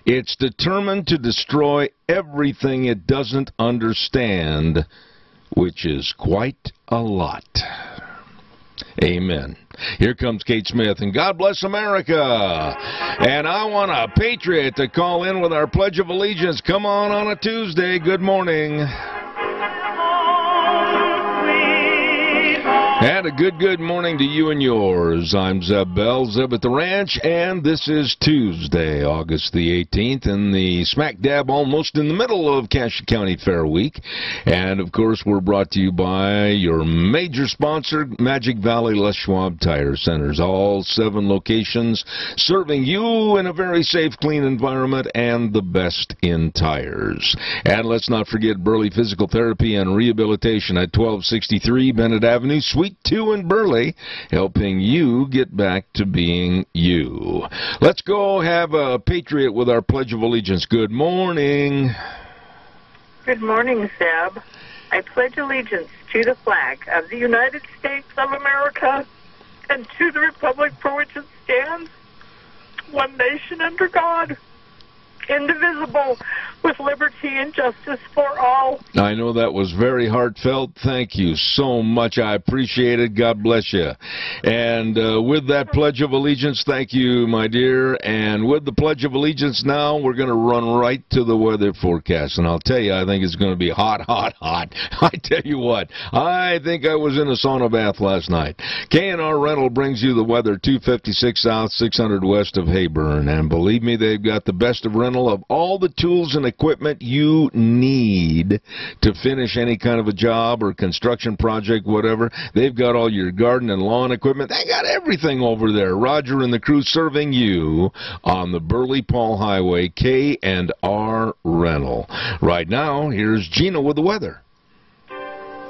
It's determined to destroy everything it doesn't understand, which is quite a lot. Amen. Here comes Kate Smith, and God bless America. And I want a patriot to call in with our Pledge of Allegiance. Come on a Tuesday. Good morning. And a good morning to you and yours. I'm Zeb Bell, Zeb at the Ranch, and this is Tuesday, August the 18th, in the smack dab almost in the middle of Cache County Fair Week. And, of course, we're brought to you by your major sponsor, Magic Valley Les Schwab Tire Centers. All 7 locations serving you in a very safe, clean environment and the best in tires. And let's not forget Burley Physical Therapy and Rehabilitation at 1263 Bennett Avenue, Suite 2 in Burley, helping you get back to being you. Let's go have a patriot with our Pledge of Allegiance. Good morning. Good morning, Zeb. I pledge allegiance to the flag of the United States of America and to the republic for which it stands, one nation under God, indivisible, with liberty and justice for all. I know that was very heartfelt. Thank you so much. I appreciate it. God bless you. And with that Pledge of Allegiance, thank you, my dear. And with the Pledge of Allegiance now, we're going to run right to the weather forecast. And I'll tell you, I think it's going to be hot, hot, hot. I tell you what, I think I was in a sauna bath last night. K&R Rental brings you the weather, 256 south, 600 west of Hayburn. And believe me, they've got the best of rental of all the tools and equipment you need to finish any kind of a job or construction project, whatever. They've got all your garden and lawn equipment. They got everything over there. Roger and the crew serving you on the Burley-Paul Highway, K&R Rental. Right now, here's Gina with the weather.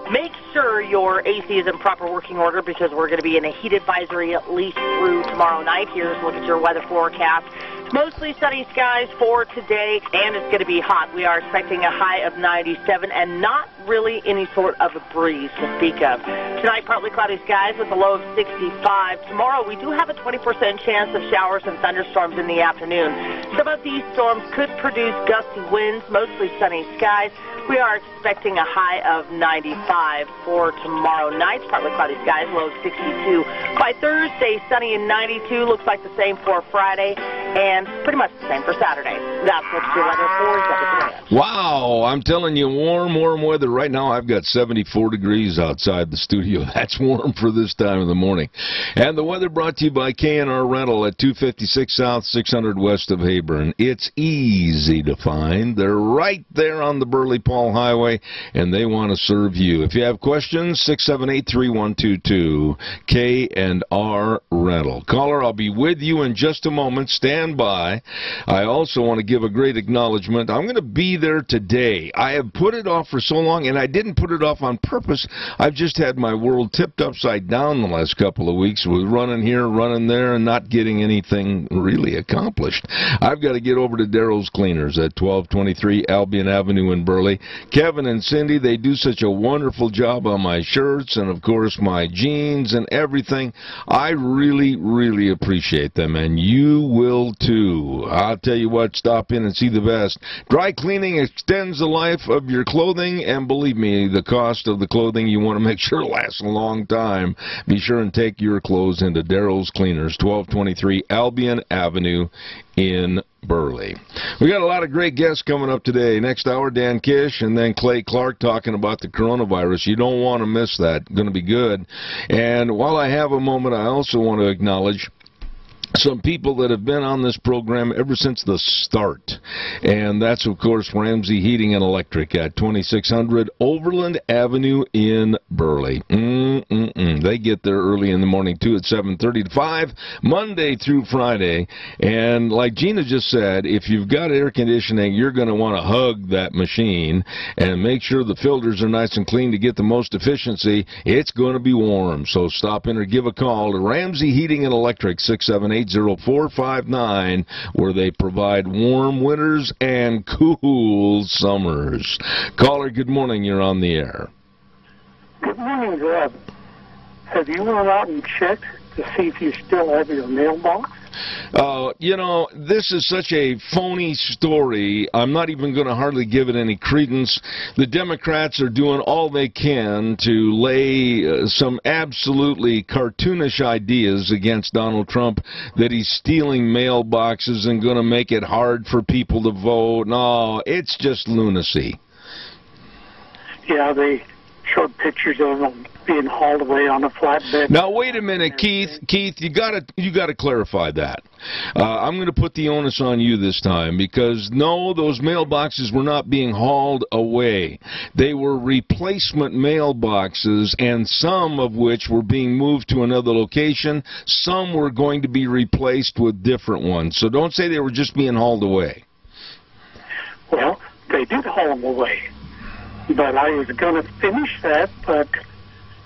Make sure your AC is in proper working order because we're going to be in a heat advisory at least through tomorrow night. Here's a look at your weather forecast. Mostly sunny skies for today, and it's going to be hot. We are expecting a high of 97 and not really any sort of a breeze to speak of. Tonight, partly cloudy skies with a low of 65. Tomorrow, we do have a 20% chance of showers and thunderstorms in the afternoon. Some of these storms could produce gusty winds, mostly sunny skies. We are expecting a high of 95 for tomorrow night. Partly cloudy skies, low of 62. By Thursday, sunny and 92. Looks like the same for Friday, and pretty much the same for Saturday. That's what's your weather for Zeb. Wow, I'm telling you, warm weather. Right now, I've got 74 degrees outside the studio. That's warm for this time of the morning. And the weather brought to you by K&R Rental at 256 south, 600 west of Hayburn. It's easy to find. They're right there on the Burley-Paul Highway, and they want to serve you. If you have questions, 678-3122, K&R Rental. Caller, I'll be with you in just a moment. Stand by. I also want to give a great acknowledgement. I'm going to be there today. I have put it off for so long, and I didn't put it off on purpose. I've just had my world tipped upside down the last couple of weeks with running here, running there, and not getting anything really accomplished. I've got to get over to Darrow's Cleaners at 1223 Albion Avenue in Burley. Kevin and Cindy, they do such a wonderful job on my shirts and, of course, my jeans and everything. I really appreciate them, and you will too. I'll tell you what, stop in and see the best. Dry cleaning extends the life of your clothing, and believe me, the cost of the clothing you want to make sure lasts a long time. Be sure and take your clothes into Darrow's Cleaners, 1223 Albion Avenue in Burley. We got a lot of great guests coming up today. Next hour, Dan Kish, and then Clay Clark talking about the coronavirus. You don't want to miss that. Going to be good. And while I have a moment, I also want to acknowledge some people that have been on this program ever since the start, and that's, of course, Ramsey Heating and Electric at 2600 Overland Avenue in Burley. They get there early in the morning, too, at 7:30 to 5, Monday through Friday. And like Gina just said, if you've got air conditioning, you're going to want to hug that machine and make sure the filters are nice and clean to get the most efficiency. It's going to be warm, so stop in or give a call to Ramsey Heating and Electric, 678-0459, where they provide warm winters and cool summers. Caller, good morning. You're on the air. Good morning, Zeb. Have you went out and checked to see if you still have your mailbox? You know, this is such a phony story. I'm not even going to hardly give it any credence. The Democrats are doing all they can to lay some absolutely cartoonish ideas against Donald Trump, that he's stealing mailboxes and going to make it hard for people to vote. No, it's just lunacy. Yeah, they showed pictures of them being hauled away on a flatbed. Now wait a minute, Keith, you gotta clarify that. I'm going to put the onus on you this time, because no, those mailboxes were not being hauled away. They were replacement mailboxes, and some of which were being moved to another location. Some were going to be replaced with different ones. So don't say they were just being hauled away. Well, they did haul them away. But I was going to finish that, but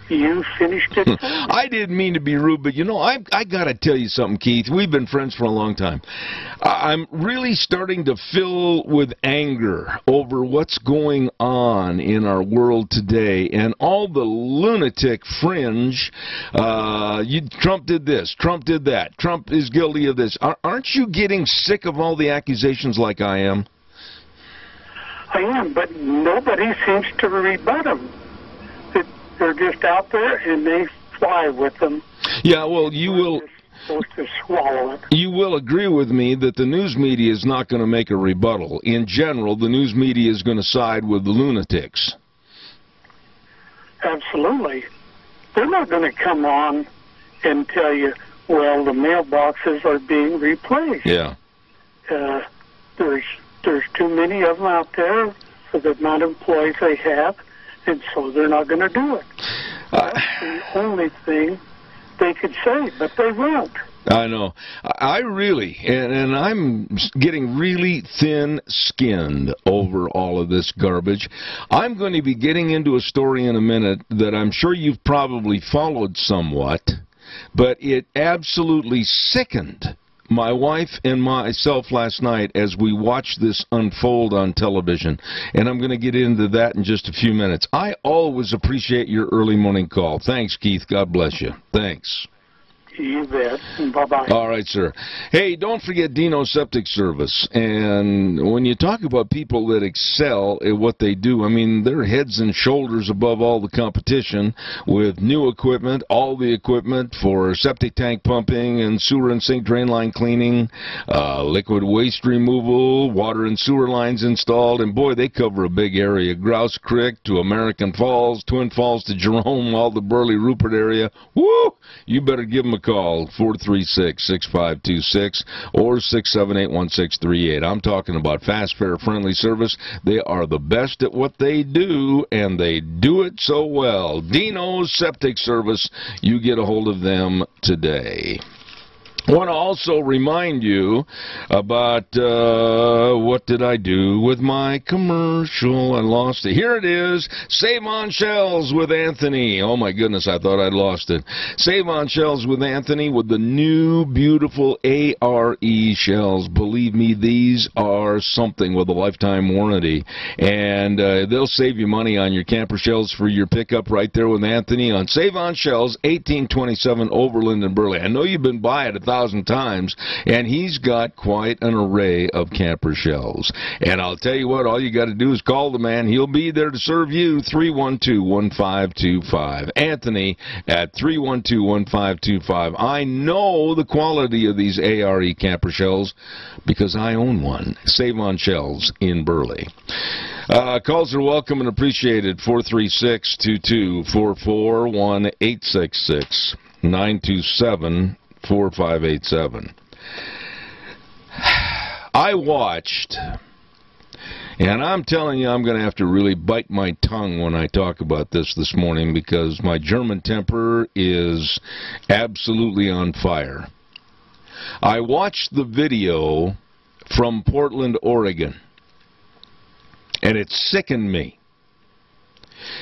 you finished it. I didn't mean to be rude, but you know, I got to tell you something, Keith. We've been friends for a long time. I'm really starting to fill with anger over what's going on in our world today, and all the lunatic fringe. Trump did this, Trump did that, Trump is guilty of this. Aren't you getting sick of all the accusations like I am? I am, but nobody seems to rebut them. They're just out there and they fly with them. Yeah, well, you will. Supposed to swallow it. You will agree with me that the news media is not going to make a rebuttal. In general, the news media is going to side with the lunatics. Absolutely. They're not going to come on and tell you, well, the mailboxes are being replaced. Yeah. There's too many of them out there for the amount of employees they have, and so they're not going to do it. That's the only thing they could say, but they won't. I know. I really, and I'm getting really thin-skinned over all of this garbage. I'm going to be getting into a story in a minute that I'm sure you've probably followed somewhat, but it absolutely sickened my wife and myself last night as we watched this unfold on television, and I'm going to get into that in just a few minutes. I always appreciate your early morning call. Thanks, Keith. God bless you. Thanks. You bet. Bye-bye. All right, sir. Hey, don't forget Dino Septic Service. And when you talk about people that excel at what they do, I mean, they're heads and shoulders above all the competition with new equipment, all the equipment for septic tank pumping and sewer and sink drain line cleaning, liquid waste removal, water and sewer lines installed. And, boy, they cover a big area. Grouse Creek to American Falls, Twin Falls to Jerome, all the Burley Rupert area. Woo! You better give them a call, 436-6526 or 678-1638. I'm talking about fast, fair, friendly service. They are the best at what they do, and they do it so well. Dino's Septic Service. You get a hold of them today. I want to also remind you about what did I do with my commercial? I lost it. Here it is. Save on Shells with Anthony. Oh, my goodness, I thought I'd lost it. Save on Shells with Anthony with the new beautiful ARE shells. Believe me, these are something with a lifetime warranty. And they'll save you money on your camper shells for your pickup right there with Anthony on Save on Shells, 1827 Overland in Burley. I know you've been by it 1,000 times, and he's got quite an array of camper shells. And I'll tell you what, all you got to do is call the man. He'll be there to serve you, 312-1525. Anthony at 312-1525. I know the quality of these ARE camper shells because I own one. Save on Shells in Burley. Calls are welcome and appreciated. 436-2244, 1-866-927-4587. I watched, and I'm telling you, I'm going to have to really bite my tongue when I talk about this morning because my German temper is absolutely on fire. I watched the video from Portland, Oregon, and it sickened me.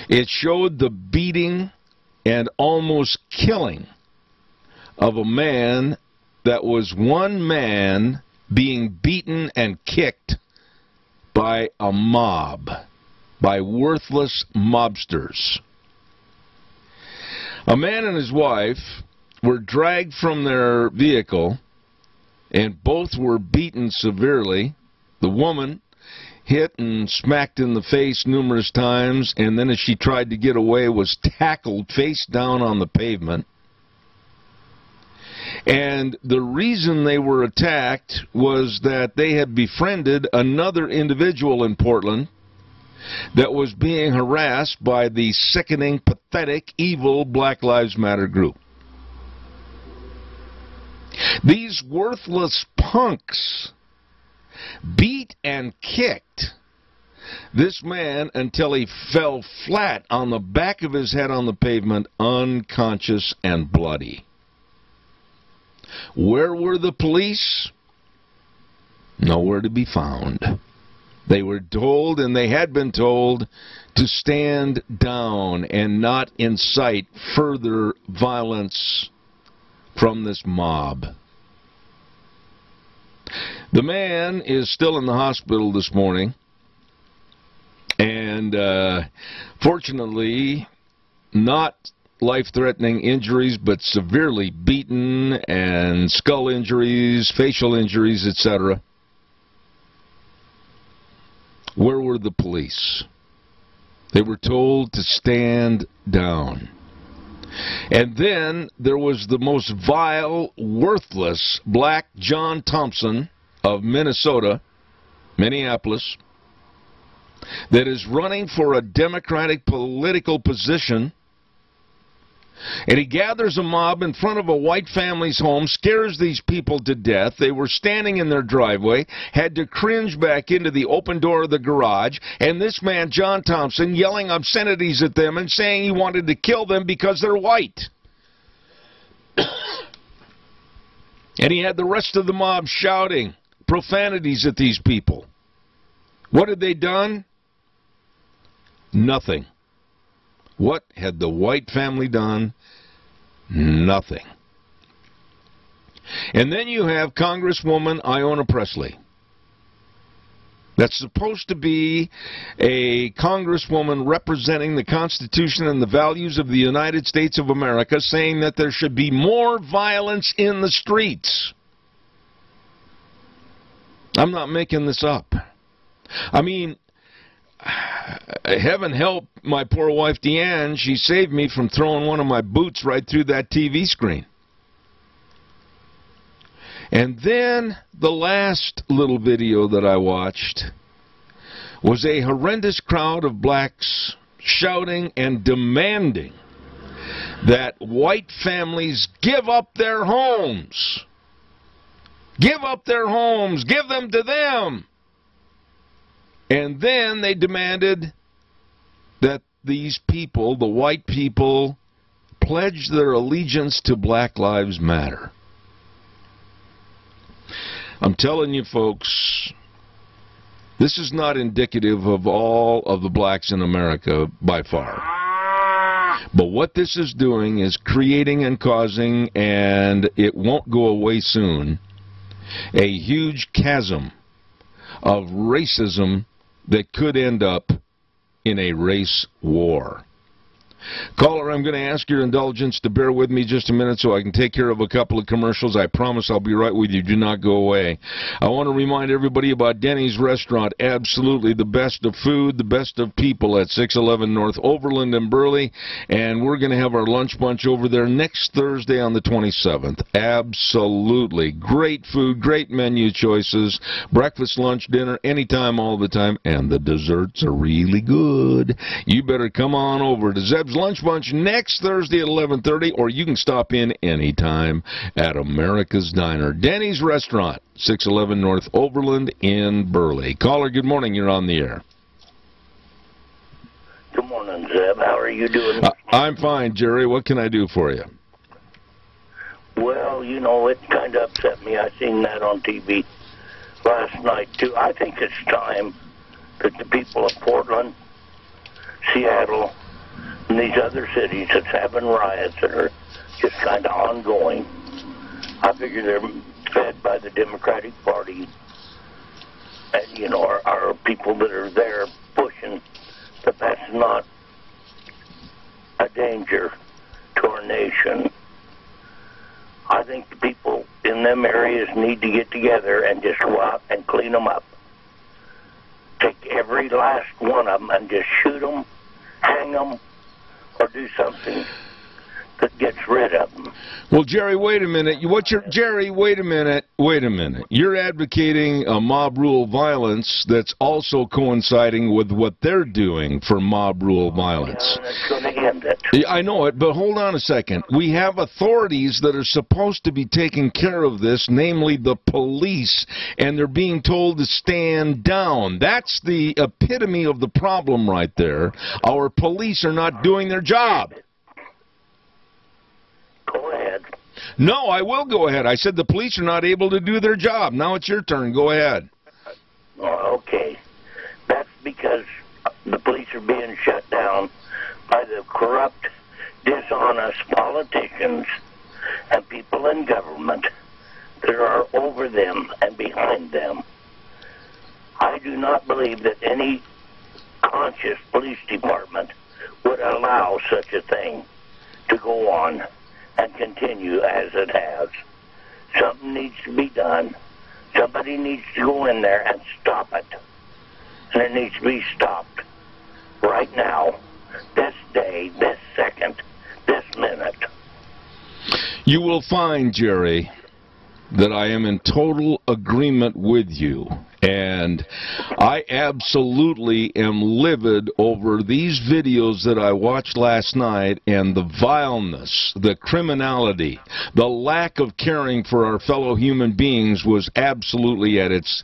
It showed the beating and almost killing of a man that was one man being beaten and kicked by a mob, by worthless mobsters. A man and his wife were dragged from their vehicle and both were beaten severely. The woman hit and smacked in the face numerous times, and then as she tried to get away was tackled face down on the pavement. And the reason they were attacked was that they had befriended another individual in Portland that was being harassed by the sickening, pathetic, evil Black Lives Matter group. These worthless punks beat and kicked this man until he fell flat on the back of his head on the pavement, unconscious and bloody. Where were the police? Nowhere to be found. They were told, and they had been told, to stand down and not incite further violence from this mob. The man is still in the hospital this morning, and fortunately not life-threatening injuries, but severely beaten and skull injuries, facial injuries, etc. Where were the police? They were told to stand down. And then there was the most vile, worthless Black John Thompson of Minnesota, Minneapolis, that is running for a Democratic political position. And he gathers a mob in front of a white family's home, scares these people to death. They were standing in their driveway, had to cringe back into the open door of the garage, and this man, John Thompson, yelling obscenities at them and saying he wanted to kill them because they're white. And he had the rest of the mob shouting profanities at these people. What had they done? Nothing. What had the white family done? Nothing. And then you have Congresswoman Ayanna Pressley. That's supposed to be a congresswoman representing the Constitution and the values of the United States of America, saying that there should be more violence in the streets. I'm not making this up. I mean, heaven help my poor wife Deanne. She saved me from throwing one of my boots right through that TV screen. And then the last little video that I watched was a horrendous crowd of blacks shouting and demanding that white families give up their homes. Give up their homes. Give them to them. And then they demanded that these people, the white people, pledge their allegiance to Black Lives Matter. I'm telling you, folks, this is not indicative of all of the blacks in America by far. But what this is doing is creating and causing, and it won't go away soon, a huge chasm of racism that could end up in a race war. Caller, I'm going to ask your indulgence to bear with me just a minute so I can take care of a couple of commercials. I promise I'll be right with you. Do not go away. I want to remind everybody about Denny's Restaurant. Absolutely the best of food, the best of people at 611 North Overland in Burley. And we're going to have our lunch bunch over there next Thursday on the 27th. Absolutely. Great food, great menu choices. Breakfast, lunch, dinner, anytime, all the time. And the desserts are really good. You better come on over to Zeb's Lunch Bunch next Thursday at 11:30, or you can stop in anytime at America's Diner. Denny's Restaurant, 611 North Overland in Burley. Caller, good morning. You're on the air. Good morning, Zeb. How are you doing? I'm fine, Jerry. What can I do for you? Well, you know, it kind of upset me. I seen that on TV last night, too. I think it's time that the people of Portland, Seattle, and these other cities that's having riots that are just kind of ongoing, I figure they're fed by the Democratic Party and, you know, our people that are there pushing that that's not a danger to our nation. I think the people in in them areas need to get together and just go out and clean them up. Take every last one of them and just shoot them, hang them, or do something that gets rid of them. Well, Jerry, wait a minute. Jerry, wait a minute. Wait a minute. You're advocating a mob rule violence that's also coinciding with what they're doing for mob rule violence. Yeah, that's going to end it. I know it, but hold on a second. We have authorities that are supposed to be taking care of this, namely the police, and they're being told to stand down. That's the epitome of the problem right there. Our police are not doing their job. Go ahead. No, I will go ahead. I said the police are not able to do their job. Now it's your turn. Go ahead. Okay. That's because the police are being shut down by the corrupt, dishonest politicians and people in government that are over them and behind them. I do not believe that any conscious police department would allow such a thing to go on and continue as it has. Something needs to be done. Somebody needs to go in there and stop it. And it needs to be stopped right now, this day, this second, this minute. You will find, Jerry, that I am in total agreement with you. And I absolutely am livid over these videos that I watched last night and the vileness, the criminality, the lack of caring for our fellow human beings was absolutely at its...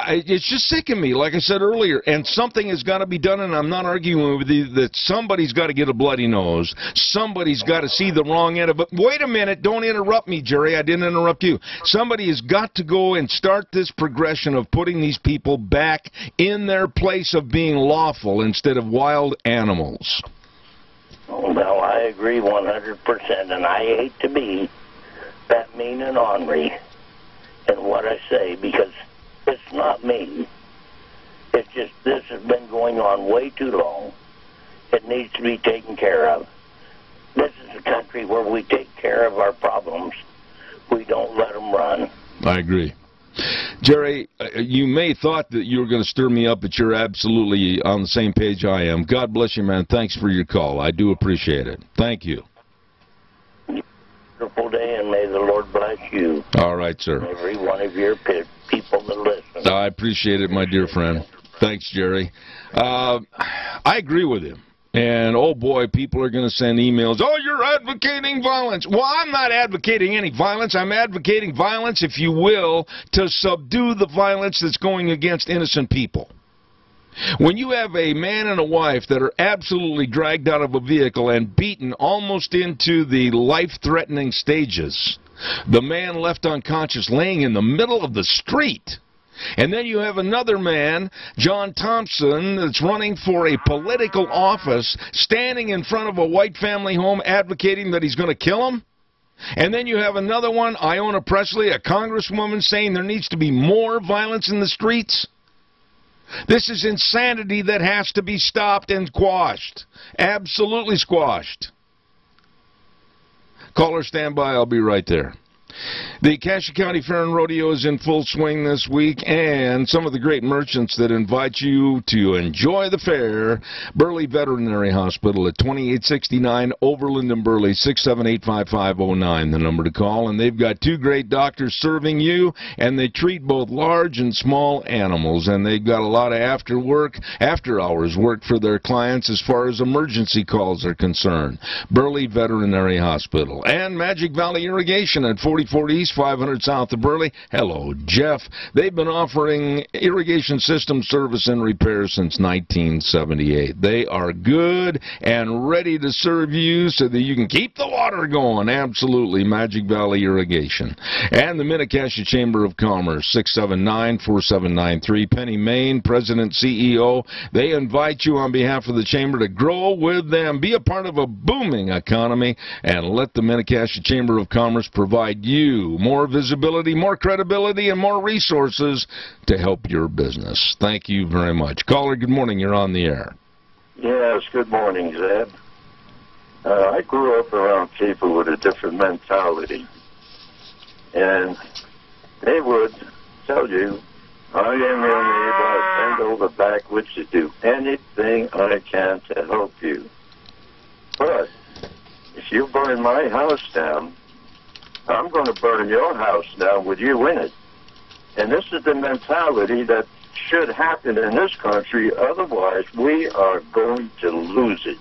it's just sicking me, like I said earlier, and something has got to be done, and I'm not arguing with you that somebody's got to get a bloody nose. Somebody's got to see the wrong end of it. Wait a minute, don't interrupt me, Jerry. I didn't interrupt you. Somebody has got to go and start this progression of putting these people back in their place of being lawful instead of wild animals. Well, I agree 100%, and I hate to be that mean and ornery in what I say, because it's not me. It's just this has been going on way too long. It needs to be taken care of. This is a country where we take care of our problems. We don't let them run. I agree. Jerry, you may have thought that you were going to stir me up, but you're absolutely on the same page I am. God bless you, man. Thanks for your call. I do appreciate it. Thank you. Wonderful day, and may the Lord bless you. All right, sir. Every one of your people that listen. I appreciate it, my dear friend. Thanks, Jerry. I agree with him. And, oh, boy, people are going to send emails, oh, you're advocating violence. Well, I'm not advocating any violence. I'm advocating violence, if you will, to subdue the violence that's going against innocent people. When you have a man and a wife that are absolutely dragged out of a vehicle and beaten almost into the life-threatening stages, the man left unconscious laying in the middle of the street. And then you have another man, John Thompson, that's running for a political office, standing in front of a white family home advocating that he's going to kill him. And then you have another one, Iona Presley, a congresswoman, saying there needs to be more violence in the streets. This is insanity that has to be stopped and squashed. Absolutely squashed. Caller, stand by. I'll be right there. The Cassia County Fair and Rodeo is in full swing this week, and some of the great merchants that invite you to enjoy the fair. Burley Veterinary Hospital at 2869 Overland and Burley, 678-5509, the number to call. And they've got two great doctors serving you, and they treat both large and small animals. And they've got a lot of after-hours work for their clients as far as emergency calls are concerned. Burley Veterinary Hospital. And Magic Valley Irrigation at 4040 East, 500 South of Burley. Hello, Jeff. They've been offering irrigation system service and repair since 1978. They are good and ready to serve you so that you can keep the water going. Absolutely, Magic Valley Irrigation. And the Minnecasia Chamber of Commerce, 679-4793. Penny Main, President, CEO. They invite you on behalf of the Chamber to grow with them. Be a part of a booming economy and let the Minnecasia Chamber of Commerce provide you more visibility, more credibility, and more resources to help your business. Thank you very much. Caller, good morning. You're on the air. Yes, good morning, Zeb. I grew up around people with a different mentality. and they would tell you, I am your neighbor, I bend over backwards to do anything I can to help you. But if you burn my house down, I'm going to burn your house down with you in it. And this is the mentality that should happen in this country. Otherwise, we are going to lose it.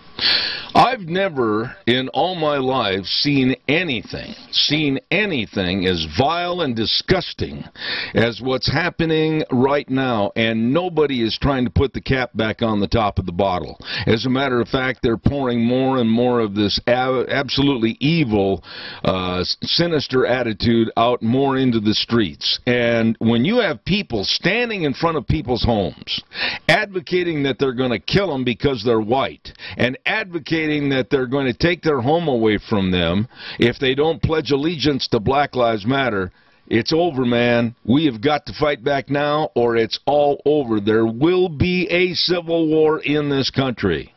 I've never in all my life seen anything as vile and disgusting as what's happening right now, and nobody is trying to put the cap back on the top of the bottle. As a matter of fact, they're pouring more and more of this absolutely evil, sinister attitude out more into the streets. And when you have people standing in front of people's homes, advocating that they're going to kill them because they're white, and advocating that they're going to take their home away from them if they don't pledge allegiance to Black Lives Matter, it's over, man. We have got to fight back now, or it's all over. There will be a civil war in this country.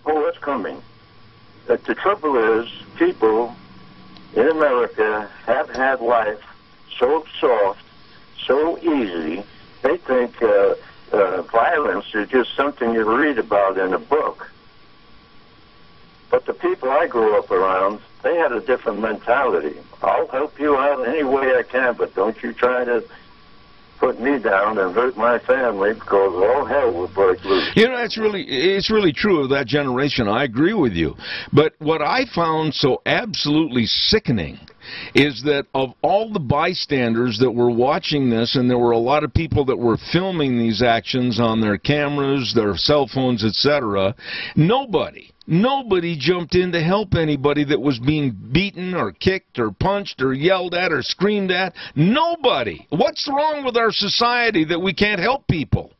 Oh, it's coming. But the trouble is, people in America have had life so soft, so easy, they think violence is just something you read about in a book. But the people I grew up around, they had a different mentality. I'll help you out any way I can, but don't you try to put me down and hurt my family, because all hell will break loose. You know, it's really true of that generation. I agree with you. But what I found so absolutely sickening is that of all the bystanders that were watching this, and there were a lot of people that were filming these actions on their cameras, their cell phones, etc., Nobody jumped in to help anybody that was being beaten or kicked or punched or yelled at or screamed at. Nobody. What's wrong with our society that we can't help people?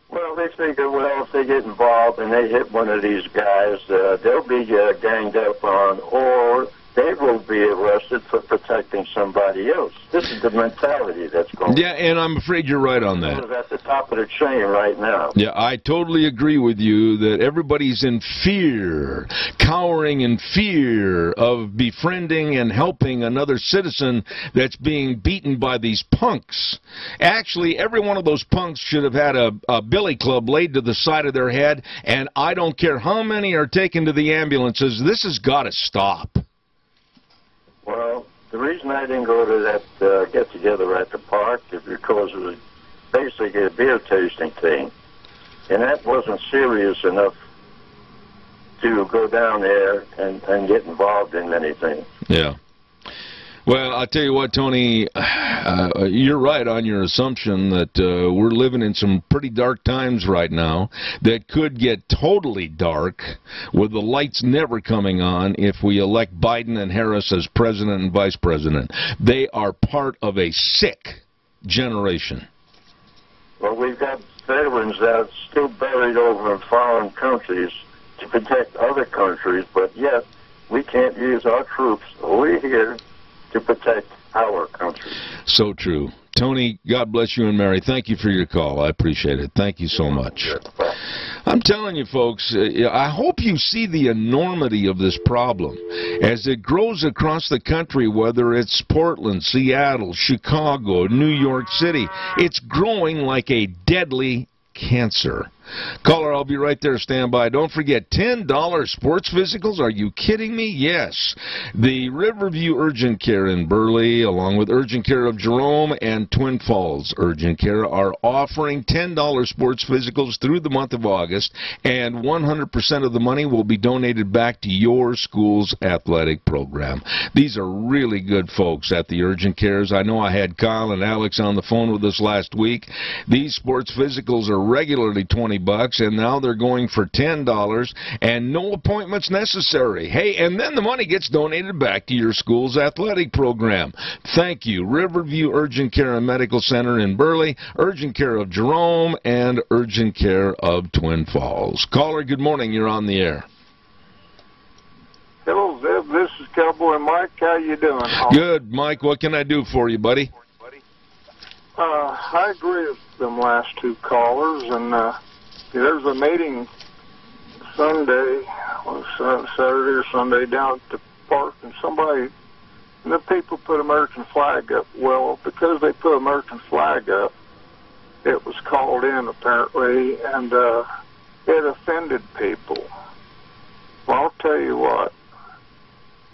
Well, they figure, well, if they get involved and they hit one of these guys, they'll be ganged up on, or they will be arrested for protecting somebody else. This is the mentality that's going on. Yeah, and I'm afraid you're right on that. It's at the top of the chain right now. Yeah, I totally agree with you that everybody's in fear, cowering in fear of befriending and helping another citizen that's being beaten by these punks. Actually, every one of those punks should have had a billy club laid to the side of their head, and I don't care how many are taken to the ambulances. This has got to stop. Well, the reason I didn't go to that get-together at the park is because it was basically a beer tasting thing. And that wasn't serious enough to go down there and get involved in anything. Yeah. Well, I'll tell you what, Tony, you're right on your assumption that we're living in some pretty dark times right now that could get totally dark with the lights never coming on if we elect Biden and Harris as president and vice president. They are part of a sick generation. Well, we've got veterans that are still buried over in foreign countries to protect other countries, but yet we can't use our troops over here to protect our country. So true. Tony, God bless you and Mary. Thank you for your call. I appreciate it. Thank you so much. I'm telling you, folks, I hope you see the enormity of this problem as it grows across the country, whether it's Portland, Seattle, Chicago, New York City. It's growing like a deadly cancer. Caller, I'll be right there. Stand by. Don't forget, $10 sports physicals. Are you kidding me? Yes. The Riverview Urgent Care in Burley, along with Urgent Care of Jerome and Twin Falls Urgent Care, are offering $10 sports physicals through the month of August, and 100% of the money will be donated back to your school's athletic program. These are really good folks at the Urgent Cares. I know I had Kyle and Alex on the phone with us last week. These sports physicals are regularly $20, and now they're going for $10, and no appointments necessary. Hey, and then the money gets donated back to your school's athletic program. Thank you. Riverview Urgent Care and Medical Center in Burley, Urgent Care of Jerome, and Urgent Care of Twin Falls. Caller, good morning. You're on the air. Hello, Zeb. This is Cowboy Mike. How you doing? Good, Mike. What can I do for you, buddy? I agree with them last two callers, and there's a meeting Saturday or Sunday down at the park, and somebody And the people put American flag up. Well, because they put American flag up, it was called in apparently, and it offended people. Well, I'll tell you what,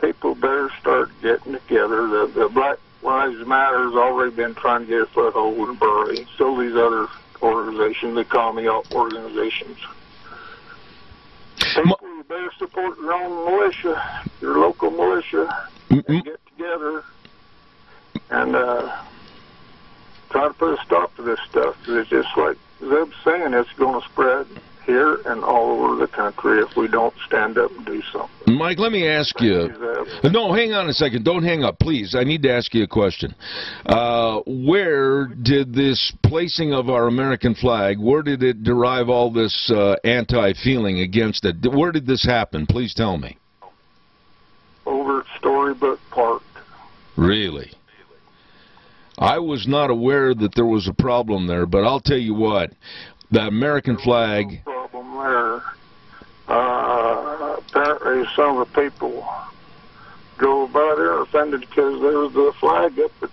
people better start getting together. The Black Lives Matter has already been trying to get a foothold in Bury. So these other organizations, they call me out organizations. People, you better support your own militia, your local militia, and get together and try to put a stop to this stuff. It's just like Zeb's saying, it's going to spread here and all over the country if we don't stand up and do something. Mike, let me ask you. No, hang on a second. Don't hang up, please. I need to ask you a question. Where did this placing of our American flag, where did it derive all this anti-feeling against it? Where did this happen? Please tell me. Over at Storybook Park. Really? I was not aware that there was a problem there, but I'll tell you what, the American flag... problem there. Apparently some of the people go by there offended because there was the flag up at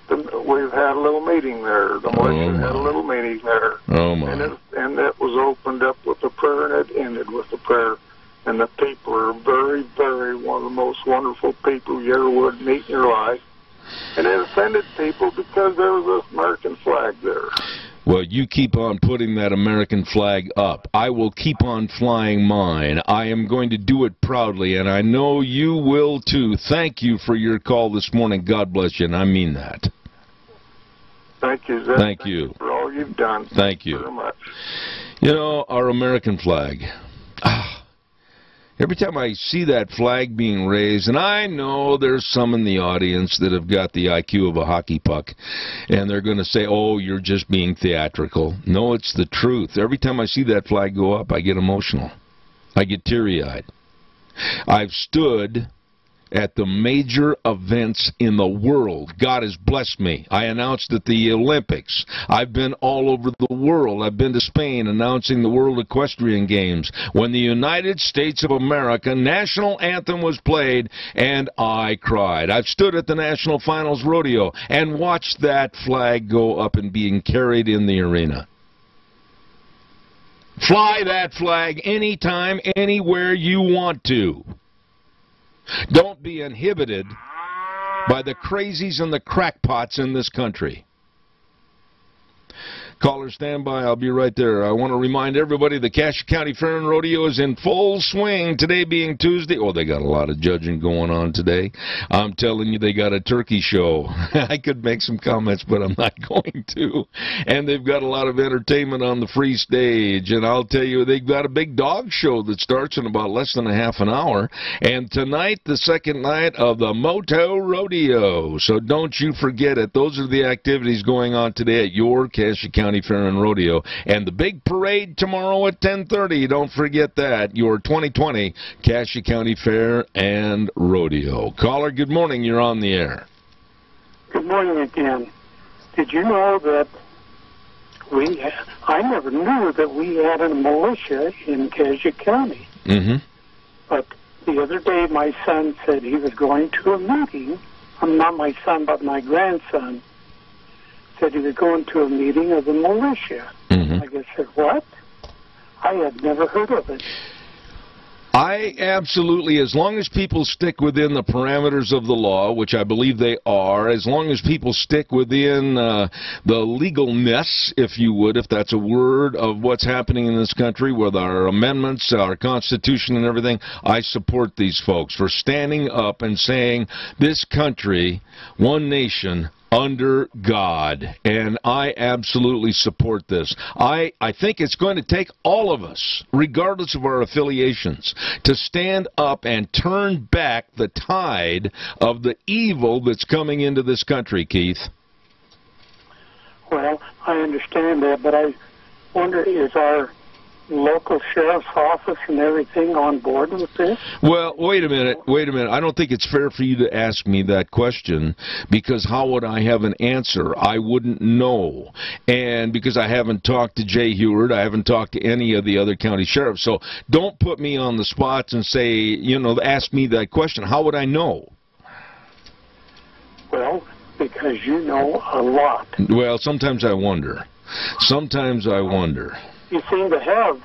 we've had a little meeting there. The militia had a little meeting there. Oh, my. And it was opened up with a prayer and it ended with a prayer. And the people are very, very one of the most wonderful people you ever would meet in your life. And it offended people because there was an American flag there. Well, you keep on putting that American flag up. I will keep on flying mine. I am going to do it proudly, and I know you will too. Thank you for your call this morning. God bless you, and I mean that. Thank you, Zeb. Thank you for all you've done. Thank you very much. You know, our American flag. Every time I see that flag being raised, and I know there's some in the audience that have got the IQ of a hockey puck, and they're going to say, oh, you're just being theatrical. No, it's the truth. Every time I see that flag go up, I get emotional. I get teary-eyed. I've stood at the major events in the world. God has blessed me. I announced at the Olympics. I've been all over the world. I've been to Spain announcing the World Equestrian Games. When the United States of America national anthem was played, and I cried. I've stood at the National Finals Rodeo and watched that flag go up and being carried in the arena. Fly that flag anytime, anywhere you want to. Don't be inhibited by the crazies and the crackpots in this country. Caller, stand by. I'll be right there. I want to remind everybody the Cache County Fair and Rodeo is in full swing, today being Tuesday. Oh, they got a lot of judging going on today. I'm telling you, they got a turkey show. I could make some comments, but I'm not going to. And they've got a lot of entertainment on the free stage. And I'll tell you, they've got a big dog show that starts in about less than a half an hour. And tonight, the second night of the Moto Rodeo. So don't you forget it. Those are the activities going on today at your Cache County Fair and Rodeo. And the big parade tomorrow at 10:30. Don't forget that. Your 2020 Cache County Fair and Rodeo. Caller, good morning. You're on the air. Good morning again. Did you know that I never knew that we had a militia in Cache County. Mm-hmm. But the other day my son said he was going to a meeting. Not my son, but my grandson. Said he was going to a meeting of the militia. Mm-hmm. I just said, what? I had never heard of it. I absolutely, as long as people stick within the parameters of the law, which I believe they are, as long as people stick within the legalness, if you would, if that's a word, of what's happening in this country with our amendments, our Constitution and everything, I support these folks for standing up and saying, this country, one nation, under God, and I absolutely support this. I think it's going to take all of us, regardless of our affiliations, to stand up and turn back the tide of the evil that's coming into this country, Keith. Well, I understand that, but I wonder, is our local sheriff's office and everything on board with this? Well, wait a minute. I don't think it's fair for you to ask me that question, because how would I have an answer? I wouldn't know. And because I haven't talked to Jay Heward, I haven't talked to any of the other county sheriffs. So don't put me on the spot and say, ask me that question. How would I know? Well, because you know a lot. Well, sometimes I wonder. Sometimes I wonder. You seem to have.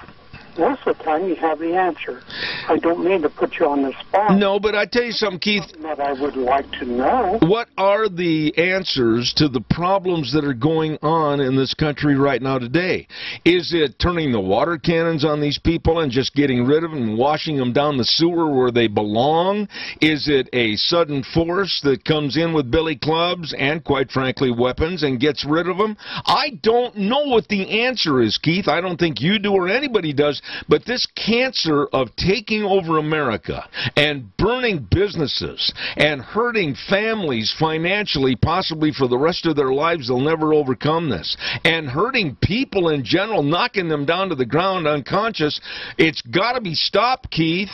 Most of the time you have the answer. I don't mean to put you on the spot. No, but I tell you something, Keith. That I would like to know. What are the answers to the problems that are going on in this country right now today? Is it turning the water cannons on these people and just getting rid of them and washing them down the sewer where they belong? Is it a sudden force that comes in with billy clubs and, quite frankly, weapons and gets rid of them? I don't know what the answer is, Keith. I don't think you do or anybody does. But this cancer of taking over America and burning businesses and hurting families financially, possibly for the rest of their lives, they'll never overcome this, and hurting people in general, knocking them down to the ground unconscious, it's got to be stopped, Keith.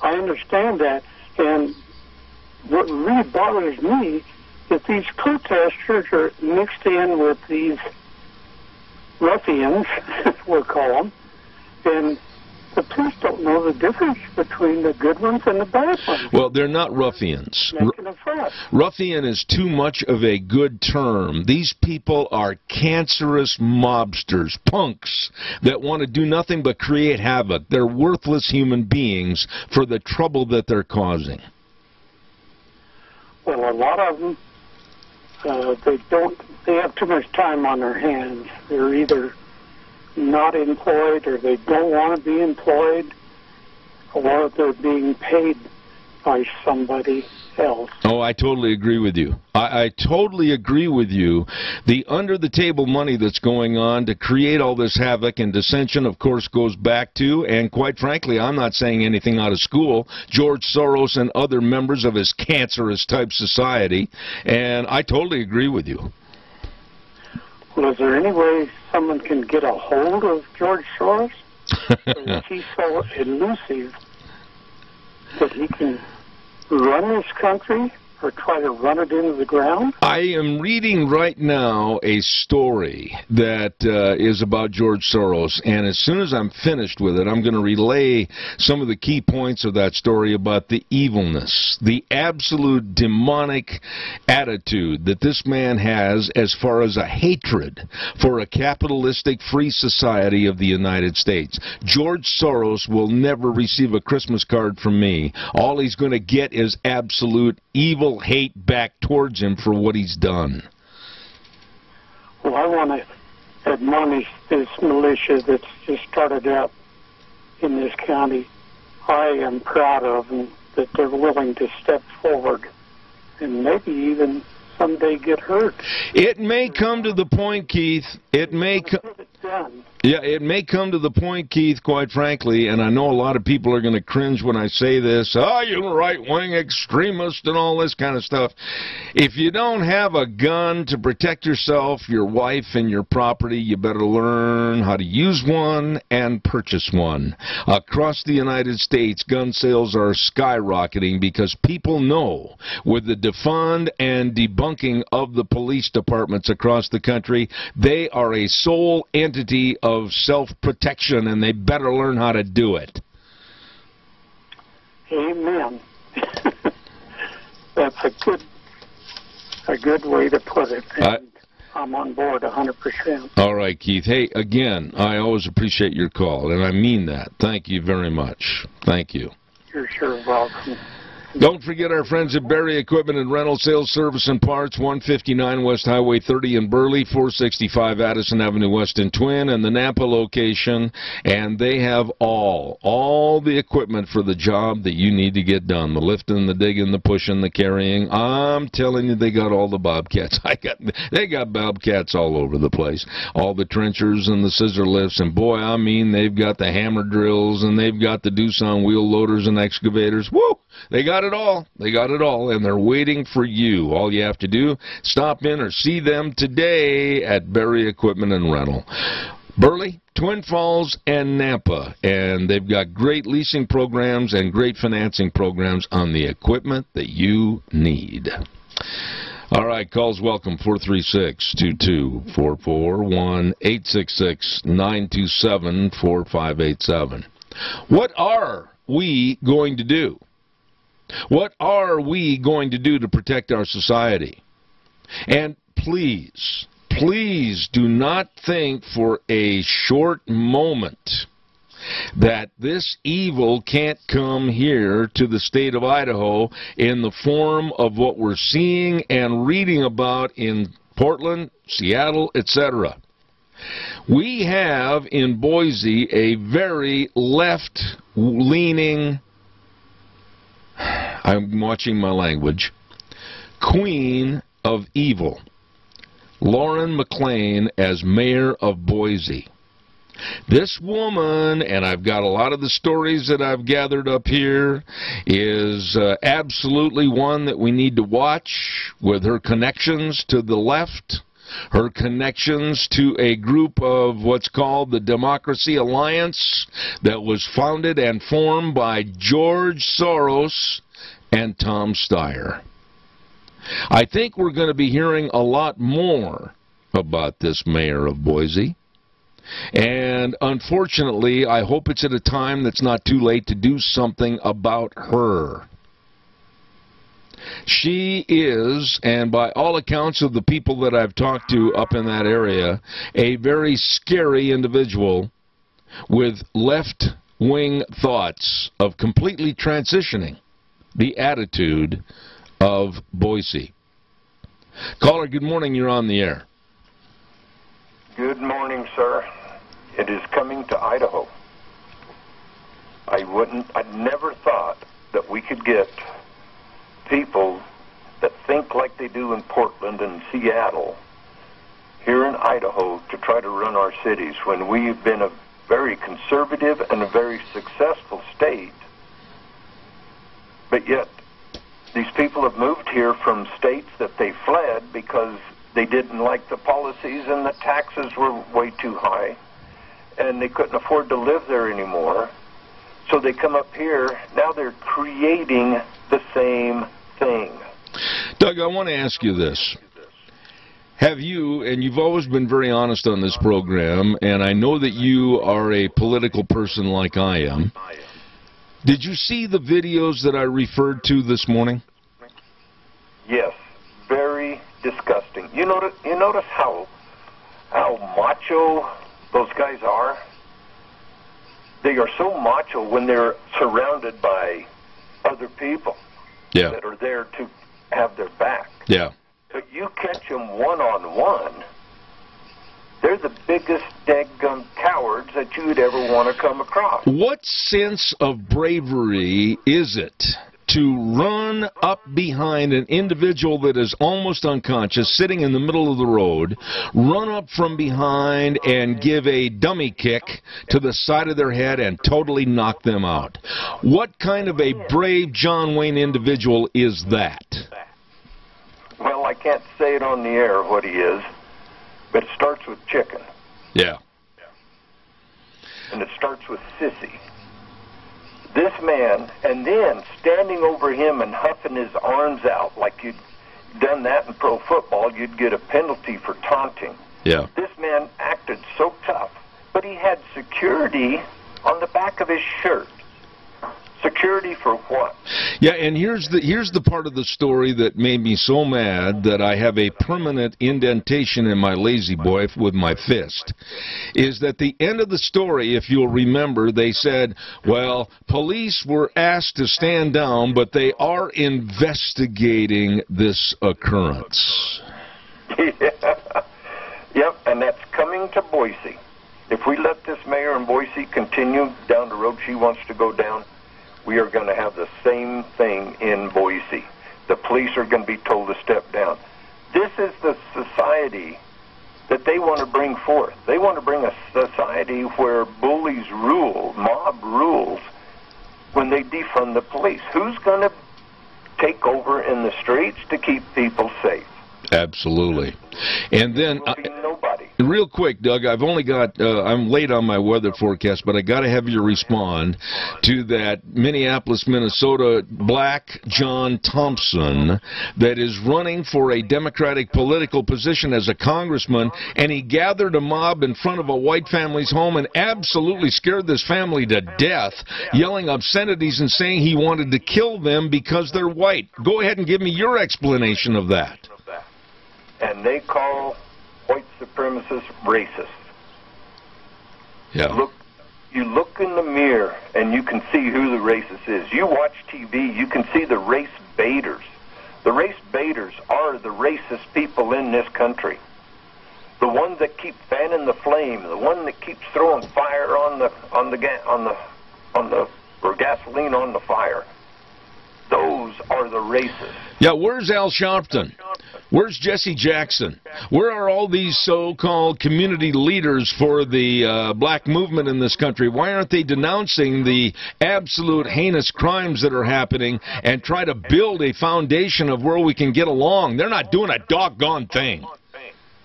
I understand that, and what really bothers me is these protesters are mixed in with these ruffians, we'll call them, and the police don't know the difference between the good ones and the bad ones. Well, they're not ruffians. Ruffian is too much of a good term. These people are cancerous mobsters, punks, that want to do nothing but create havoc. They're worthless human beings for the trouble that they're causing. Well, a lot of them, they have too much time on their hands. They're either not employed or they don't want to be employed, or they're being paid by somebody else. Oh, I totally agree with you. I totally agree with you. The under-the-table money that's going on to create all this havoc and dissension, of course, goes back to, and quite frankly, I'm not saying anything out of school, George Soros and other members of his cancerous-type society, and I totally agree with you. Well, is there any way someone can get a hold of George Soros? Or is he so elusive that he can run this country or try to run it into the ground? I am reading right now a story that is about George Soros, and as soon as I'm finished with it, I'm going to relay some of the key points of that story about the evilness, the absolute demonic attitude that this man has as far as a hatred for a capitalistic free society of the United States. George Soros will never receive a Christmas card from me. All he's going to get is absolute evil hate back towards him for what he's done. Well, I want to admonish this militia that's just started out in this county. I am proud of them that they're willing to step forward and maybe even someday get hurt. It may come to the point, Keith, it may come to the point, Keith, quite frankly, and I know a lot of people are going to cringe when I say this, oh, you're right-wing extremist and all this kind of stuff. If you don't have a gun to protect yourself, your wife, and your property, you better learn how to use one and purchase one. Across the United States, gun sales are skyrocketing because people know with the defund and debunking of the police departments across the country, they are a sole entity of self-protection, and they better learn how to do it. Amen. That's a good way to put it. And I'm on board 100%. All right, Keith. Hey, again, I always appreciate your call, and I mean that. Thank you very much. Thank you. You're sure welcome. Don't forget our friends at Berry Equipment and Rental Sales, Service, and Parts, 159 West Highway 30 in Burley, 465 Addison Avenue West in Twin, and the Napa location. And they have all the equipment for the job that you need to get done. The lifting, the digging, the pushing, the carrying. I'm telling you, they got all the bobcats. They got bobcats all over the place. All the trenchers and the scissor lifts. And boy, I mean, they've got the hammer drills, and they've got the Doosan wheel loaders and excavators. Woo! They got it all. They got it all, and they're waiting for you. All you have to do, stop in or see them today at Berry Equipment and Rental. Burley, Twin Falls, and Napa, and they've got great leasing programs and great financing programs on the equipment that you need. All right, calls welcome, 436-2244, 1-866-927-4587. What are we going to do? What are we going to do to protect our society? And please, please do not think for a short moment that this evil can't come here to the state of Idaho in the form of what we're seeing and reading about in Portland, Seattle, etc. We have in Boise a very left-leaning, I'm watching my language, queen of evil, Lauren McLean, as mayor of Boise. This woman, and I've got a lot of the stories that I've gathered up here, is absolutely one that we need to watch with her connections to the left, her connections to a group of what's called the Democracy Alliance that was founded and formed by George Soros and Tom Steyer. I think we're going to be hearing a lot more about this mayor of Boise. And unfortunately, I hope it's at a time that's not too late to do something about her. She is, and by all accounts of the people that I've talked to up in that area, a very scary individual with left-wing thoughts of completely transitioning the attitude of Boise. Caller, good morning. You're on the air. Good morning, sir. It is coming to Idaho. I'd never thought that we could get people that think like they do in Portland and Seattle here in Idaho to try to run our cities when we've been a very conservative and a very successful state. But yet, these people have moved here from states that they fled because they didn't like the policies and the taxes were way too high and they couldn't afford to live there anymore. So they come up here. Now they're creating the same thing. Doug, I want to ask you this. Have you, and you've always been very honest on this program, and I know that you are a political person like I am. Did you see the videos that I referred to this morning? Yes, very disgusting. You notice how macho those guys are? They are so macho when they're surrounded by other people that are there to have their back. Yeah. But you catch them one-on-one, they're the biggest daggum cowards that you'd ever want to come across. What sense of bravery is it to run up behind an individual that is almost unconscious, sitting in the middle of the road, run up from behind and give a dummy kick to the side of their head and totally knock them out? What kind of a brave John Wayne individual is that? Well, I can't say it on the air what he is, but it starts with chicken. Yeah. And it starts with sissy. This man, and then standing over him and huffing his arms out like you'd done that in pro football, you'd get a penalty for taunting. Yeah. This man acted so tough, but he had security on the back of his shirt. Security for what? Yeah, and here's the part of the story that made me so mad that I have a permanent indentation in my lazy boy with my fist, is that the end of the story, if you'll remember, they said, well, police were asked to stand down, but they are investigating this occurrence. Yeah. Yep, and that's coming to Boise. If we let this mayor in Boise continue down the road she wants to go down, we are going to have the same thing in Boise. The police are going to be told to step down. This is the society that they want to bring forth. They want to bring a society where bullies rule, mob rules, when they defund the police. Who's going to take over in the streets to keep people safe? Absolutely. And then It will be nobody. Real quick, Doug, I've only got, I'm late on my weather forecast, but I got to have you respond to that Minneapolis, Minnesota black John Thompson that is running for a Democratic political position as a congressman, and he gathered a mob in front of a white family's home and absolutely scared this family to death, yelling obscenities and saying he wanted to kill them because they're white. Go ahead and give me your explanation of that. And they call white supremacists racist. Yeah. You look in the mirror and you can see who the racist is. You watch TV, you can see the race baiters. The race baiters are the racist people in this country. The ones that keep fanning the flame, the one that keeps throwing fire or gasoline on the fire. Those are the racists. Yeah, where's Al Sharpton? Where's Jesse Jackson? Where are all these so-called community leaders for the black movement in this country? Why aren't they denouncing the absolute heinous crimes that are happening and try to build a foundation of where we can get along? They're not doing a doggone thing.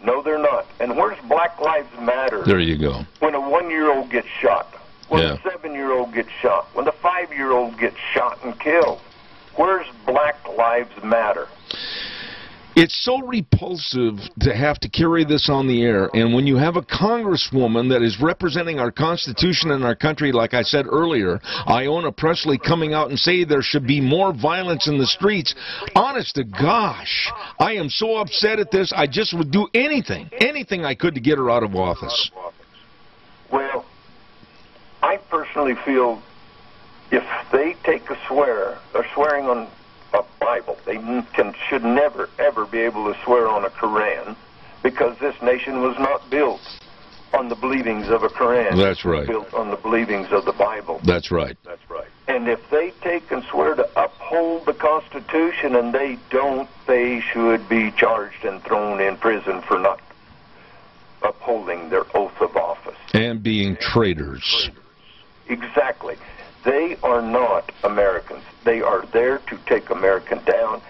No, they're not. And where's Black Lives Matter? There you go. When a 1-year-old gets shot, when a 7-year-old gets shot, when the 5-year-old gets shot and killed, where's Black Lives Matter? It's so repulsive to have to carry this on the air, and when you have a congresswoman that is representing our Constitution and our country, like I said earlier, Iona Presley coming out and say there should be more violence in the streets, honest to gosh, I am so upset at this, I just would do anything I could to get her out of office. Well, I personally feel if they take a swearing on a Bible, they should never, ever be able to swear on a Quran, because this nation was not built on the believings of a Quran. That's right. It was built on the believings of the Bible. That's right. That's right. And if they take and swear to uphold the Constitution and they don't, they should be charged and thrown in prison for not upholding their oath of office. And being traitors. Exactly. They are not Americans. They are there to take America down.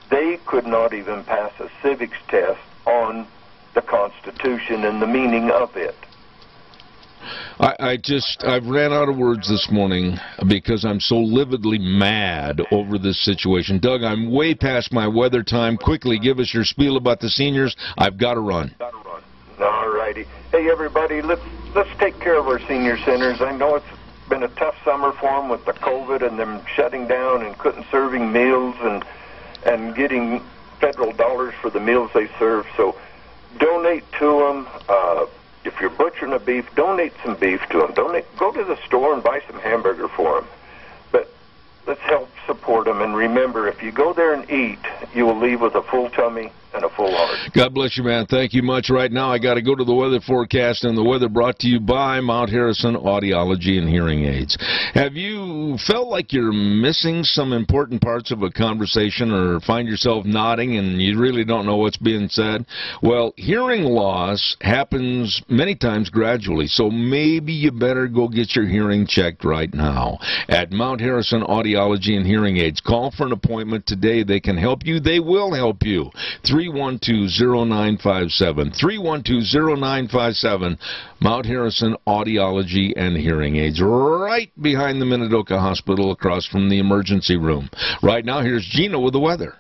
They could not even pass a civics test on the Constitution and the meaning of it. I've ran out of words this morning because I'm so lividly mad over this situation. Doug, I'm way past my weather time. Quickly, give us your spiel about the seniors. I've got to run. All righty. Hey, everybody, let's take care of our senior centers. I know it's been a tough summer for them with the COVID and them shutting down and couldn't serving meals and getting federal dollars for the meals they serve. So donate to them. If you're butchering a beef, donate some beef to them. Go to the store and buy some hamburger for them. But let's help support them. And remember, if you go there and eat, you will leave with a full tummy and a full heart. God bless you, man. Thank you much. Right now, I got to go to the weather forecast, and the weather brought to you by Mount Harrison Audiology and Hearing Aids. Have you felt like you're missing some important parts of a conversation, or find yourself nodding and you really don't know what's being said? Well, hearing loss happens many times gradually, so maybe you better go get your hearing checked right now at Mount Harrison Audiology and Hearing Aids. Call for an appointment today. They can help you. They will help you. 312-0957. 312-0957. Mount Harrison Audiology and Hearing Aids, right behind the Minidoka Hospital across from the emergency room. Right now, here's Gina with the weather.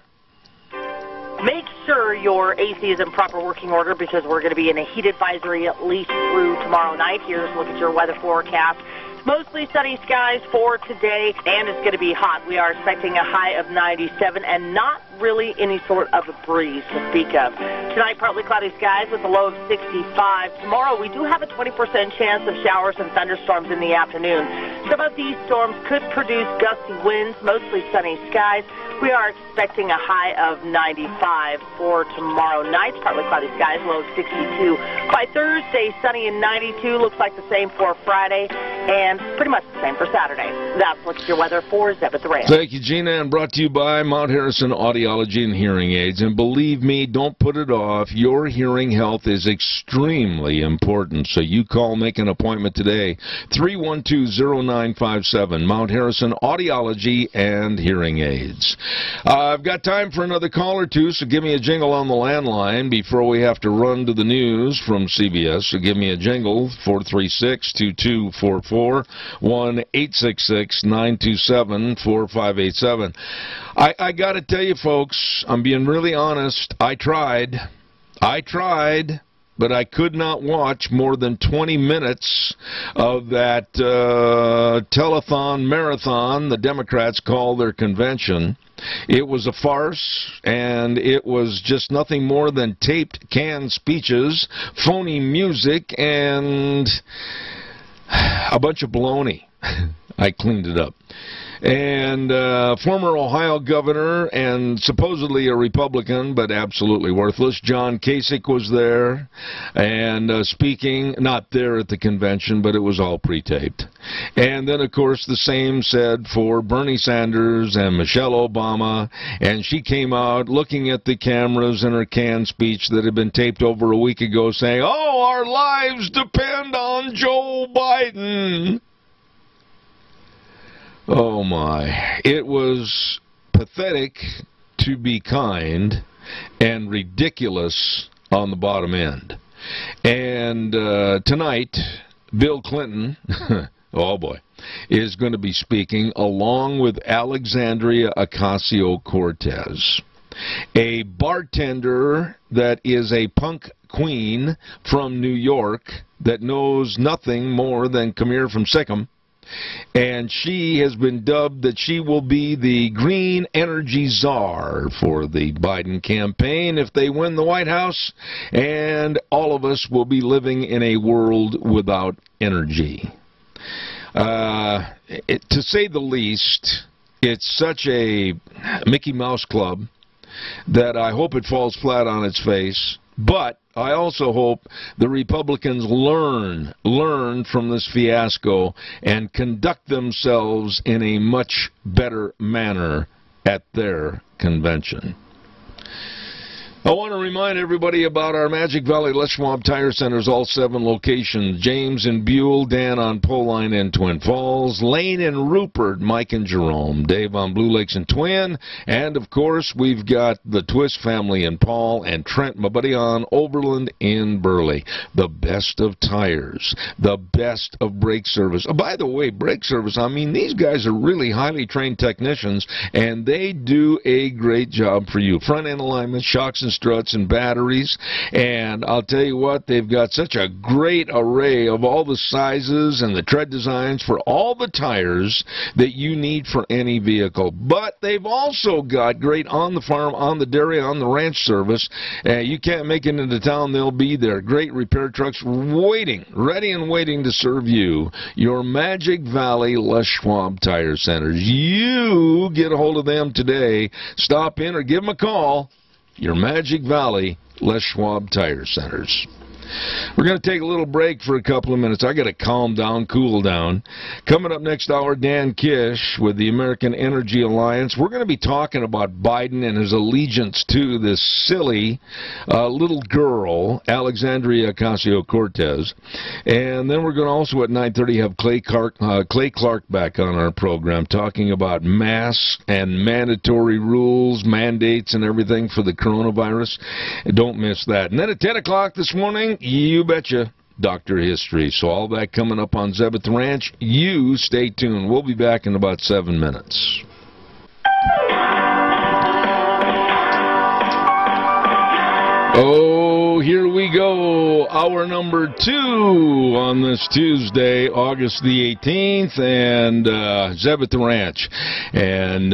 Make sure your AC is in proper working order because we're going to be in a heat advisory at least through tomorrow night. Here's a look at your weather forecast. Mostly sunny skies for today, and it's going to be hot. We are expecting a high of 97 and not really any sort of a breeze to speak of. Tonight, partly cloudy skies with a low of 65. Tomorrow, we do have a 20% chance of showers and thunderstorms in the afternoon. Some of these storms could produce gusty winds, mostly sunny skies. We are expecting a high of 95 for tomorrow night. Partly cloudy skies, low of 62. By Thursday, sunny and 92. Looks like the same for Friday. and pretty much the same for Saturday. That's Look at Your Weather for Zeb at the Ranch. Thank you, Gina, and brought to you by Mount Harrison Audiology and Hearing Aids. And believe me, don't put it off. Your hearing health is extremely important, so you call, make an appointment today. 312-0957, Mount Harrison Audiology and Hearing Aids. I've got time for another call or two, so give me a jingle on the landline before we have to run to the news from CBS. So give me a jingle, 436-2244, 1-866-927-4587. I got to tell you, folks, I'm being really honest. I tried, but I could not watch more than 20 minutes of that telethon marathon the Democrats call their convention. It was a farce, and it was just nothing more than taped canned speeches, phony music, and a bunch of baloney. I cleaned it up. And former Ohio governor and supposedly a Republican, but absolutely worthless, John Kasich was there and speaking, not there at the convention, but it was all pre-taped. And then, of course, the same said for Bernie Sanders and Michelle Obama, and she came out looking at the cameras in her canned speech that had been taped over a week ago saying, "Oh, our lives depend on Joe Biden." Oh my, it was pathetic to be kind and ridiculous on the bottom end. And tonight, Bill Clinton, oh boy, is going to be speaking along with Alexandria Ocasio-Cortez, a bartender that is a punk queen from New York that knows nothing more than come here from Sikkim. And she has been dubbed that she will be the green energy czar for the Biden campaign if they win the White House, and all of us will be living in a world without energy. To say the least, it's such a Mickey Mouse Club that I hope it falls flat on its face. But I also hope the Republicans learn from this fiasco and conduct themselves in a much better manner at their convention. I want to remind everybody about our Magic Valley Les Schwab Tire Centers, all 7 locations. James and Buell, Dan on Poline and Twin Falls, Lane and Rupert, Mike and Jerome, Dave on Blue Lakes and Twin, and of course we've got the Twist family in Paul, and Trent, my buddy, on Oberlin in Burley. The best of tires, the best of brake service. Oh, by the way, brake service, I mean, these guys are really highly trained technicians, and they do a great job for you. Front end alignment, shocks and struts and batteries, and I'll tell you what, they've got such a great array of all the sizes and the tread designs for all the tires that you need for any vehicle. But they've also got great on the farm, on the dairy, on the ranch service. You can't make it into town, they'll be there. Great repair trucks waiting, ready and waiting to serve you. Your Magic Valley Les Schwab Tire Centers. You get a hold of them today. Stop in or give them a call. Your Magic Valley Les Schwab Tire Centers. We're going to take a little break for a couple of minutes. I got to calm down, cool down. Coming up next hour, Dan Kish with the American Energy Alliance. We're going to be talking about Biden and his allegiance to this silly little girl, Alexandria Ocasio-Cortez. And then we're going to also at 9:30 have Clay Clark back on our program talking about masks and mandatory rules, mandates, and everything for the coronavirus. Don't miss that. And then at 10 o'clock this morning, you betcha, Dr. History. So all that coming up on Zeb at the Ranch. You stay tuned. We'll be back in about 7 minutes. Oh, here we go. Hour number 2 on this Tuesday, August the 18th, and Zeb at the Ranch. And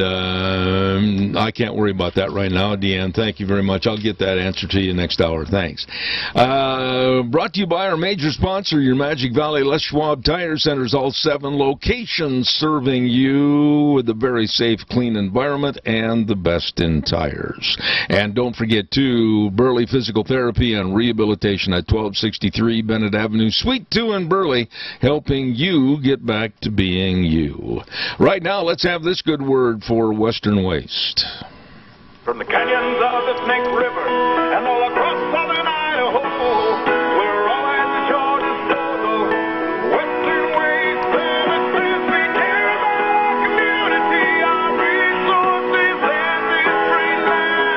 I can't worry about that right now. Deanne, thank you very much. I'll get that answer to you next hour. Thanks. Brought to you by our major sponsor, your Magic Valley Les Schwab Tire Centers, all 7 locations serving you with a very safe, clean environment and the best in tires. And don't forget, too, Burley Physical Therapy Therapy and Rehabilitation at 1263 Bennett Avenue, Suite 2 in Burley, helping you get back to being you. Right now, let's have this good word for Western Waste. From the canyons of the Snake River and all across southern Idaho, we're all at the Georgia disposal. Western Waste Services, we care about our community, our resources, and this free land.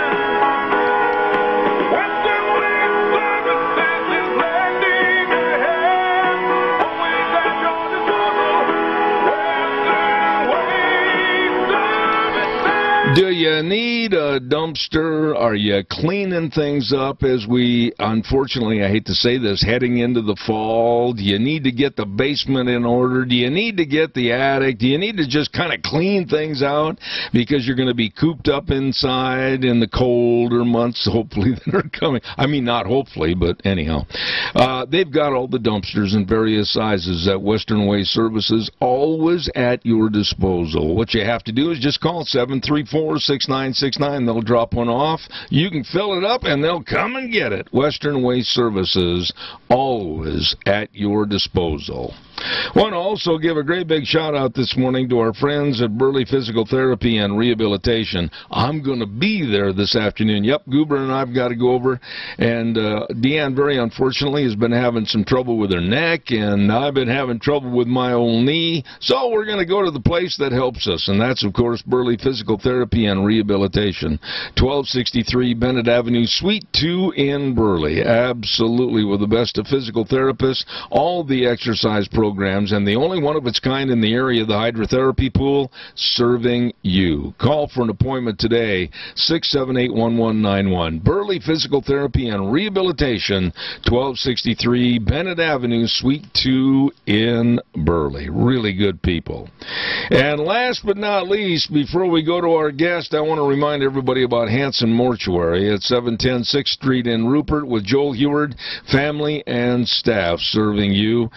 Western Waste Services is lending a hand. Always at your disposal. Western Waste Services. Do you need a dumpster? Are you cleaning things up as we, unfortunately, I hate to say this, heading into the fall? Do you need to get the basement in order? Do you need to get the attic? Do you need to just kind of clean things out because you're going to be cooped up inside in the colder months, hopefully, that are coming? I mean, not hopefully, but anyhow. They've got all the dumpsters in various sizes at Western Waste Services, always at your disposal. What you have to do is just call 734-6969. They'll drop one off. You can fill it up, and they'll come and get it. Western Waste Services, always at your disposal. Want to also give a great big shout-out this morning to our friends at Burley Physical Therapy and Rehabilitation. I'm going to be there this afternoon. Yep, Goober and I've got to go over. And Deanne, very unfortunately, has been having some trouble with her neck, and I've been having trouble with my old knee. So we're going to go to the place that helps us, and that's, of course, Burley Physical Therapy and Rehabilitation, 1263 Bennett Avenue, Suite 2 in Burley. Absolutely, with the best of physical therapists, all the exercise programs, and the only one of its kind in the area, the hydrotherapy pool, serving you. Call for an appointment today, 678-1191. Burley Physical Therapy and Rehabilitation, 1263 Bennett Avenue, Suite 2 in Burley. Really good people. And last but not least, before we go to our guest, I want to remind everybody about Hanson Mortuary at 710 6th Street in Rupert with Joel Heward, family and staff serving you.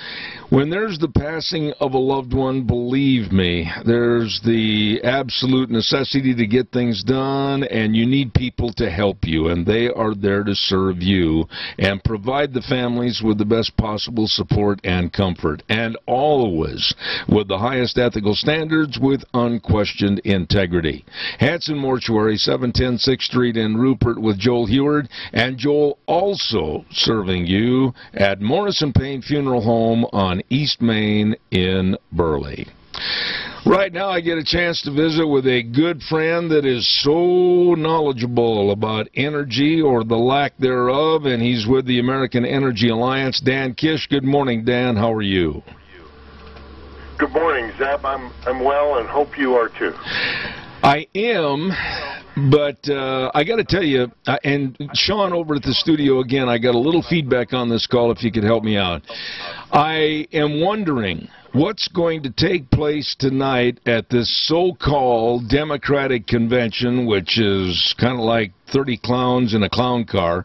When there's the passing of a loved one, believe me, there's the absolute necessity to get things done, and you need people to help you, and they are there to serve you and provide the families with the best possible support and comfort, and always with the highest ethical standards with unquestioned integrity. Hanson Mortuary, 710 6th Street in Rupert with Joel Heward, and Joel also serving you at Morrison Payne Funeral Home on East Main in Burley. Right now I get a chance to visit with a good friend that is so knowledgeable about energy or the lack thereof, and he's with the American Energy Alliance. Dan Kish, good morning, Dan. How are you? Good morning, Zeb. I'm well and hope you are too. I am, but I got to tell you, and Sean over at the studio again, I got a little feedback on this call if you could help me out. I am wondering what's going to take place tonight at this so-called Democratic convention, which is kind of like 30 clowns in a clown car,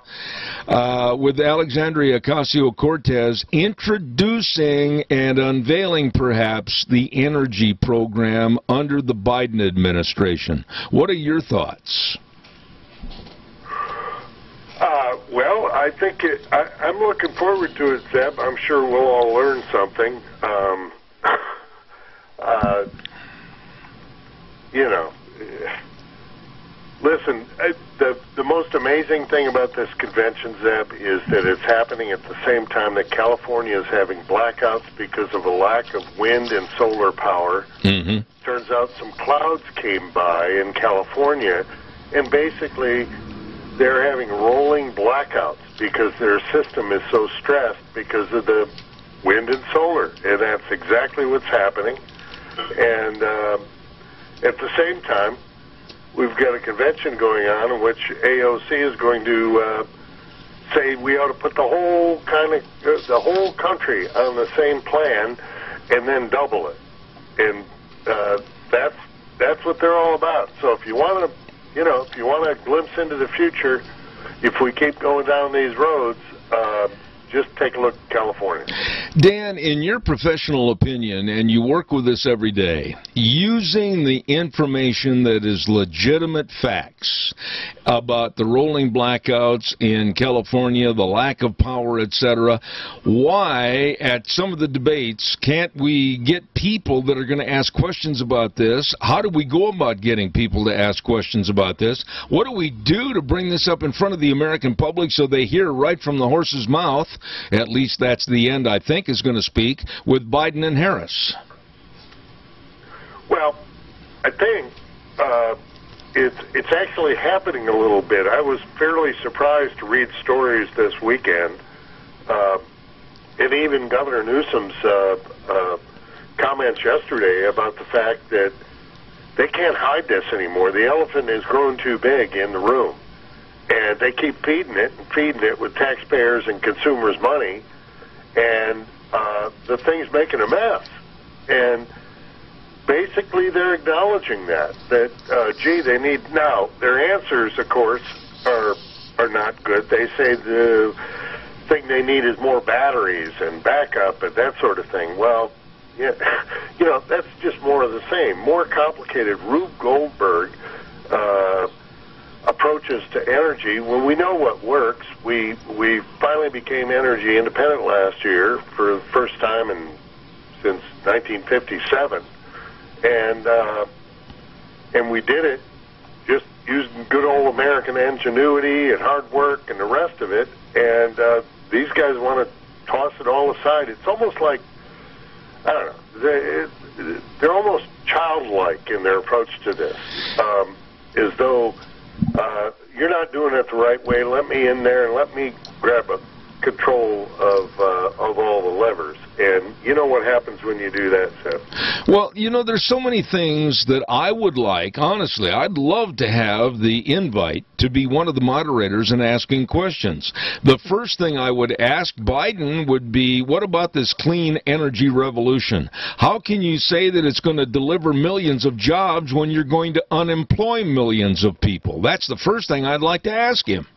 with Alexandria Ocasio-Cortez introducing and unveiling perhaps the energy program under the Biden administration. What are your thoughts? Well, I think I'm looking forward to it, Zeb. I'm sure we'll all learn something. Listen, the most amazing thing about this convention, Zeb, is that it's happening at the same time that California is having blackouts because of a lack of wind and solar power. Mm-hmm. Turns out some clouds came by in California, and basically they're having rolling blackouts because their system is so stressed because of the wind and solar, and that's exactly what's happening. And at the same time, we've got a convention going on in which AOC is going to say we ought to put the whole country on the same plan and then double it, and that's what they're all about. So if you want to, if you want a glimpse into the future, if we keep going down these roads, just take a look at California. Dan, in your professional opinion, and you work with this every day, using the information that is legitimate facts about the rolling blackouts in California, the lack of power, etc., why at some of the debates can't we get people that are going to ask questions about this? How do we go about getting people to ask questions about this? What do we do to bring this up in front of the American public so they hear right from the horse's mouth? At least that's the end, I think, is going to speak with Biden and Harris. Well, I think it's actually happening a little bit. I was fairly surprised to read stories this weekend, and even Governor Newsom's comments yesterday about the fact that they can't hide this anymore. The elephant has grown too big in the room, and they keep feeding it with taxpayers and consumers' money, and the thing's making a mess. And basically they're acknowledging that gee, they need, now their answers, of course, are not good. They say the thing they need is more batteries and backup and that sort of thing. Well, yeah, you know, that's just more of the same, more complicated Rube Goldberg approaches to energy when we know what works. We finally became energy independent last year for the first time since 1957, and we did it just using good old American ingenuity and hard work and the rest of it. And these guys want to toss it all aside. It's almost like, I don't know, they're almost childlike in their approach to this, as though you're not doing it the right way. Let me in there and let me grab a control of all the levers. And you know what happens when you do that, Seth? Well, you know, there's so many things that I would like, honestly, I'd love to have the invite to be one of the moderators and asking questions. The first thing I would ask Biden would be, what about this clean energy revolution? How can you say that it's going to deliver millions of jobs when you're going to unemploy millions of people? That's the first thing I'd like to ask him.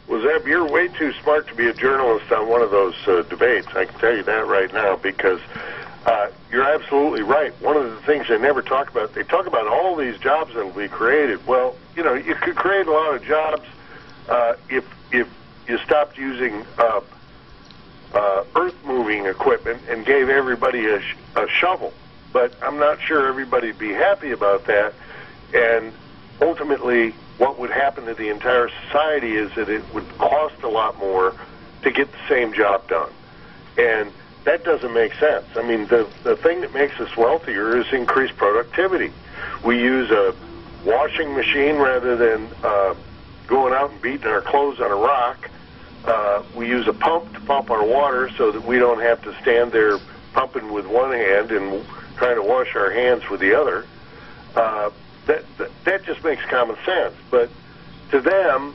Well, Zeb, you're way too smart to be a journalist on one of those debates. I can tell you that right now, because you're absolutely right. One of the things they never talk about, they talk about all these jobs that will be created. Well, you know, you could create a lot of jobs if you stopped using earth-moving equipment and gave everybody a shovel. But I'm not sure everybody'd be happy about that. And ultimately, what would happen to the entire society is that it would cost a lot more to get the same job done. And that doesn't make sense. I mean, the thing that makes us wealthier is increased productivity. We use a washing machine rather than going out and beating our clothes on a rock. We use a pump to pump our water so that we don't have to stand there pumping with one hand and trying to wash our hands with the other. That just makes common sense. But to them,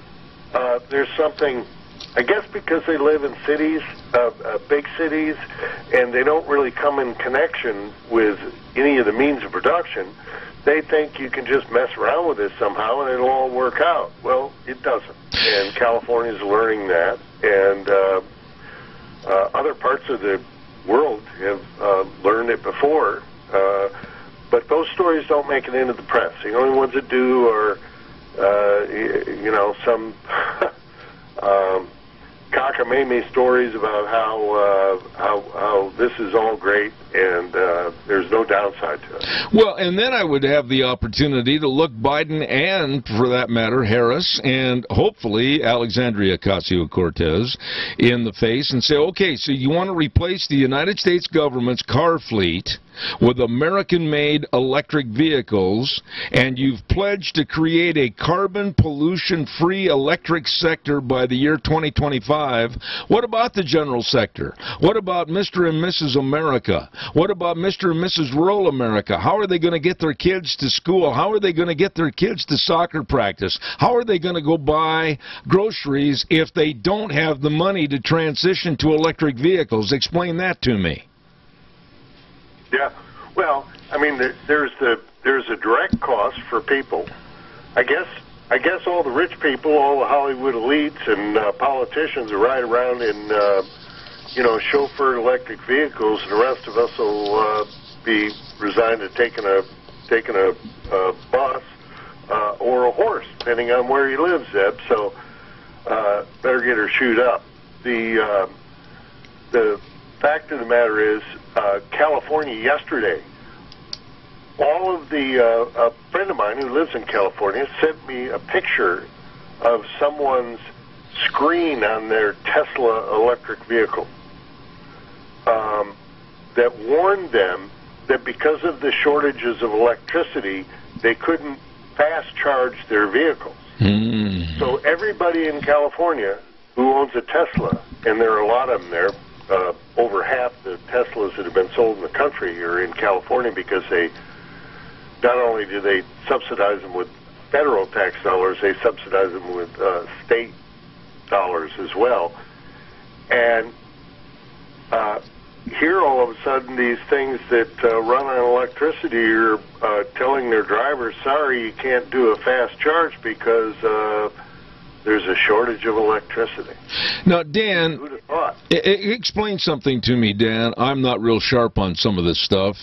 there's something, I guess because they live in cities, big cities, and they don't really come in connection with any of the means of production, they think you can just mess around with this somehow and it'll all work out. Well, it doesn't. And California's learning that, and other parts of the world have learned it before. But those stories don't make it into the press. The only ones that do are, you know, some cockamamie stories about how this is all great and there's no downside to it. Well, and then I would have the opportunity to look Biden and, for that matter, Harris and hopefully Alexandria Ocasio-Cortez in the face and say, okay, so you want to replace the United States government's car fleet with American-made electric vehicles, and you've pledged to create a carbon pollution-free electric sector by the year 2025. What about the general sector? What about Mr. and Mrs. America? What about Mr. and Mrs. Rural America? How are they going to get their kids to school? How are they going to get their kids to soccer practice? How are they going to go buy groceries if they don't have the money to transition to electric vehicles? Explain that to me. Yeah, well, I mean, there's a direct cost for people. I guess I guess all the rich people, all the Hollywood elites and politicians will ride around in, chauffeured electric vehicles, and the rest of us will be resigned to taking a bus or a horse, depending on where you live, Zeb. So better get her shoed up. The fact of the matter is, California yesterday, all of a friend of mine who lives in California sent me a picture of someone's screen on their Tesla electric vehicle that warned them that because of the shortages of electricity, they couldn't fast charge their vehicles. So everybody in California who owns a Tesla, and there are a lot of them there, over half the Teslas that have been sold in the country are in California, because they not only do they subsidize them with federal tax dollars, they subsidize them with state dollars as well. And here all of a sudden these things that run on electricity are telling their drivers, sorry, you can't do a fast charge because there's a shortage of electricity. Now, Dan, who'd have thought? Explain something to me, Dan. I'm not real sharp on some of this stuff.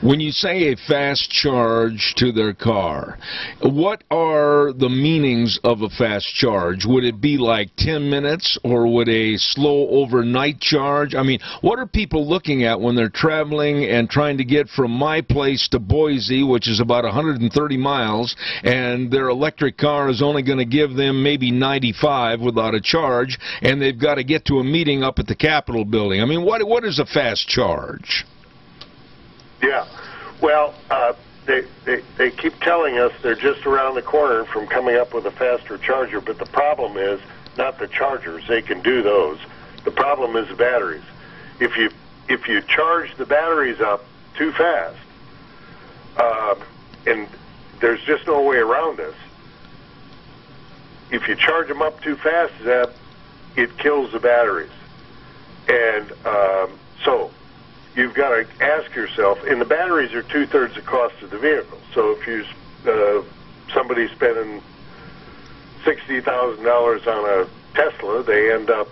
When you say a fast charge to their car, what are the meanings of a fast charge? Would it be like 10 minutes, or would a slow overnight charge? I mean, what are people looking at when they're traveling and trying to get from my place to Boise, which is about 130 miles, and their electric car is only going to give them maybe 95 without a charge, and they've got to get to a meeting up at the Capitol building? I mean, what is a fast charge? Yeah, well, they keep telling us they're just around the corner from coming up with a faster charger, but the problem is not the chargers. They can do those. The problem is the batteries. If you charge the batteries up too fast, and there's just no way around this, if you charge them up too fast, Zeb, it kills the batteries. And so you've got to ask yourself, and the batteries are 2/3 the cost of the vehicle. So if you somebody's spending $60,000 on a Tesla, they end up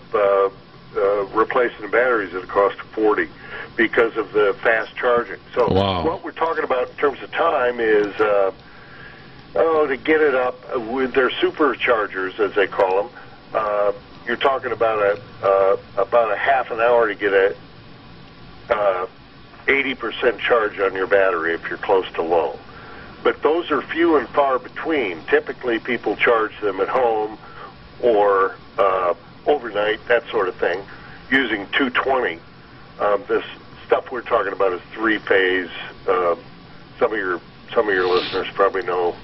replacing the batteries at a cost of $40,000 because of the fast charging. So what we're talking about in terms of time is to get it up with their superchargers, as they call them. You're talking about a half an hour to get a 80% charge on your battery if you're close to low. But those are few and far between. Typically, people charge them at home or overnight, that sort of thing, using 220. This stuff we're talking about is three-phase. Some of your listeners probably know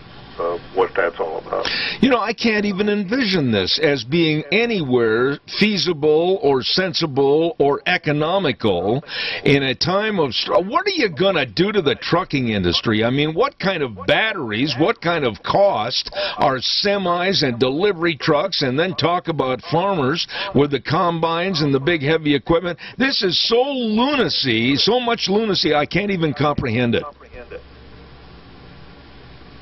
what that's all about. You know, I can't even envision this as being anywhere feasible or sensible or economical in a time of... What are you going to do to the trucking industry? I mean, what kind of batteries, what kind of cost are semis and delivery trucks, and then talk about farmers with the combines and the big heavy equipment? This is so lunacy, so much lunacy, I can't even comprehend it.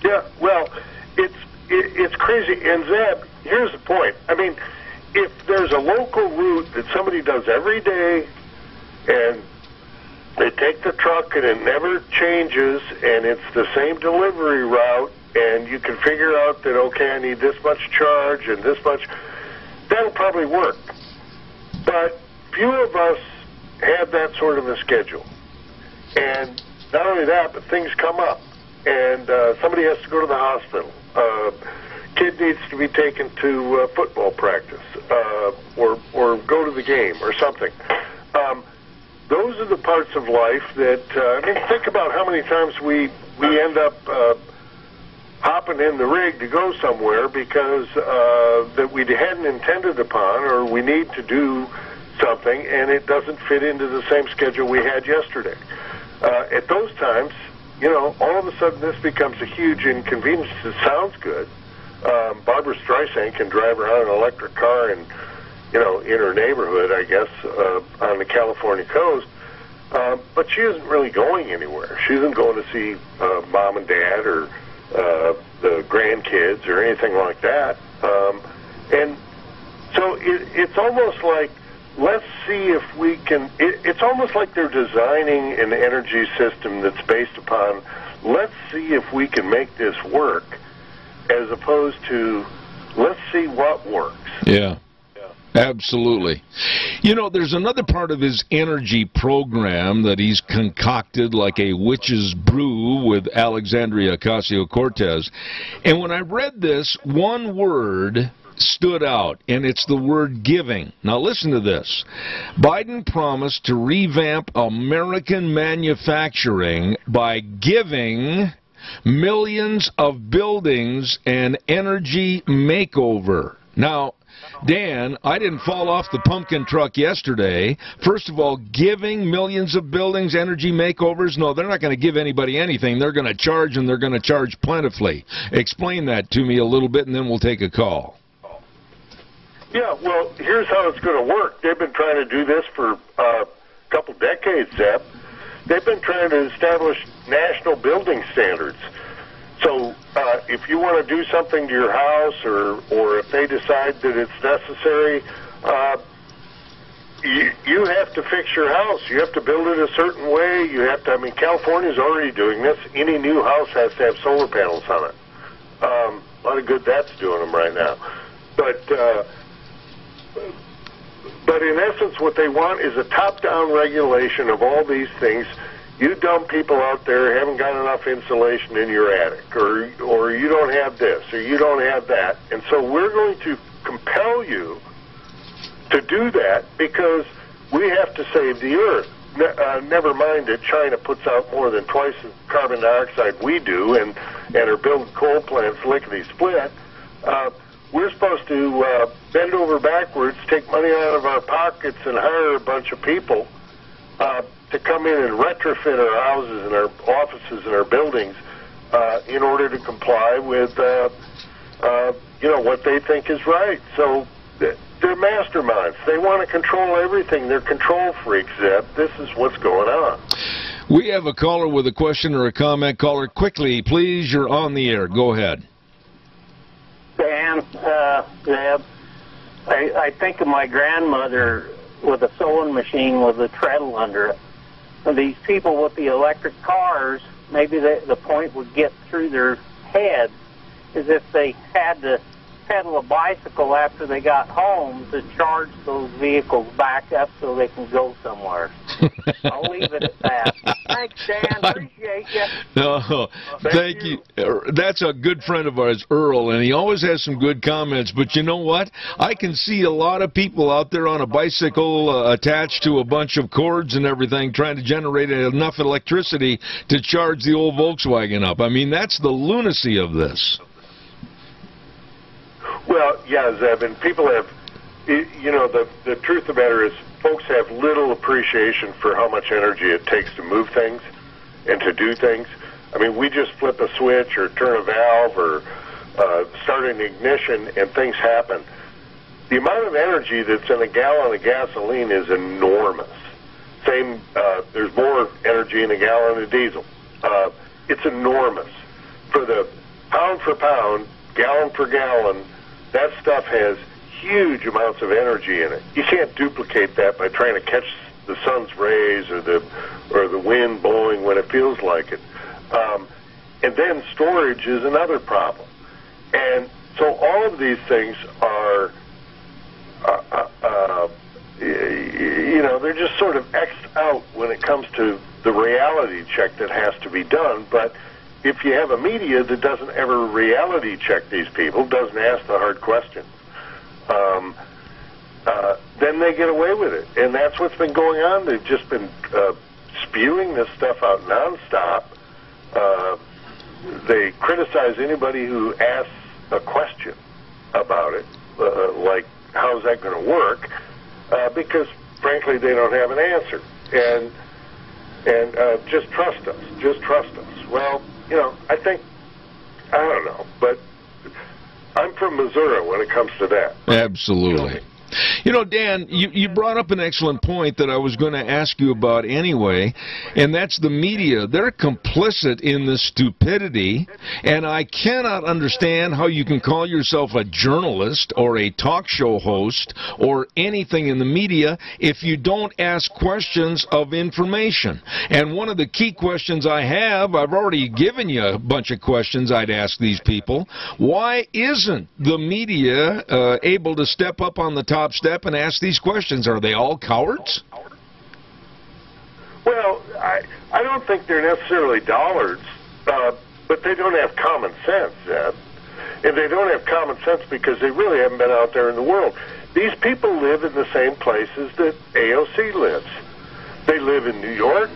Yeah, well, it's crazy. And Zeb, here's the point. I mean, if there's a local route that somebody does every day, and they take the truck and it never changes, and it's the same delivery route, and you can figure out that, okay, I need this much charge and this much, that'll probably work. But few of us have that sort of a schedule. And not only that, but things come up. And somebody has to go to the hospital. Kid needs to be taken to football practice, or go to the game or something. Those are the parts of life that, I mean, think about how many times we end up hopping in the rig to go somewhere because that we hadn't intended upon, or we need to do something, and it doesn't fit into the same schedule we had yesterday. At those times, you know, all of a sudden this becomes a huge inconvenience. It sounds good. Barbara Streisand can drive around an electric car in her neighborhood, I guess, on the California coast. But she isn't really going anywhere. She isn't going to see mom and dad or the grandkids or anything like that. And so it's almost like, let's see if we can, it's almost like they're designing an energy system that's based upon, let's see if we can make this work, as opposed to, let's see what works. Yeah. Absolutely. You know, there's another part of his energy program that he's concocted like a witch's brew with Alexandria Ocasio-Cortez. And when I read this, one word stood out, and it's the word giving. Now listen to this. Biden promised to revamp American manufacturing by giving millions of buildings an energy makeover. Now, Dan, I didn't fall off the pumpkin truck yesterday. First of all, giving millions of buildings energy makeovers? No, they're not going to give anybody anything. They're going to charge, and they're going to charge plentifully. Explain that to me a little bit, and then we'll take a call. Yeah, well, here's how it's going to work. They've been trying to do this for a couple decades, Zeb. They've been trying to establish national building standards. So if you want to do something to your house, or if they decide that it's necessary, you have to fix your house. You have to build it a certain way. You have to, I mean, California's already doing this. Any new house has to have solar panels on it. A lot of good that's doing them right now. But in essence, what they want is a top-down regulation of all these things. You dumb people out there haven't got enough insulation in your attic, or you don't have this, or you don't have that. And so we're going to compel you to do that because we have to save the earth. Never mind that China puts out more than twice the carbon dioxide we do and are building coal plants lickety-split. We're supposed to bend over backwards, take money out of our pockets, and hire a bunch of people to come in and retrofit our houses and our offices and our buildings in order to comply with, what they think is right. So they're masterminds. They want to control everything. They're control freaks, Zeb. This is what's going on. We have a caller with a question or a comment. Caller, quickly, please. You're on the air. Go ahead. Dan, Zeb, I think of my grandmother with a sewing machine with a treadle under it. And these people with the electric cars, maybe the point would get through their heads is if they had to pedal a bicycle after they got home to charge those vehicles back up so they can go somewhere. I'll leave it at that. Thanks, Dan. Appreciate you. No, thank you. That's a good friend of ours, Earl, and he always has some good comments. But you know what? I can see a lot of people out there on a bicycle attached to a bunch of cords and everything trying to generate enough electricity to charge the old Volkswagen up. I mean, that's the lunacy of this. Well, yeah, Zeb, and people have, the truth of the matter is folks have little appreciation for how much energy it takes to move things and to do things. I mean, we just flip a switch or turn a valve or start an ignition and things happen. The amount of energy that's in a gallon of gasoline is enormous. There's more energy in a gallon of diesel. It's enormous. For the pound for pound, gallon per gallon, that stuff has huge amounts of energy in it. You can't duplicate that by trying to catch the sun's rays or the wind blowing when it feels like it. And then storage is another problem. And so all of these things are, they're just sort of X'd out when it comes to the reality check that has to be done. But if you have a media that doesn't ever reality check these people, doesn't ask the hard questions, then they get away with it. And that's what's been going on. They've just been spewing this stuff out nonstop. They criticize anybody who asks a question about it, like, how's that going to work? Because, frankly, they don't have an answer. And just trust us. Just trust us. Well, I don't know, but I'm from Missouri when it comes to that. Absolutely. You know, Dan, you brought up an excellent point that I was going to ask you about anyway, and that's the media. They're complicit in this stupidity, and I cannot understand how you can call yourself a journalist or a talk show host or anything in the media if you don't ask questions of information. And one of the key questions I have, I've already given you a bunch of questions I'd ask these people. Why isn't the media able to step up on the top step and ask these questions? Are they all cowards? Well, I don't think they're necessarily dullards, but they don't have common sense, Zeb. And they don't have common sense because they really haven't been out there in the world. These people live in the same places that AOC lives. They live in New York,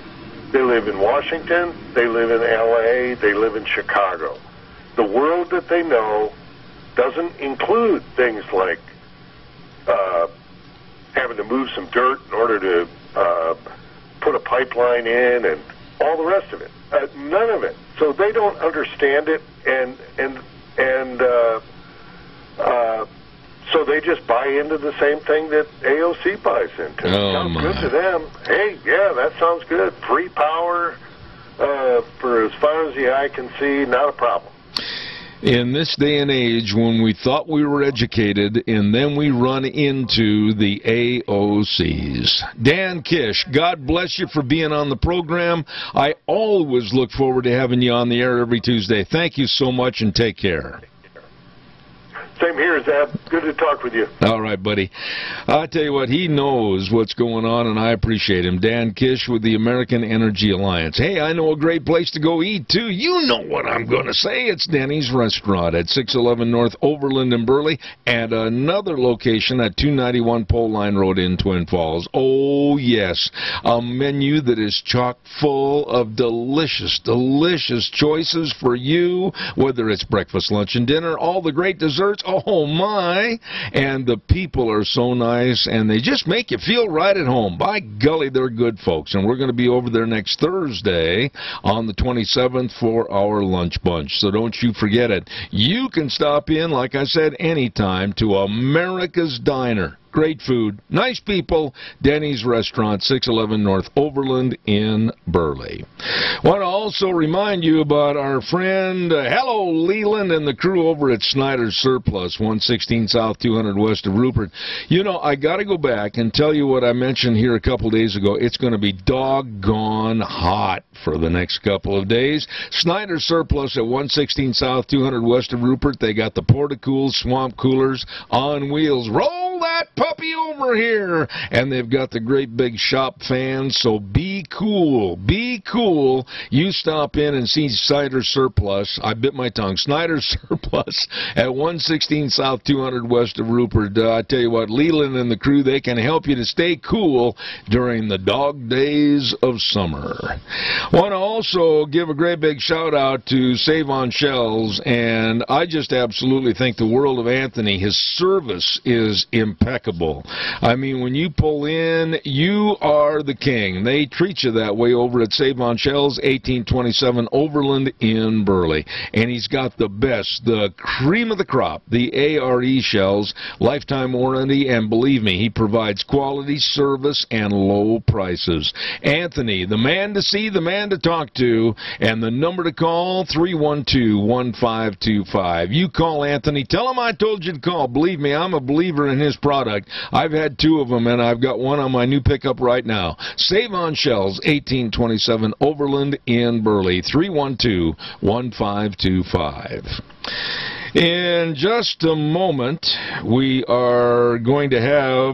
they live in Washington, they live in LA, they live in Chicago. The world that they know doesn't include things like having to move some dirt in order to put a pipeline in and all the rest of it. None of it. So they don't understand it, and so they just buy into the same thing that AOC buys into. Sounds good to them. Hey, yeah, that sounds good. Free power for as far as the eye can see, not a problem. In this day and age, when we thought we were educated, and then we run into the AOCs. Dan Kish, God bless you for being on the program. I always look forward to having you on the air every Tuesday. Thank you so much, and take care. Same here, Zeb. Good to talk with you. All right, buddy. I tell you what, he knows what's going on, and I appreciate him. Dan Kish with the American Energy Alliance. Hey, I know a great place to go eat, too. You know what I'm going to say. It's Denny's Restaurant at 611 North Overland in Burley, and another location at 291 Pole Line Road in Twin Falls. Oh, yes, a menu that is chock full of delicious, delicious choices for you, whether it's breakfast, lunch, and dinner, all the great desserts. Oh, my. And the people are so nice, and they just make you feel right at home. By golly, they're good folks. And we're going to be over there next Thursday on the 27th for our lunch bunch. So don't you forget it. You can stop in, like I said, anytime to America's Diner. Great food, nice people, Denny's Restaurant, 611 North Overland in Burley. Want to also remind you about our friend, hello, Leland, and the crew over at Snyder's Surplus, 116 South, 200 West of Rupert. You know, I got to go back and tell you what I mentioned here a couple days ago. It's going to be doggone hot for the next couple of days. Snyder's Surplus at 116 South, 200 West of Rupert. They got the Porta-Cools, swamp coolers on wheels. Roll that puppy over here, and they've got the great big shop fans, so be cool, be cool. You stop in and see Snyder's Surplus, I bit my tongue, Snyder's Surplus at 116 South 200 West of Rupert. I tell you what, Leland and the crew, they can help you to stay cool during the dog days of summer. Want to also give a great big shout out to Save on Shells, and I just absolutely think the world of Anthony, his service is impeccable. I mean, when you pull in, you are the king. They treat you that way over at Save on Shells, 1827 Overland in Burley. And he's got the best, the cream of the crop, the ARE shells, lifetime warranty, and believe me, he provides quality service and low prices. Anthony, the man to see, the man to talk to, and the number to call, 312-1525. You call Anthony, tell him I told you to call. Believe me, I'm a believer in his product. I've had two of them, and I've got one on my new pickup right now. Save on Shells, 1827 Overland in Burley, 312-1525. In just a moment, we are going to have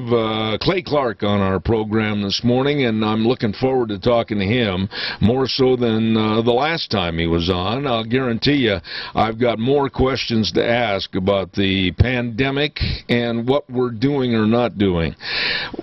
Clay Clark on our program this morning, and I'm looking forward to talking to him more so than the last time he was on. I'll guarantee you I've got more questions to ask about the pandemic and what we're doing or not doing.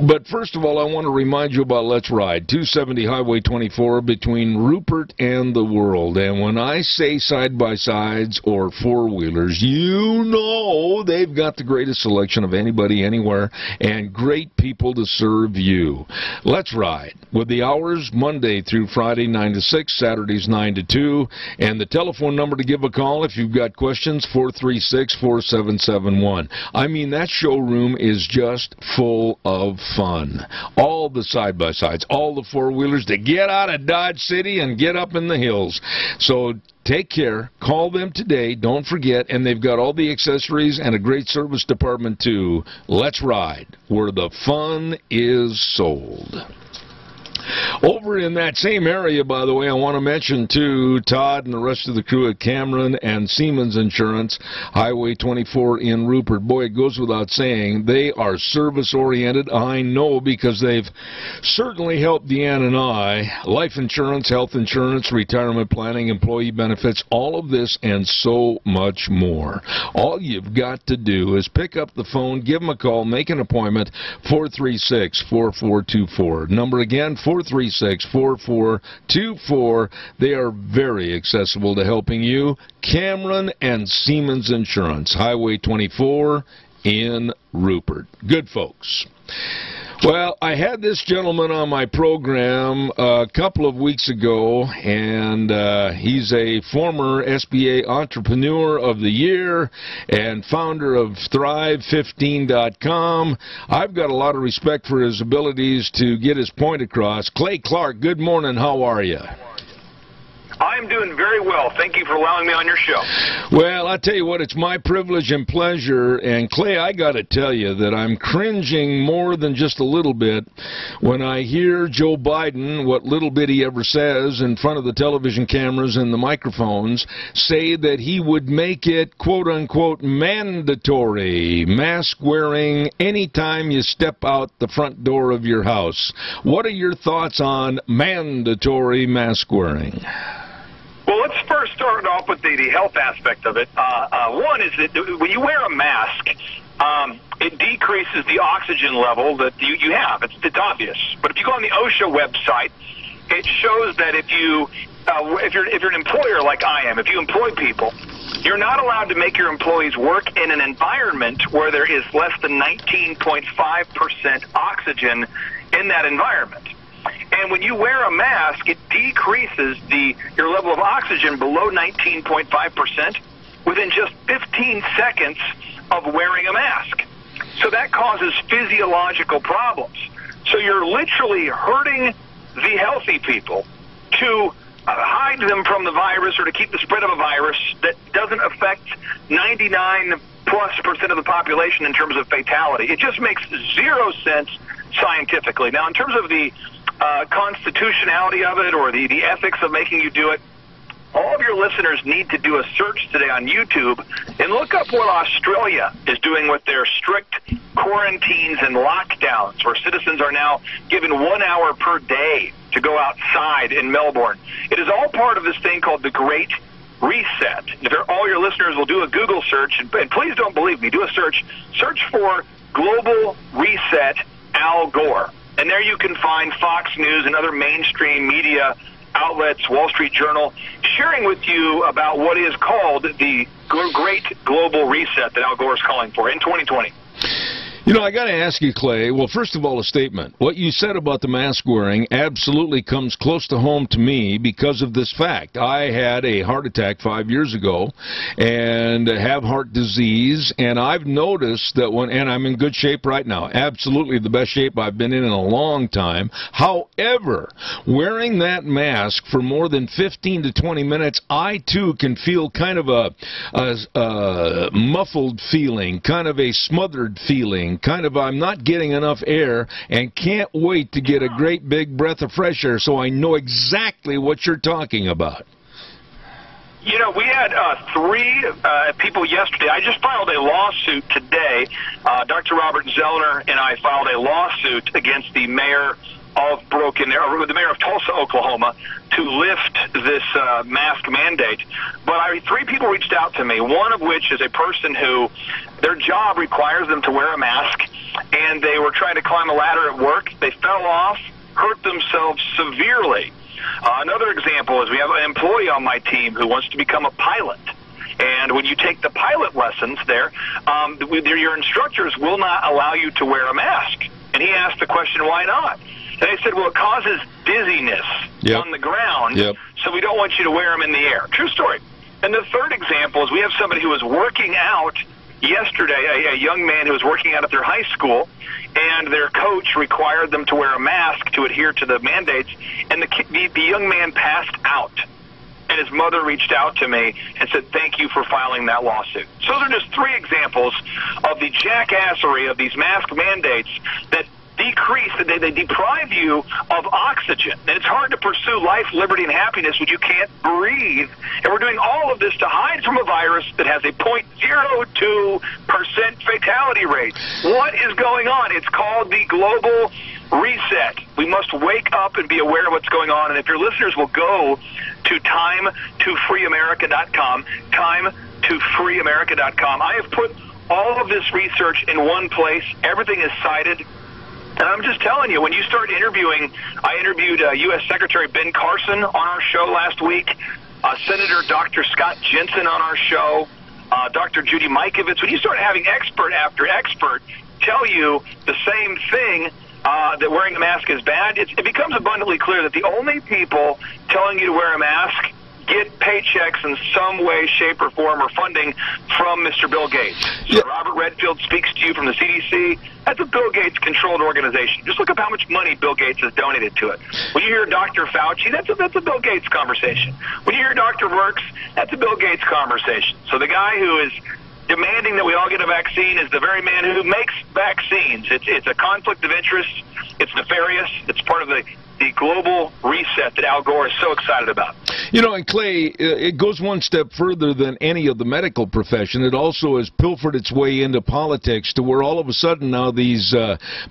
But first of all, I want to remind you about Let's Ride, 270 Highway 24 between Rupert and the world. And when I say side-by-sides or four-wheelers, You know they've got the greatest selection of anybody anywhere and great people to serve you. Let's ride with the hours Monday through Friday 9 to 6, Saturdays 9 to 2, and the telephone number to give a call if you've got questions, 436-4771. I mean, that showroom is just full of fun. All the side-by-sides, all the four-wheelers to get out of Dodge City and get up in the hills. So take care. Call them today. Don't forget. And they've got all the accessories and a great service department, too. Let's ride where the fun is sold. Over in that same area, by the way, I want to mention, too, Todd and the rest of the crew at Cameron and Siemens Insurance, Highway 24 in Rupert. Boy, it goes without saying, they are service-oriented. I know because they've certainly helped Deanne and I. Life insurance, health insurance, retirement planning, employee benefits, all of this and so much more. All you've got to do is pick up the phone, give them a call, make an appointment, 436-4424. Number again, 436-4424. They are very accessible to helping you. Cameron and Siemens Insurance, Highway 24 in Rupert. Good folks. Well, I had this gentleman on my program a couple of weeks ago, and he's a former SBA Entrepreneur of the Year and founder of Thrive15.com. I've got a lot of respect for his abilities to get his point across. Clay Clark, good morning. How are you? I'm doing very well. Thank you for allowing me on your show. Well, I tell you what, it's my privilege and pleasure. And, Clay, I got to tell you that I'm cringing more than just a little bit when I hear Joe Biden, what little bit he ever says in front of the television cameras and the microphones, say that he would make it, quote-unquote, mandatory mask wearing anytime you step out the front door of your house. What are your thoughts on mandatory mask wearing? Well, let's first start off with the health aspect of it. One is that when you wear a mask, it decreases the oxygen level that you have. It's obvious. But if you go on the OSHA website, it shows that if you're an employer like I am, if you employ people, you're not allowed to make your employees work in an environment where there is less than 19.5% oxygen in that environment. And when you wear a mask, it decreases your level of oxygen below 19.5% within just 15 seconds of wearing a mask. So that causes physiological problems. So you're literally hurting the healthy people to hide them from the virus or to keep the spread of a virus that doesn't affect 99+% of the population in terms of fatality. It just makes zero sense scientifically. Now, in terms of the constitutionality of it or the ethics of making you do it, all of your listeners need to do a search today on YouTube and look up what Australia is doing with their strict quarantines and lockdowns, where citizens are now given 1 hour per day to go outside in Melbourne. It is all part of this thing called the Great Reset. If all your listeners will do a Google search, and please don't believe me, do a search for Global Reset Al Gore. And there you can find Fox News and other mainstream media outlets, Wall Street Journal, sharing with you about what is called the Great Global Reset that Al Gore is calling for in 2020. You know, I got to ask you, Clay, well, first of all, a statement. What you said about the mask wearing absolutely comes close to home to me because of this fact. I had a heart attack 5 years ago and have heart disease, and I've noticed that and I'm in good shape right now, absolutely the best shape I've been in a long time. However, wearing that mask for more than 15 to 20 minutes, I, too, can feel kind of a muffled feeling, kind of a smothered feeling. Kind of I'm not getting enough air and can't wait to get a great big breath of fresh air, so I know exactly what you're talking about. You know, we had 3 people yesterday. I just filed a lawsuit today. Dr. Robert Zellner and I filed a lawsuit against the mayor of the mayor of Tulsa, Oklahoma, to lift this mask mandate. But 3 people reached out to me, one of which is a person who their job requires them to wear a mask, and they were trying to climb a ladder at work. They fell off, hurt themselves severely. Another example is we have an employee on my team who wants to become a pilot. And when you take the pilot lessons there, your instructors will not allow you to wear a mask. And he asked the question, why not? And they said, well, it causes dizziness on the ground, so we don't want you to wear them in the air. True story. And the third example is we have somebody who was working out yesterday, a young man who was working out at their high school, and their coach required them to wear a mask to adhere to the mandates, and the young man passed out. And his mother reached out to me and said, thank you for filing that lawsuit. So those are just three examples of the jackassery of these mask mandates that decrease, they deprive you of oxygen. And it's hard to pursue life, liberty, and happiness when you can't breathe. And we're doing all of this to hide from a virus that has a 0.02% fatality rate. What is going on? It's called the global reset. We must wake up and be aware of what's going on. And if your listeners will go to time2freeamerica.com, time2freeamerica.com, I have put all of this research in one place. Everything is cited. And I'm just telling you, when you start interviewing, I interviewed U.S. Secretary Ben Carson on our show last week, Senator Dr. Scott Jensen on our show, Dr. Judy Mikovits. When you start having expert after expert tell you the same thing, that wearing a mask is bad, it becomes abundantly clear that the only people telling you to wear a mask get paychecks in some way, shape, or form, or funding from Mr. Bill Gates. So Robert Redfield speaks to you from the CDC. That's a Bill Gates-controlled organization. Just look up how much money Bill Gates has donated to it. When you hear Dr. Fauci, that's a Bill Gates conversation. When you hear Dr. Birx, that's a Bill Gates conversation. So the guy who is demanding that we all get a vaccine is the very man who makes vaccines. It's a conflict of interest. It's nefarious. It's part of the global reset that Al Gore is so excited about. You know, and Clay, it goes one step further than any of the medical profession. It also has pilfered its way into politics to where all of a sudden now these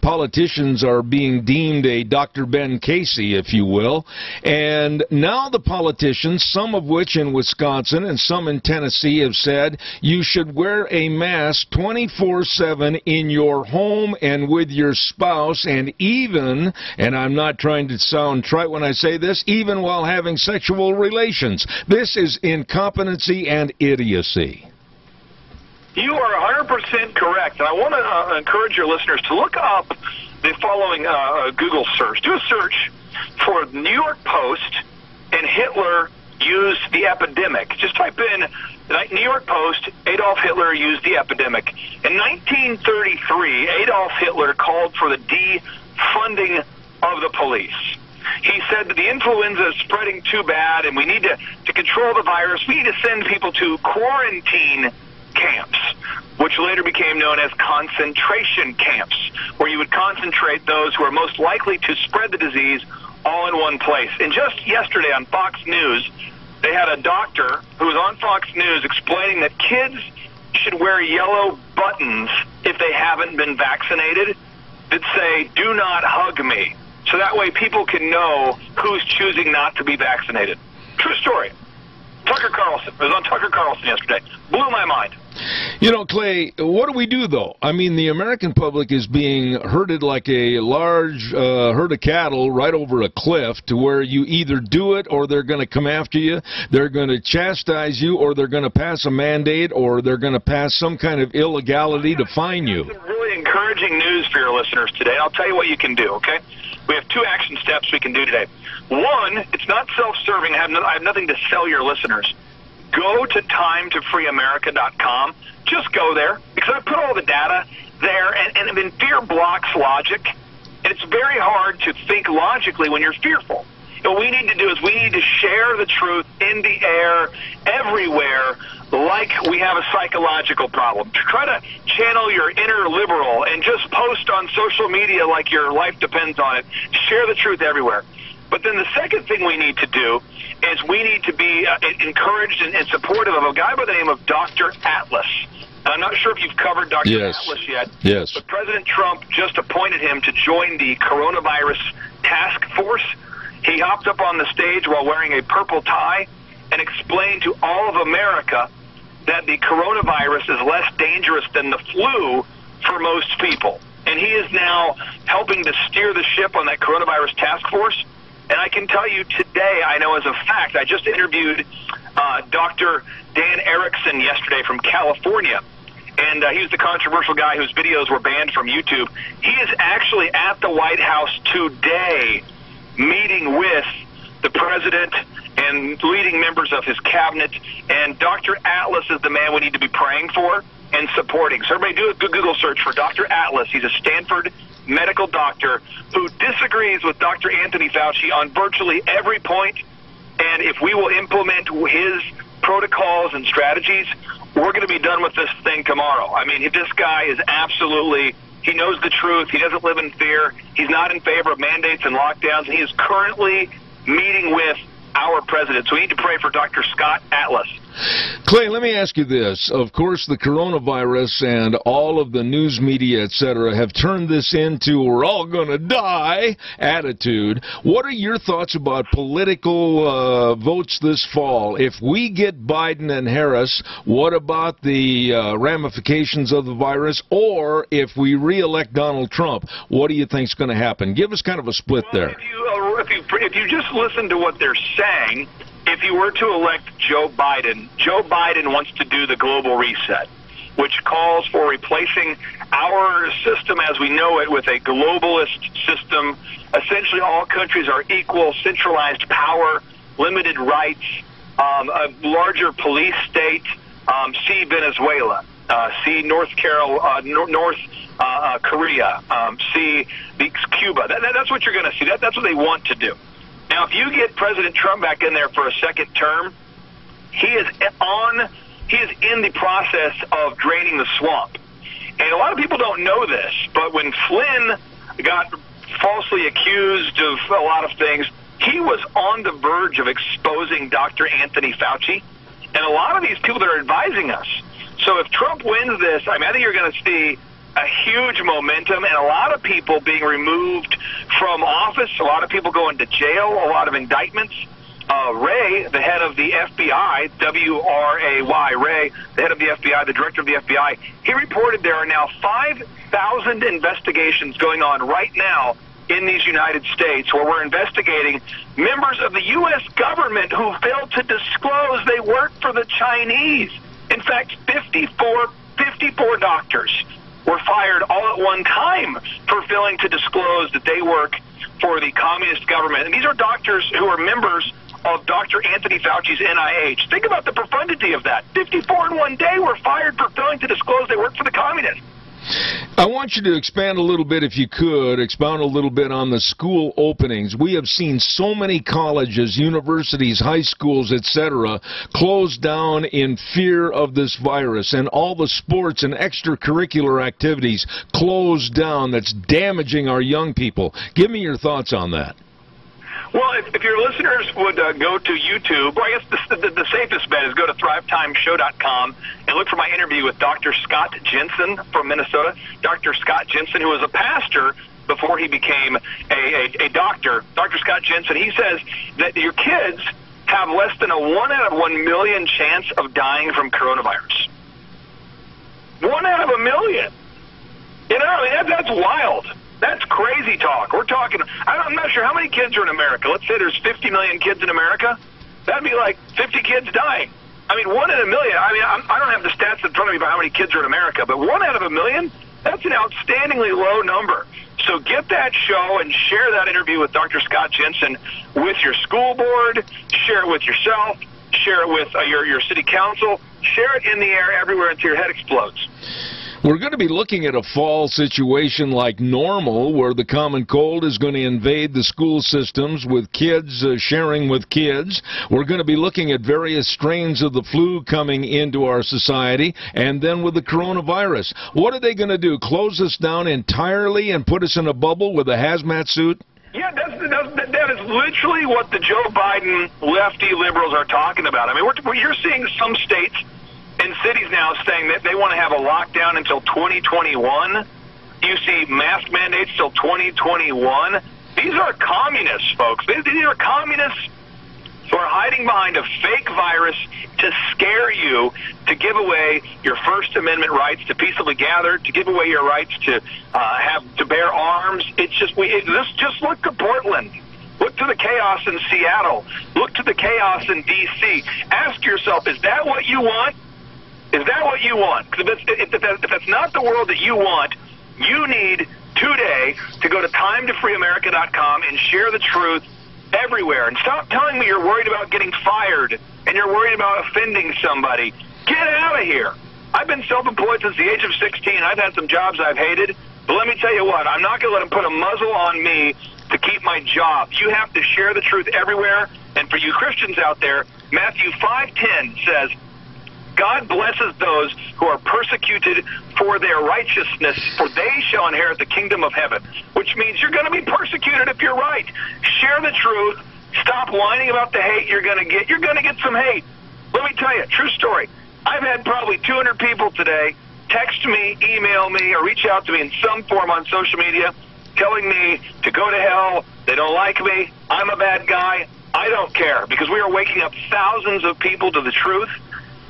politicians are being deemed a Dr. Ben Casey, if you will. And now the politicians, some of which in Wisconsin and some in Tennessee, have said you should wear a mask 24/7 in your home and with your spouse, and even, and I'm not trying to sound trite when I say this, even while having sexual relations. This is incompetency and idiocy. You are 100% correct, and I want to encourage your listeners to look up the following Google search. Do a search for New York Post and Hitler used the epidemic. Just type in New York Post, Adolf Hitler used the epidemic. In 1933, Adolf Hitler called for the defunding of the police. He said that the influenza is spreading too bad and we need to control the virus. We need to send people to quarantine camps, which later became known as concentration camps, where you would concentrate those who are most likely to spread the disease all in one place. And just yesterday on Fox News, they had a doctor who was on Fox News explaining that kids should wear yellow buttons if they haven't been vaccinated that say, "Do not hug me." So that way people can know who's choosing not to be vaccinated. True story. Tucker Carlson. It was on Tucker Carlson yesterday. Blew my mind. You know, Clay, what do we do, though? I mean, the American public is being herded like a large herd of cattle right over a cliff to where you either do it or they're going to come after you, they're going to chastise you, or they're going to pass a mandate, or they're going to pass some kind of illegality to fine you. Some really encouraging news for your listeners today. I'll tell you what you can do, okay? We have 2 action steps we can do today. One, it's not self-serving. I have nothing to sell your listeners. Go to time2freeamerica.com. Just go there, because I put all the data there, and fear blocks logic. And it's very hard to think logically when you're fearful. And what we need to do is we need to share the truth in the air, everywhere, like we have a psychological problem. To try to channel your inner liberal and just post on social media like your life depends on it. Share the truth everywhere. But then the second thing we need to do is we need to be encouraged and supportive of a guy by the name of Dr. Atlas. And I'm not sure if you've covered Dr. Atlas yet. Yes. But President Trump just appointed him to join the coronavirus task force. He hopped up on the stage while wearing a purple tie and explained to all of America that the coronavirus is less dangerous than the flu for most people. And he is now helping to steer the ship on that coronavirus task force. And I can tell you today, I know as a fact, I just interviewed Dr. Dan Erickson yesterday from California. And he's the controversial guy whose videos were banned from YouTube. He is actually at the White House today meeting with the president and leading members of his cabinet. And Dr. Atlas is the man we need to be praying for and supporting. So everybody do a good Google search for Dr. Atlas. He's a Stanford medical doctor who disagrees with Dr. Anthony Fauci on virtually every point. And if we will implement his protocols and strategies, we're going to be done with this thing tomorrow. I mean, this guy is absolutely, he knows the truth. He doesn't live in fear. He's not in favor of mandates and lockdowns. He is currently meeting with our president. So we need to pray for Dr. Scott Atlas. Clay, let me ask you this. Of course, the coronavirus and all of the news media, etc., have turned this into we're all going to die attitude. What are your thoughts about political votes this fall? If we get Biden and Harris, what about the ramifications of the virus? Or if we re-elect Donald Trump, what do you think is going to happen? Give us kind of a split there. If you just listen to what they're saying, if you were to elect Joe Biden wants to do the global reset, which calls for replacing our system as we know it with a globalist system. Essentially, all countries are equal, centralized power, limited rights, a larger police state. See Venezuela, see North Korea, see Cuba. That's what you're going to see. That's what they want to do. Now, if you get President Trump back in there for a second term, he is in the process of draining the swamp. And a lot of people don't know this, but when Flynn got falsely accused of a lot of things, he was on the verge of exposing Dr. Anthony Fauci and a lot of these people that are advising us. So if Trump wins this, I think you're going to see a huge momentum and a lot of people being removed from office, a lot of people going to jail, a lot of indictments. Wray, the head of the FBI, W-R-A-Y, Wray, the head of the FBI, the director of the FBI, he reported there are now 5,000 investigations going on right now in these United States where we're investigating members of the U.S. government who failed to disclose they work for the Chinese. In fact, 54 doctors were fired all at one time for failing to disclose that they work for the communist government. And these are doctors who are members of Dr. Anthony Fauci's NIH. Think about the profundity of that. 54 in one day were fired for failing to disclose they work for the communists. I want you to expand a little bit, if you could, expound a little bit on the school openings. We have seen so many colleges, universities, high schools, etc., closed down in fear of this virus, and all the sports and extracurricular activities closed down. That's damaging our young people. Give me your thoughts on that. Well, if your listeners would go to YouTube, or I guess the safest bet is go to thrivetimeshow.com and look for my interview with Dr. Scott Jensen from Minnesota. Dr. Scott Jensen, who was a pastor before he became a doctor. Dr. Scott Jensen, he says that your kids have less than a 1 out of 1 million chance of dying from coronavirus. 1 out of 1 million. You know, that's wild. That's crazy talk. We're talking, I'm not sure how many kids are in America. Let's say there's 50 million kids in America. That'd be like 50 kids dying. I mean, 1 in a million. I mean, I don't have the stats in front of me about how many kids are in America, but 1 out of 1 million, that's an outstandingly low number. So get that show and share that interview with Dr. Scott Jensen with your school board, share it with yourself, share it with your city council, share it in the air everywhere until your head explodes. We're going to be looking at a fall situation like normal, where the common cold is going to invade the school systems with kids sharing with kids. We're going to be looking at various strains of the flu coming into our society, and then with the coronavirus. What are they going to do, close us down entirely and put us in a bubble with a hazmat suit? Yeah, that is literally what the Joe Biden lefty liberals are talking about. I mean, you're seeing some states and cities now saying that they want to have a lockdown until 2021. You see mask mandates till 2021. These are communists, folks. These are communists who are hiding behind a fake virus to scare you, to give away your First Amendment rights to peaceably gather, to give away your rights to bear arms. It's just let's just look to Portland. Look Look to the chaos in Seattle. Look to the chaos in D.C. Ask yourself, is that what you want? Is that what you want? Because if that's not the world that you want, you need today to go to timetofreeamerica.com and share the truth everywhere. And stop telling me you're worried about getting fired and you're worried about offending somebody. Get out of here. I've been self-employed since the age of 16. I've had some jobs I've hated. But let me tell you what, I'm not going to let them put a muzzle on me to keep my job. You have to share the truth everywhere. And for you Christians out there, Matthew 5:10 says, God blesses those who are persecuted for their righteousness, for they shall inherit the kingdom of heaven, which means you're going to be persecuted if you're right. Share the truth. Stop whining about the hate you're going to get. You're going to get some hate. Let me tell you, true story. I've had probably 200 people today text me, email me, or reach out to me in some form on social media telling me to go to hell, they don't like me, I'm a bad guy. I don't care, because we are waking up thousands of people to the truth.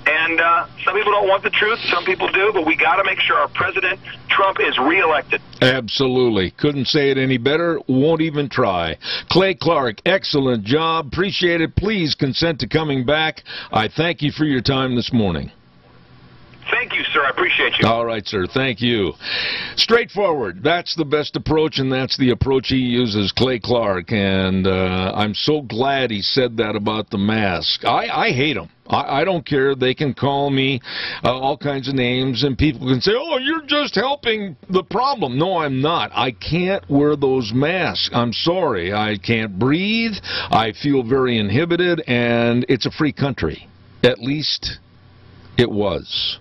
And some people don't want the truth, some people do, but we got to make sure our President Trump is reelected. Absolutely. Couldn't say it any better. Won't even try. Clay Clark, excellent job. Appreciate it. Please consent to coming back. I thank you for your time this morning. Thank you, sir. I appreciate you. All right, sir. Thank you. Straightforward. That's the best approach, and that's the approach he uses, Clay Clark. And I'm so glad he said that about the mask. I hate him. I don't care. They can call me all kinds of names, and people can say, oh, you're just helping the problem. No, I'm not. I can't wear those masks. I'm sorry. I can't breathe. I feel very inhibited, and it's a free country. At least it was.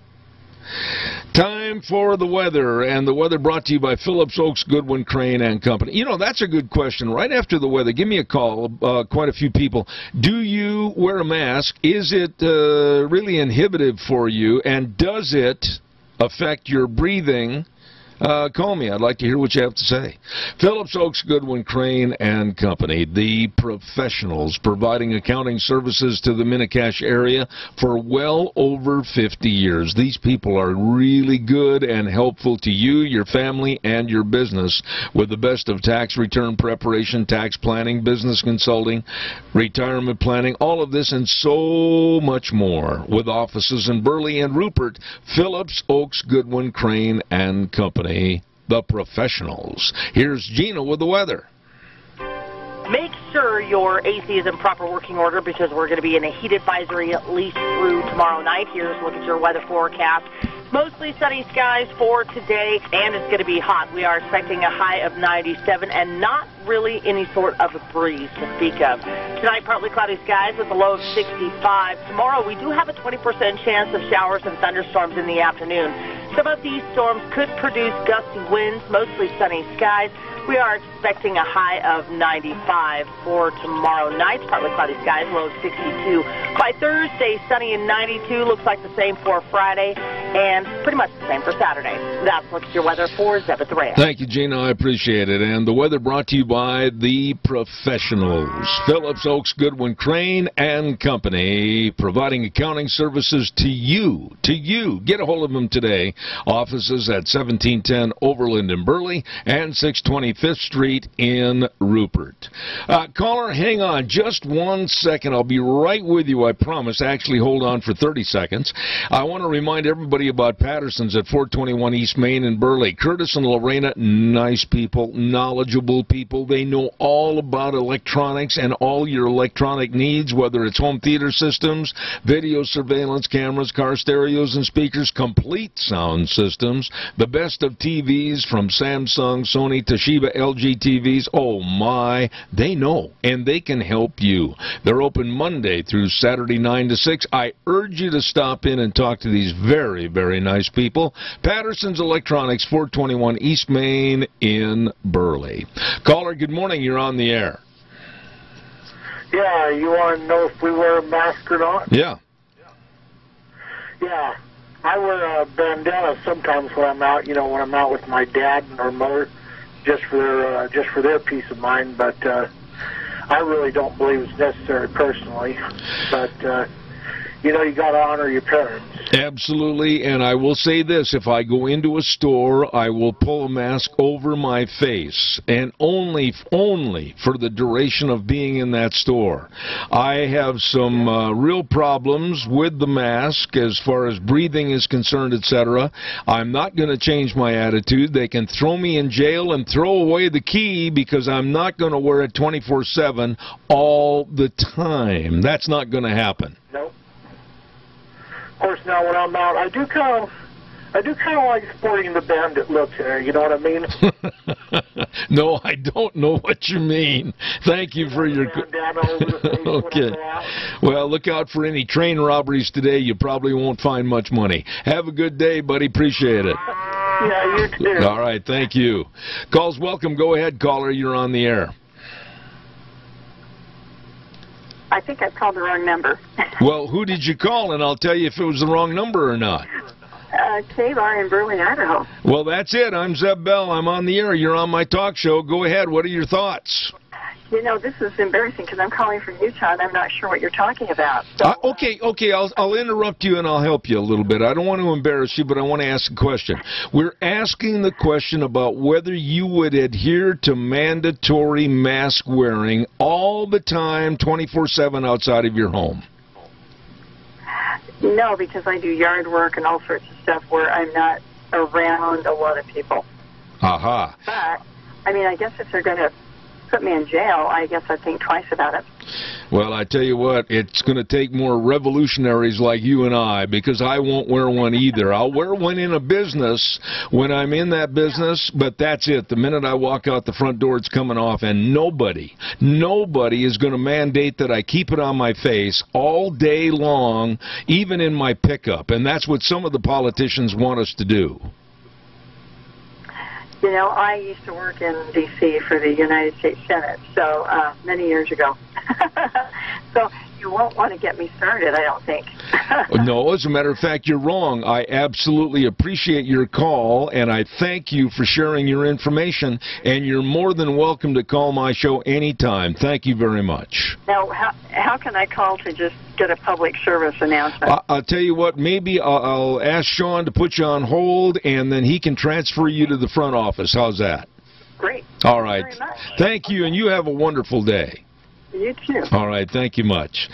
Time for the weather, and the weather brought to you by Phillips Oaks, Goodwin, Crane and Company. You know, that's a good question. Right after the weather, give me a call, quite a few people. Do you wear a mask? Is it really inhibitive for you, and does it affect your breathing? Call me. I'd like to hear what you have to say. Phillips Oaks, Goodwin, Crane and Company, the professionals providing accounting services to the Mini-Cash area for well over 50 years. These people are really good and helpful to you, your family, and your business with the best of tax return preparation, tax planning, business consulting, retirement planning, all of this and so much more. With offices in Burley and Rupert, Phillips Oaks, Goodwin, Crane and Company. The professionals. Here's Gina with the weather. Make sure your AC is in proper working order because we're going to be in a heat advisory at least through tomorrow night. Here's a look at your weather forecast. Mostly sunny skies for today, and it's going to be hot. We are expecting a high of 97 and not really any sort of a breeze to speak of. Tonight, partly cloudy skies with a low of 65. Tomorrow, we do have a 20% chance of showers and thunderstorms in the afternoon. Some of these storms could produce gusty winds, mostly sunny skies. We are expecting a high of 95 for tomorrow night. Partly cloudy skies, low of 62. By Thursday, sunny and 92. Looks like the same for Friday, and pretty much the same for Saturday. That's what's your weather for Zebeth Reyes. Thank you, Gina. I appreciate it. And the weather brought to you by the professionals. Phillips Oaks, Goodwin, Crane and Company, providing accounting services to you. Get a hold of them today. Offices at 1710 Overland in Burley and 625th Street in Rupert. Caller, hang on just 1 second. I'll be right with you, I promise. Actually, hold on for 30 seconds. I want to remind everybody about Patterson's at 421 East Main in Burley. Curtis and Lorena, nice people, knowledgeable people. They know all about electronics and all your electronic needs, whether it's home theater systems, video surveillance cameras, car stereos and speakers, complete sound systems, the best of TVs from Samsung, Sony, Toshiba, LG TVs. Oh my, they know, and they can help you. They're open Monday through Saturday 9 to 6. I urge you to stop in and talk to these very, very nice people. Patterson's Electronics, 421 East Main in Burley. Caller, good morning. You're on the air. Yeah, you want to know if we wear a mask or not? Yeah. Yeah. I wear a bandana sometimes when I'm out, when I'm out with my dad or mother, just for their peace of mind. But I really don't believe it's necessary personally. But you got to honor your parents. Absolutely, and I will say this, if I go into a store, I will pull a mask over my face, and only for the duration of being in that store. I have some real problems with the mask as far as breathing is concerned, etc. I'm not going to change my attitude. They can throw me in jail and throw away the key because I'm not going to wear it 24/7 all the time. That's not going to happen. Nope. Of course, now when I'm out, I do kind of like sporting the bandit look there. You know what I mean? No, I don't know what you mean. Thank you for your... Okay. Well, look out for any train robberies today. You probably won't find much money. Have a good day, buddy. Appreciate it. Yeah, you too. All right, thank you. Calls welcome. Go ahead, caller. You're on the air. I think I called the wrong number. Well, who did you call? And I'll tell you if it was the wrong number or not. Kayla in Burley, Idaho. Well, that's it. I'm Zeb Bell. I'm on the air. You're on my talk show. Go ahead. What are your thoughts? You know, this is embarrassing because I'm calling from Utah and I'm not sure what you're talking about. So, okay. I'll interrupt you and I'll help you a little bit. I don't want to embarrass you, but I want to ask a question. We're asking the question about whether you would adhere to mandatory mask wearing all the time, 24/7 outside of your home. No, because I do yard work and all sorts of stuff where I'm not around a lot of people. Aha. But, I mean, I guess if they're going to put me in jail, I guess I'd think twice about it. Well, I tell you what, it's going to take more revolutionaries like you and I, because I won't wear one either. I'll wear one in a business when I'm in that business, but that's it. The minute I walk out the front door, it's coming off, and nobody is going to mandate that I keep it on my face all day long, even in my pickup, and that's what some of the politicians want us to do. You know, I used to work in D.C. for the United States Senate, so many years ago. So you won't want to get me started, I don't think. No, as a matter of fact, you're wrong. I absolutely appreciate your call, and I thank you for sharing your information, and you're more than welcome to call my show anytime. Thank you very much. Now, how can I call to just get a public service announcement? I'll tell you what, maybe I'll ask Sean to put you on hold, and then he can transfer you to the front office. How's that? Great. All right. Thank you very much. Thank you, and you have a wonderful day. You too. All right, thank you much.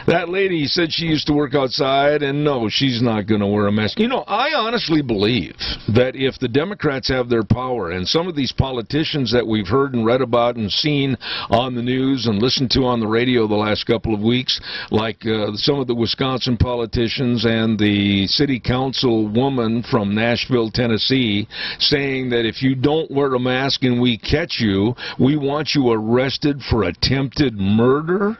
That lady said she used to work outside, and no, she's not going to wear a mask. You know, I honestly believe that if the Democrats have their power, and some of these politicians that we've heard and read about and seen on the news and listened to on the radio the last couple of weeks, like some of the Wisconsin politicians and the city council woman from Nashville, Tennessee, saying that if you don't wear a mask and we catch you, we want you arrested for attempted murder?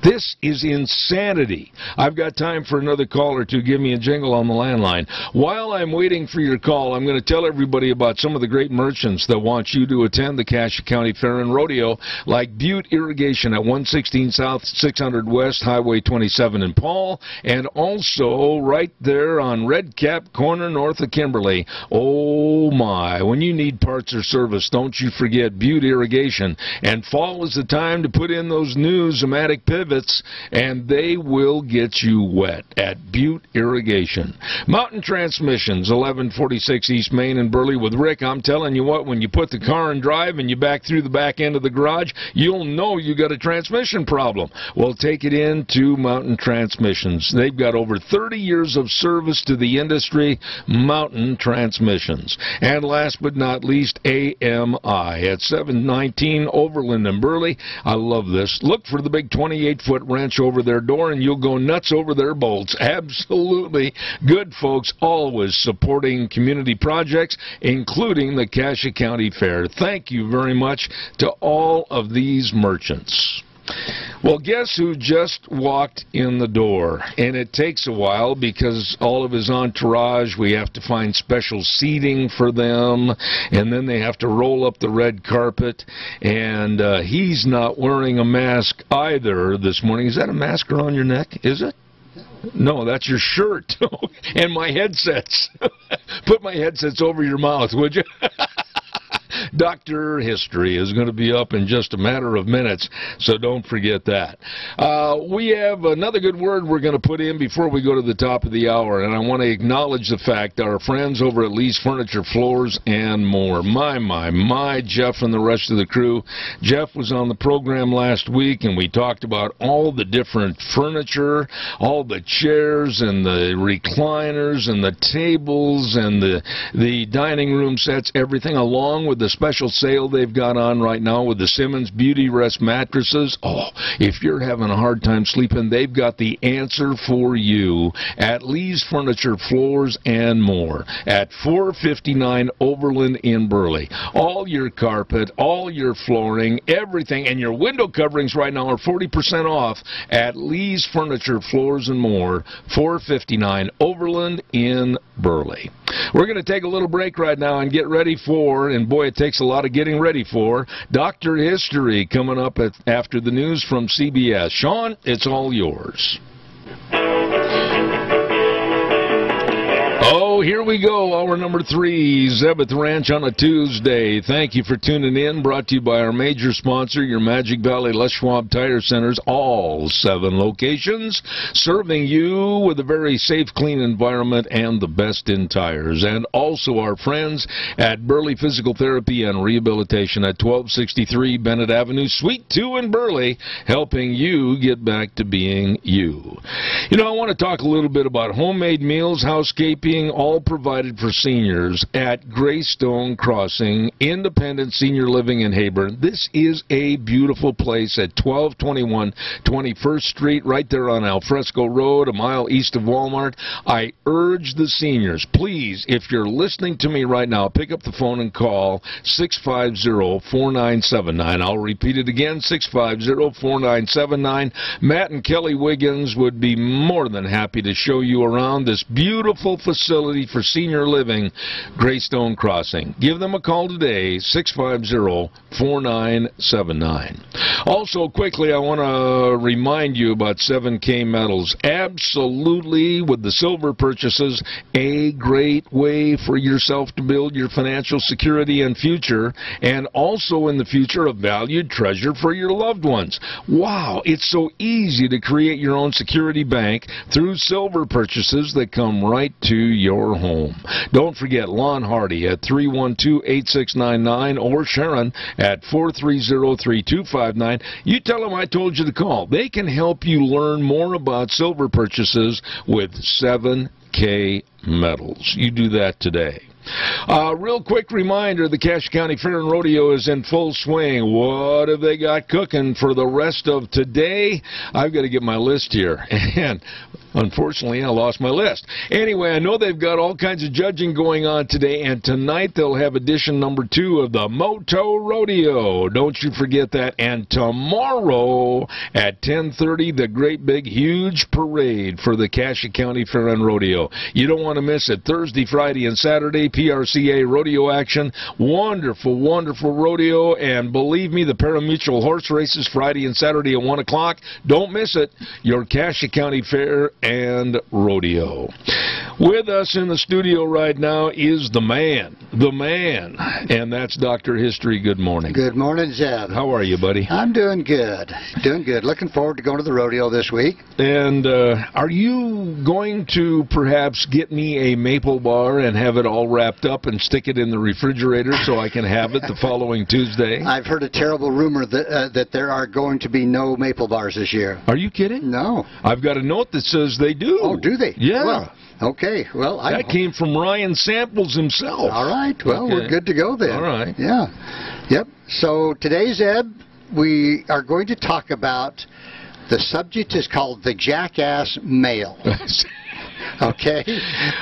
This is insanity. I've got time for another call or two. Give me a jingle on the landline. While I'm waiting for your call, I'm going to tell everybody about some of the great merchants that want you to attend the Cassia County Fair and Rodeo, like Butte Irrigation at 116 South, 600 West, Highway 27 in Paul, and also right there on Red Cap Corner north of Kimberly. Oh my, when you need parts or service, don't you forget Butte Irrigation. And fall is the time to put in those new Zematic pivots, and they will get you wet at Butte Irrigation. Mountain Transmissions, 1146 East Main in Burley with Rick. I'm telling you what, when you put the car in drive and you back through the back end of the garage, you'll know you got a transmission problem. Well, take it into Mountain Transmissions. They've got over 30 years of service to the industry. Mountain Transmissions. And last but not least, AMI at 719 Overland in Burley. I love this. Look for the big 28-foot wrench over their door, and you'll go nuts over their bolts. Absolutely good folks, always supporting community projects, including the Cassia County Fair. Thank you very much to all of these merchants. Well, guess who just walked in the door? And it takes a while because all of his entourage, we have to find special seating for them, and then they have to roll up the red carpet, and he's not wearing a mask either this morning. Is that a mask around your neck? Is it? No, that's your shirt. And my headsets. Put my headsets over your mouth, would you? Dr. History is going to be up in just a matter of minutes, so don't forget that. We have another good word we're going to put in before we go to the top of the hour, and I want to acknowledge the fact our friends over at Lee's Furniture, Floors, and More. My, Jeff and the rest of the crew. Jeff was on the program last week, and we talked about all the different furniture, all the chairs and the recliners and the tables and the dining room sets, everything, along with the special sale they've got on right now with the Simmons Beauty Rest mattresses. Oh, if you're having a hard time sleeping, they've got the answer for you at Lee's Furniture, Floors, and More at 459 Overland in Burley. All your carpet, all your flooring, everything, and your window coverings right now are 40% off at Lee's Furniture, Floors, and More, 459 Overland in Burley. We're going to take a little break right now and get ready for, and boy, it takes a lot of getting ready for, Dr. History coming up after the news from CBS. Sean, it's all yours. Oh, here we go. Hour number 3, Zebeth Ranch on a Tuesday. Thank you for tuning in. Brought to you by our major sponsor, your Magic Valley Les Schwab Tire Centers, all 7 locations, serving you with a very safe, clean environment and the best in tires. And also our friends at Burley Physical Therapy and Rehabilitation at 1263 Bennett Avenue, Suite 2 in Burley, helping you get back to being you. You know, I want to talk a little bit about homemade meals, housekeeping, all provided for seniors at Greystone Crossing, independent senior living in Heyburn. This is a beautiful place at 1221 21st Street, right there on Alfresco Road, a mile east of Walmart. I urge the seniors, please, if you're listening to me right now, pick up the phone and call 650-4979. I'll repeat it again, 650-4979. Matt and Kelly Wiggins would be more than happy to show you around this beautiful facility for senior living, Greystone Crossing. Give them a call today, 650-4979. Also, quickly, I want to remind you about 7K Metals. Absolutely, with the silver purchases, a great way for yourself to build your financial security and future, and also in the future, a valued treasure for your loved ones. Wow, it's so easy to create your own security bank through silver purchases that come right to your home. Don't forget Lon Hardy at 312-8699 or Sharon at 430-3259. You tell them I told you to call. They can help you learn more about silver purchases with 7K Metals. You do that today. Real quick reminder, the Cache County Fair and Rodeo is in full swing. What have they got cooking for the rest of today? I've got to get my list here, and unfortunately, I lost my list. Anyway, I know they've got all kinds of judging going on today, and tonight they'll have edition number 2 of the Moto Rodeo. Don't you forget that. And tomorrow at 10:30, the great big huge parade for the Cache County Fair and Rodeo. You don't want to miss it. Thursday, Friday, and Saturday, PRCA rodeo action. Wonderful, wonderful rodeo, and believe me, the pari-mutuel horse races Friday and Saturday at 1 o'clock. Don't miss it. Your Cache County Fair and Rodeo. With us in the studio right now is the man, and that's Dr. History. Good morning. Good morning, Zeb. How are you, buddy? I'm doing good. Doing good. Looking forward to going to the rodeo this week. And are you going to perhaps get me a maple bar and have it all wrapped up and stick it in the refrigerator so I can have it the following Tuesday? I've heard a terrible rumor that there are going to be no maple bars this year. Are you kidding? No. I've got a note that says they do. Oh, do they? Yeah. Well, okay. Well, that came from Ryan Samples himself. All right. Well, okay. We're good to go then. All right. Yeah. Yep. So today, Zeb, we are going to talk about, the subject is called the Jackass Mail. Okay,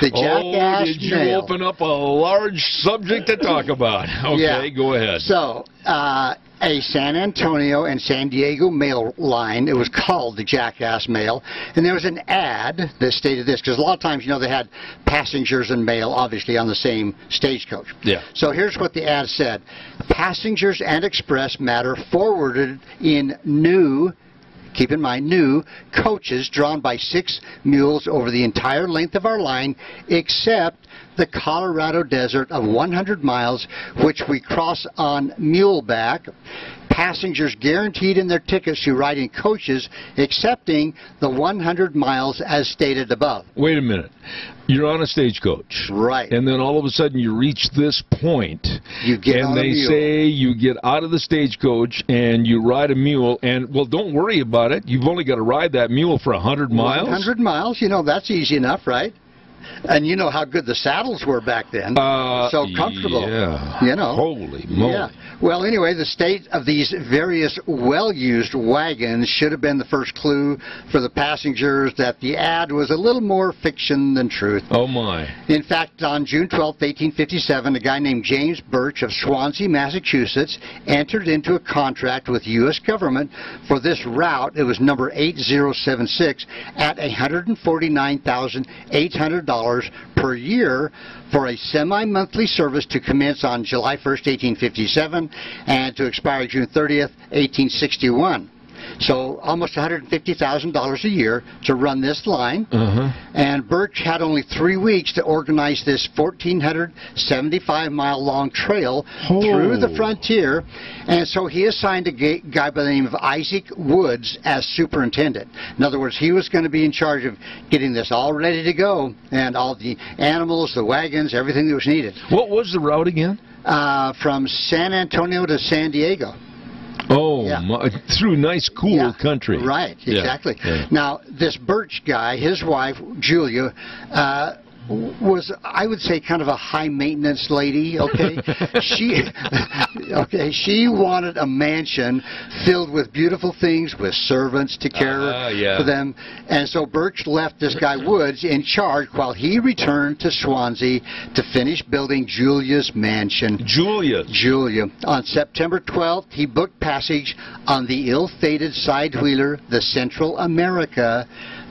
the Jackass Did you Mail. open up a large subject to talk about? Okay, yeah. Go ahead. So, a San Antonio and San Diego mail line, it was called the Jackass Mail, and there was an ad that stated this, because a lot of times, you know, they had passengers and mail, obviously, on the same stagecoach. Yeah. So here's what the ad said. Passengers and express matter forwarded in new keep in mind, new coaches drawn by 6 mules over the entire length of our line, except the Colorado Desert of 100 miles, which we cross on muleback. Passengers guaranteed in their tickets to ride in coaches, excepting the 100 miles as stated above. Wait a minute. You're on a stagecoach. Right. And then all of a sudden you reach this point. You get on a and they mule. say you get out of the stagecoach and you ride a mule. And, well, don't worry about it. You've only got to ride that mule for 100 miles. 100 miles, you know, that's easy enough, right? And you know how good the saddles were back then. So comfortable. Yeah. You know. Holy moly. Yeah. Well, anyway, the state of these various well-used wagons should have been the first clue for the passengers that the ad was a little more fiction than truth. Oh, my. In fact, on June 12, 1857, a guy named James Birch of Swansea, Massachusetts, entered into a contract with the U.S. government for this route. It was number 8076 at $149,800 per year for a semi-monthly service to commence on July 1st, 1857 and to expire June 30th, 1861. So almost $150,000 a year to run this line. And Birch had only 3 weeks to organize this 1,475-mile long trail through the frontier. And so he assigned a guy by the name of Isaac Woods as superintendent. In other words, he was going to be in charge of getting this all ready to go, and all the animals, the wagons, everything that was needed. What was the route again? From San Antonio to San Diego. Oh, through nice, cool country. Right, exactly. Yeah. Now, this Birch guy, his wife, Julia, was, I would say, kind of a high-maintenance lady, okay? She wanted a mansion filled with beautiful things, with servants to care for them. And so Birch left this guy Woods in charge while he returned to Swansea to finish building Julia's mansion. Julia. On September 12th, he booked passage on the ill-fated side-wheeler, the Central America,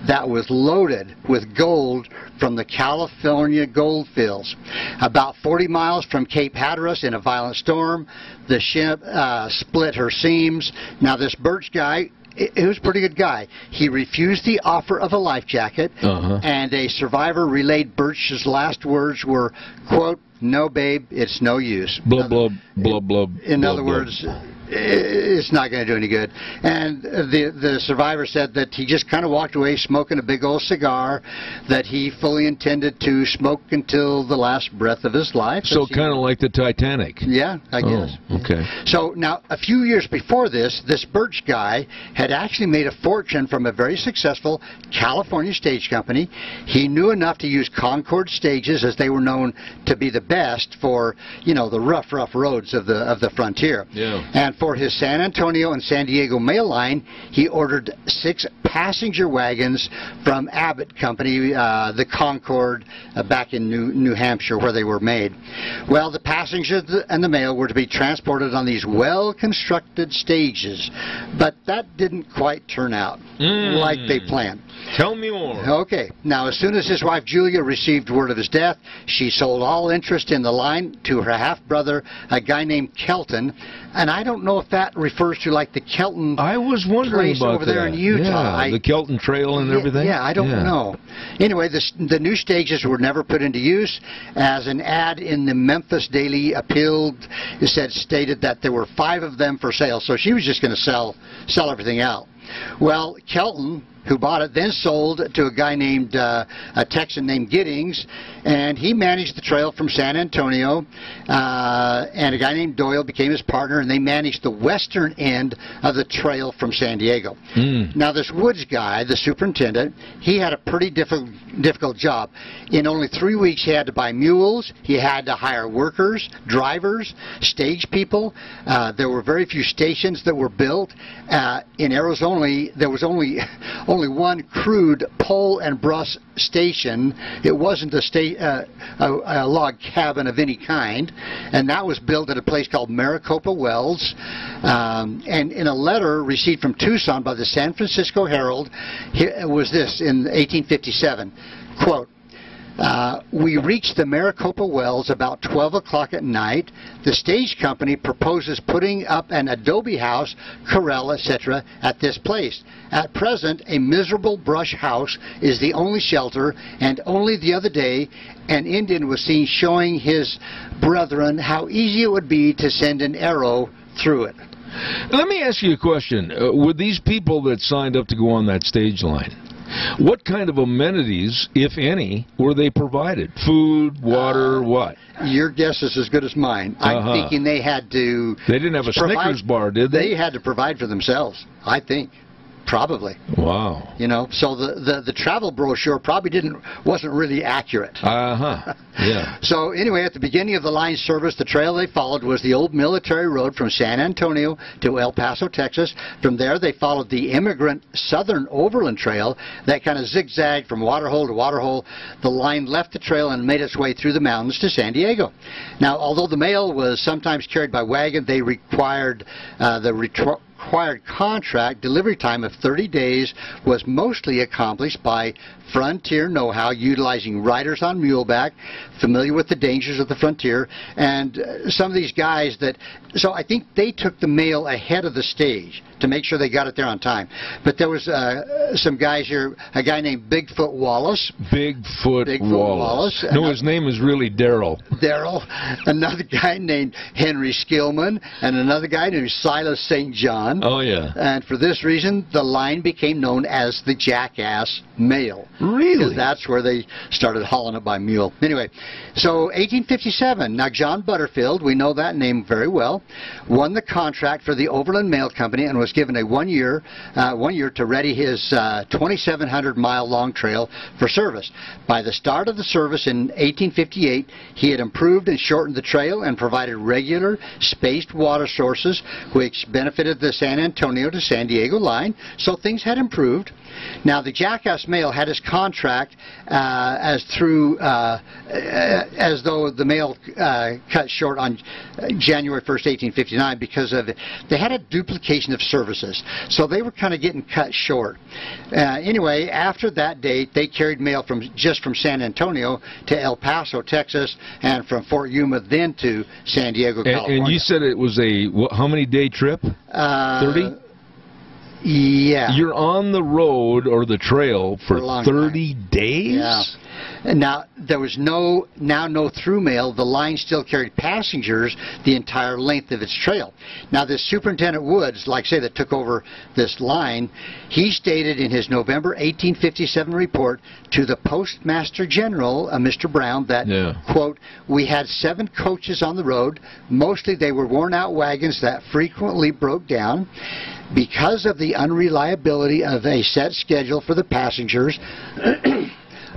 that was loaded with gold from the California gold fields. About 40 miles from Cape Hatteras in a violent storm, the ship split her seams. Now this Birch guy, he was a pretty good guy. He refused the offer of a life jacket, and a survivor relayed Birch's last words were, quote, "No, babe, it's no use." Blub, blub, blub, blub. In other words, it's not going to do any good. And the survivor said that he just kind of walked away smoking a big old cigar that he fully intended to smoke until the last breath of his life. So kind of like the Titanic. Yeah, I guess. Okay. So now, a few years before this Birch guy had actually made a fortune from a very successful California stage company. He knew enough to use Concord stages, as they were known to be the best for, you know, the rough roads of the frontier. Yeah. And for his San Antonio and San Diego mail line, he ordered 6 passenger wagons from Abbott Company, the Concord, back in New Hampshire, where they were made. Well, the passengers and the mail were to be transported on these well-constructed stages, but that didn't quite turn out like they planned. Tell me more. Okay. Now, as soon as his wife Julia received word of his death, she sold all interest in the line to her half-brother, a guy named Kelton. And I don't know if that refers to like the Kelton place about over there in Utah. Yeah, the Kelton Trail and everything. Yeah, I don't know. Anyway, the new stages were never put into use, as an ad in the Memphis Daily stated that there were 5 of them for sale. So she was just going to sell everything out. Well, Kelton, who bought it, then sold to a guy named, a Texan named Giddings, and he managed the trail from San Antonio, and a guy named Doyle became his partner, and they managed the western end of the trail from San Diego. Now, this Woods guy, the superintendent, he had a pretty difficult job. In only 3 weeks, he had to buy mules, he had to hire workers, drivers, stage people. There were very few stations that were built. In Arizona, there was only one crude pole and brush station. It wasn't a log cabin of any kind, and that was built at a place called Maricopa Wells. And in a letter received from Tucson by the San Francisco Herald, was this in 1857, quote, We reached the Maricopa Wells about 12 o'clock at night. The stage company proposes putting up an adobe house, corral, etc. at this place. At present, a miserable brush house is the only shelter, and only the other day an Indian was seen showing his brethren how easy it would be to send an arrow through it. Let me ask you a question. With these people that signed up to go on that stage line, what kind of amenities, if any, were they provided? Food, water, what? Your guess is as good as mine. I'm thinking they had to... They didn't have a Snickers bar, did they? They had to provide for themselves, I think. Probably. Wow. You know, so the travel brochure probably wasn't really accurate. Yeah. So anyway, at the beginning of the line service, the trail they followed was the old military road from San Antonio to El Paso, Texas. From there, they followed the immigrant Southern Overland Trail that kind of zigzagged from waterhole to waterhole. The line left the trail and made its way through the mountains to San Diego. Now, although the mail was sometimes carried by wagon, they required required contract delivery time of 30 days was mostly accomplished by frontier know-how, utilizing riders on muleback, familiar with the dangers of the frontier, and some of these guys so I think they took the mail ahead of the stage to make sure they got it there on time. But there was some guys here, a guy named Bigfoot Wallace. Bigfoot Wallace. No, his name is really Darrell. Another guy named Henry Skillman, and another guy named Silas St. John. Oh, yeah. And for this reason, the line became known as the Jackass Mail. Really? Because that's where they started hauling it by mule. Anyway, so 1857. Now, John Butterfield, we know that name very well, won the contract for the Overland Mail Company and was given a one year to ready his 2,700-mile long trail for service. By the start of the service in 1858, he had improved and shortened the trail and provided regular, spaced water sources, which benefited the San Antonio to San Diego line, so things had improved. Now, the Jackass Mail had his contract as though the mail cut short on January 1st, 1859, because of they had a duplication of services, so they were kind of getting cut short. Anyway, after that date, they carried mail from San Antonio to El Paso, Texas, and from Fort Yuma then to San Diego, California. And you said it was how many day trip? 30? Yeah. You're on the road or the trail for 30 days? Yeah. Now, there was no through mail. The line still carried passengers the entire length of its trail. Now, this Superintendent Woods, like I say, that took over this line, he stated in his November 1857 report to the Postmaster General, Mr. Brown, that, quote, we had 7 coaches on the road. Mostly they were worn-out wagons that frequently broke down. Because of the unreliability of a set schedule for the passengers,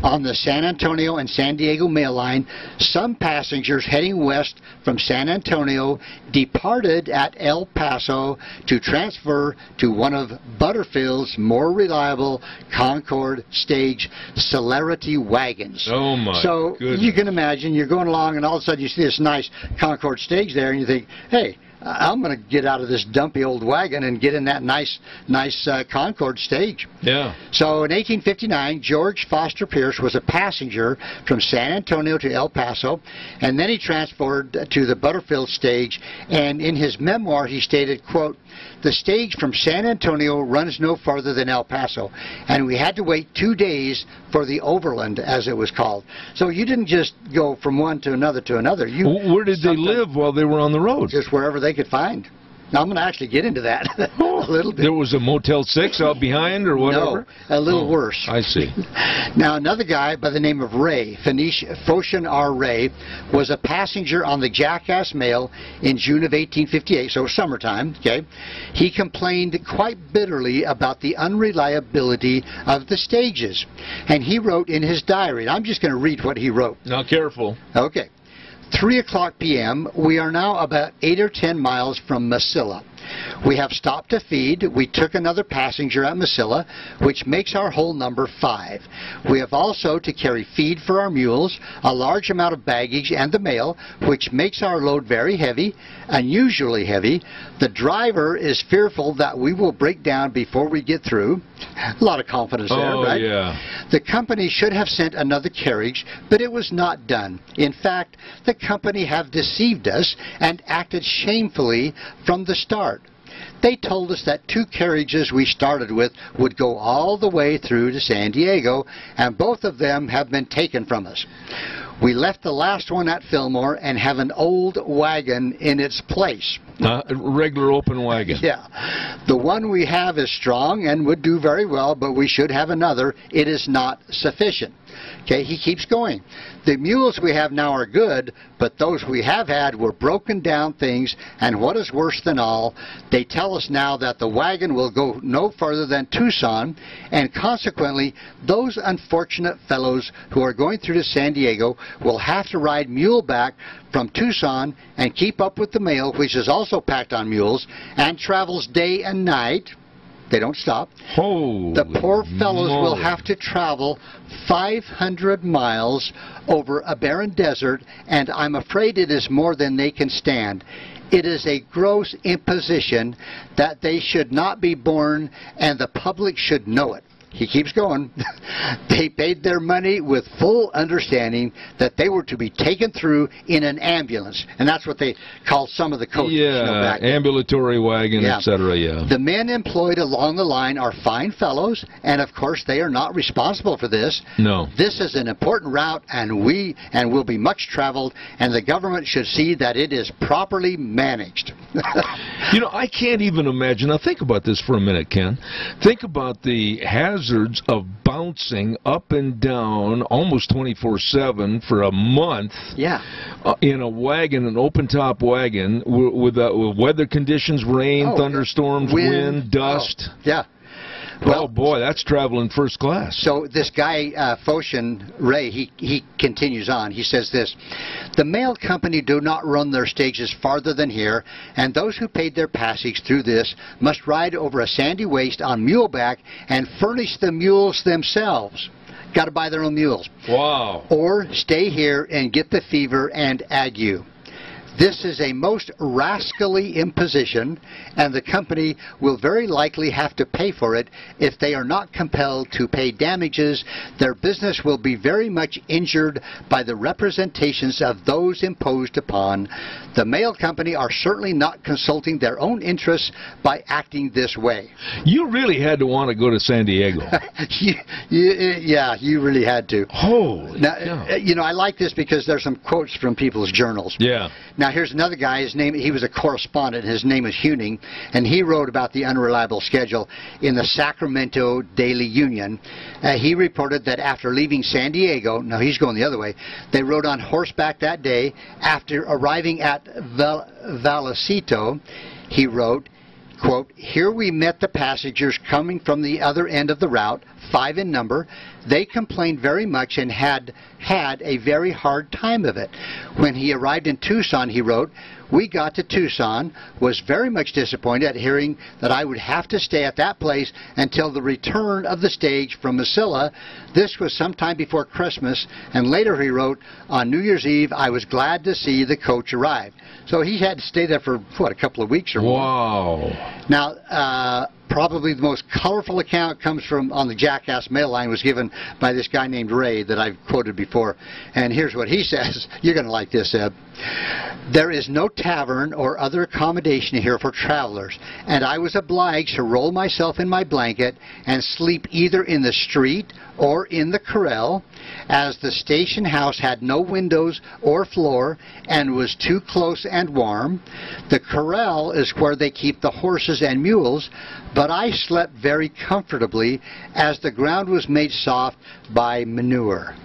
on the San Antonio and San Diego mail line, some passengers heading west from San Antonio departed at El Paso to transfer to one of Butterfield's more reliable Concord stage Celerity wagons. Oh my goodness. You can imagine, you're going along and all of a sudden you see this nice Concord stage there and you think, hey, I'm going to get out of this dumpy old wagon and get in that nice Concord stage. Yeah. So in 1859, George Foster Pierce was a passenger from San Antonio to El Paso, and then he transferred to the Butterfield stage, and in his memoir he stated, quote, the stage from San Antonio runs no farther than El Paso, and we had to wait 2 days for the Overland, as it was called. So you didn't just go from one to another to another. Where did they live while they were on the road? Just wherever they could find. Now, I'm going to actually get into that a little bit. There was a Motel 6 out behind or whatever? No, a little worse. I see. Now, another guy by the name of Ray, Phocion R. Ray, was a passenger on the Jackass Mail in June of 1858, so summertime, okay? He complained quite bitterly about the unreliability of the stages, and he wrote in his diary, and I'm just going to read what he wrote. Now, careful. Okay. 3 o'clock p.m., we are now about 8 or 10 miles from Mesilla. We have stopped to feed. We took another passenger at Mesilla, which makes our whole number 5. We have also to carry feed for our mules, a large amount of baggage, and the mail, which makes our load very heavy, unusually heavy. The driver is fearful that we will break down before we get through. A lot of confidence there, right? Yeah. The company should have sent another carriage, but it was not done. In fact, the company have deceived us and acted shamefully from the start. They told us that 2 carriages we started with would go all the way through to San Diego, and both of them have been taken from us. We left the last one at Fillmore and have an old wagon in its place. Regular open wagon. Yeah. The one we have is strong and would do very well, but we should have another. It is not sufficient. Okay, he keeps going. The mules we have now are good, but those we have had were broken down things, and what is worse than all, they tell us now that the wagon will go no further than Tucson, and consequently, those unfortunate fellows who are going through to San Diego will have to ride muleback from Tucson and keep up with the mail, which is also packed on mules, and travels day and night. They don't stop. Holy the poor fellows moly. will have to travel 500 miles over a barren desert, and I'm afraid it is more than they can stand. It is a gross imposition that they should not be borne, and the public should know it. He keeps going. They paid their money with full understanding that they were to be taken through in an ambulance. And that's what they called some of the coaches. Yeah, ambulatory wagon, etc. Yeah. The men employed along the line are fine fellows, and of course they are not responsible for this. No. This is an important route, and will be much traveled, and the government should see that it is properly managed. You know, I can't even imagine. Now think about this for a minute, Ken. Think about the hazards of bouncing up and down almost 24/7 for a month. Yeah. In a wagon, an open-top wagon, with weather conditions, rain, thunderstorms, wind, dust. Yeah. Well, oh boy, that's traveling first class. So this guy, Foshin Ray, he continues on. He says this: the mail company do not run their stages farther than here, and those who paid their passage through this must ride over a sandy waste on muleback and furnish the mules themselves. Got to buy their own mules. Wow. Or stay here and get the fever and ague. This is a most rascally imposition, and the company will very likely have to pay for it if they are not compelled to pay damages. Their business will be very much injured by the representations of those imposed upon. The mail company are certainly not consulting their own interests by acting this way. You really had to want to go to San Diego. Yeah, you really had to. Holy now, you know, I like this because there's some quotes from people's journals. Yeah. Now, here's another guy. His name, he was a correspondent. His name is Huning, and he wrote about the unreliable schedule in the Sacramento Daily Union. He reported that after leaving San Diego, now he's going the other way, they rode on horseback that day. After arriving at Vallecito, he wrote, quote, here we met the passengers coming from the other end of the route, 5 in number. They complained very much and had a very hard time of it. When he arrived in Tucson, he wrote, we got to Tucson, was very much disappointed at hearing that I would have to stay at that place until the return of the stage from Mesilla. This was sometime before Christmas, and later he wrote, on New Year's Eve, I was glad to see the coach arrive. So he had to stay there for, what, a couple of weeks or more. Wow. Now, probably the most colorful account comes from on the Jackass Mail line, was given by this guy named Ray that I've quoted before. And here's what he says. You're going to like this, Eb. There is no tavern or other accommodation here for travelers, and I was obliged to roll myself in my blanket and sleep either in the street or in the corral, as the station house had no windows or floor and was too close and warm. The corral is where they keep the horses and mules, but I slept very comfortably as the ground was made soft by manure.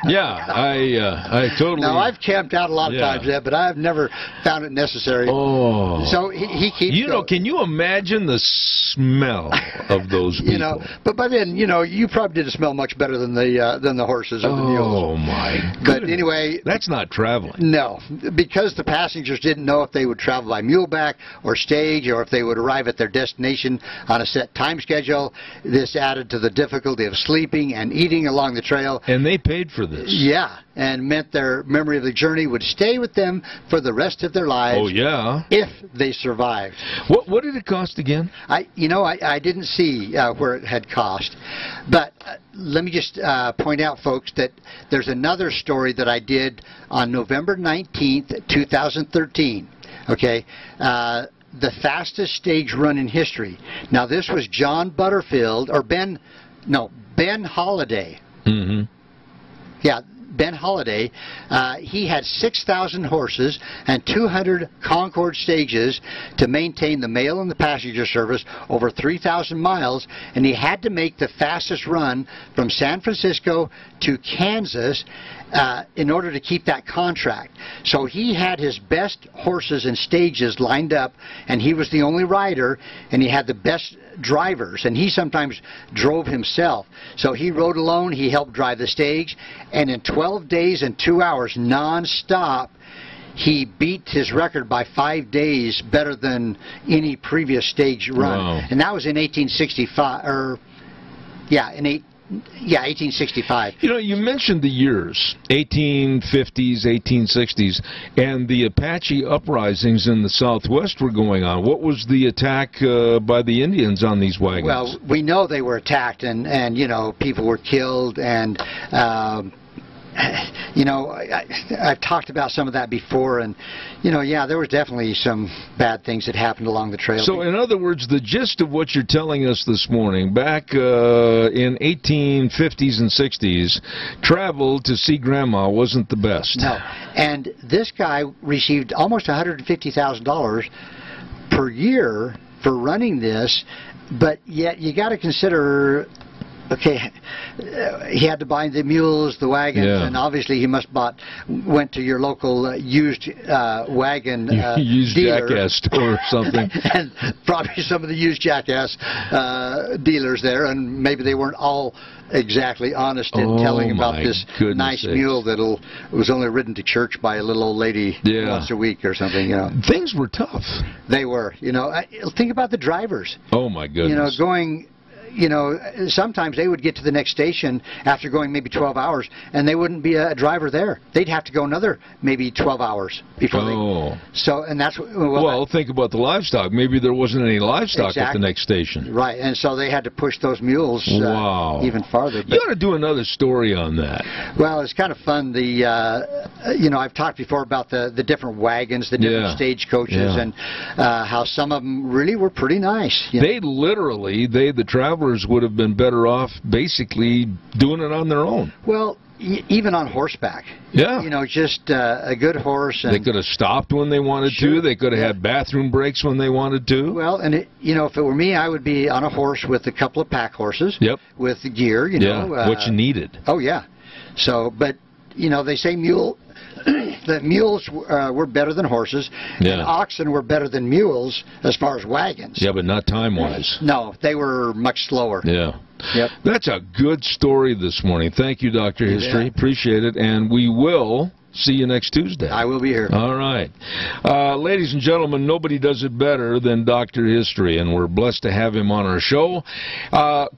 Yeah, I totally... Now, I've camped out a lot of times, Ed, but I've never found it necessary. Oh. So he keeps You know, going. can you imagine the smell of those people? You know, but by then, you know, you probably did smell much better than the horses or the mules. Oh, my But goodness. anyway... That's not traveling. No, because the passengers didn't know if they would travel by muleback or stage, or if they would arrive at their destination on a set time schedule. This added to the difficulty of sleeping and eating along the trail. And they paid for this. Yeah, and meant their memory of the journey would stay with them for the rest of their lives. Oh, yeah. If they survived. What did it cost again? I didn't see where it had cost. But let me just point out, folks, that there's another story that I did on November 19th, 2013. Okay? The fastest stage run in history. Now, this was John Butterfield, or Ben Holiday. Mm-hmm. Yeah, Ben Holiday. He had 6,000 horses and 200 Concord stages to maintain the mail and the passenger service over 3,000 miles, and he had to make the fastest run from San Francisco to Kansas in order to keep that contract. So he had his best horses and stages lined up, and he was the only rider, and he had the best drivers, and he sometimes drove himself. So he rode alone, he helped drive the stage, and in 12 days and 2 hours non-stop, he beat his record by 5 days better than any previous stage run. Wow. And that was in 1865, 1865. You know, you mentioned the years, 1850s, 1860s, and the Apache uprisings in the Southwest were going on. What was the attack by the Indians on these wagons? Well, we know they were attacked, and you know, people were killed, and you know, I've talked about some of that before, and you know, yeah, there was definitely some bad things that happened along the trail. So, in other words, the gist of what you're telling us this morning, back in 1850s and 60s, travel to see Grandma wasn't the best. No, and this guy received almost $150,000 per year for running this, but yet you got to consider. Okay, he had to buy the mules, the wagons, and obviously he went to your local used wagon used dealer. Jackass store or something. And probably some of the used Jackass dealers there, and maybe they weren't all exactly honest in telling about this nice mule that was only ridden to church by a little old lady once a week or something. You know, things were tough. They were. You know, think about the drivers. Oh my goodness. You know, going. You know, sometimes they would get to the next station after going maybe 12 hours, and they wouldn't be a driver there. They'd have to go another maybe 12 hours before they. So, and that's well, think about the livestock. Maybe there wasn't any livestock at the next station. Right, and so they had to push those mules even farther. But you ought to do another story on that. Well, it's kind of fun. You know, I've talked before about the different wagons, the different stagecoaches, and how some of them really were pretty nice. They literally, the travelers would have been better off basically doing it on their own. Well, even on horseback. Yeah. You know, just a good horse. And they could have stopped when they wanted to. They could have had bathroom breaks when they wanted to. Well, and you know, if it were me, I would be on a horse with a couple of pack horses. Yep. With the gear, you know. What you needed. Oh, yeah. So, but, you know, they say that mules were better than horses, and oxen were better than mules as far as wagons. Yeah, but not time-wise. No, they were much slower. Yeah. Yep. That's a good story this morning. Thank you, Dr. History. Appreciate it, and we will see you next Tuesday. I will be here. All right. Ladies and gentlemen, nobody does it better than Dr. History, and we're blessed to have him on our show.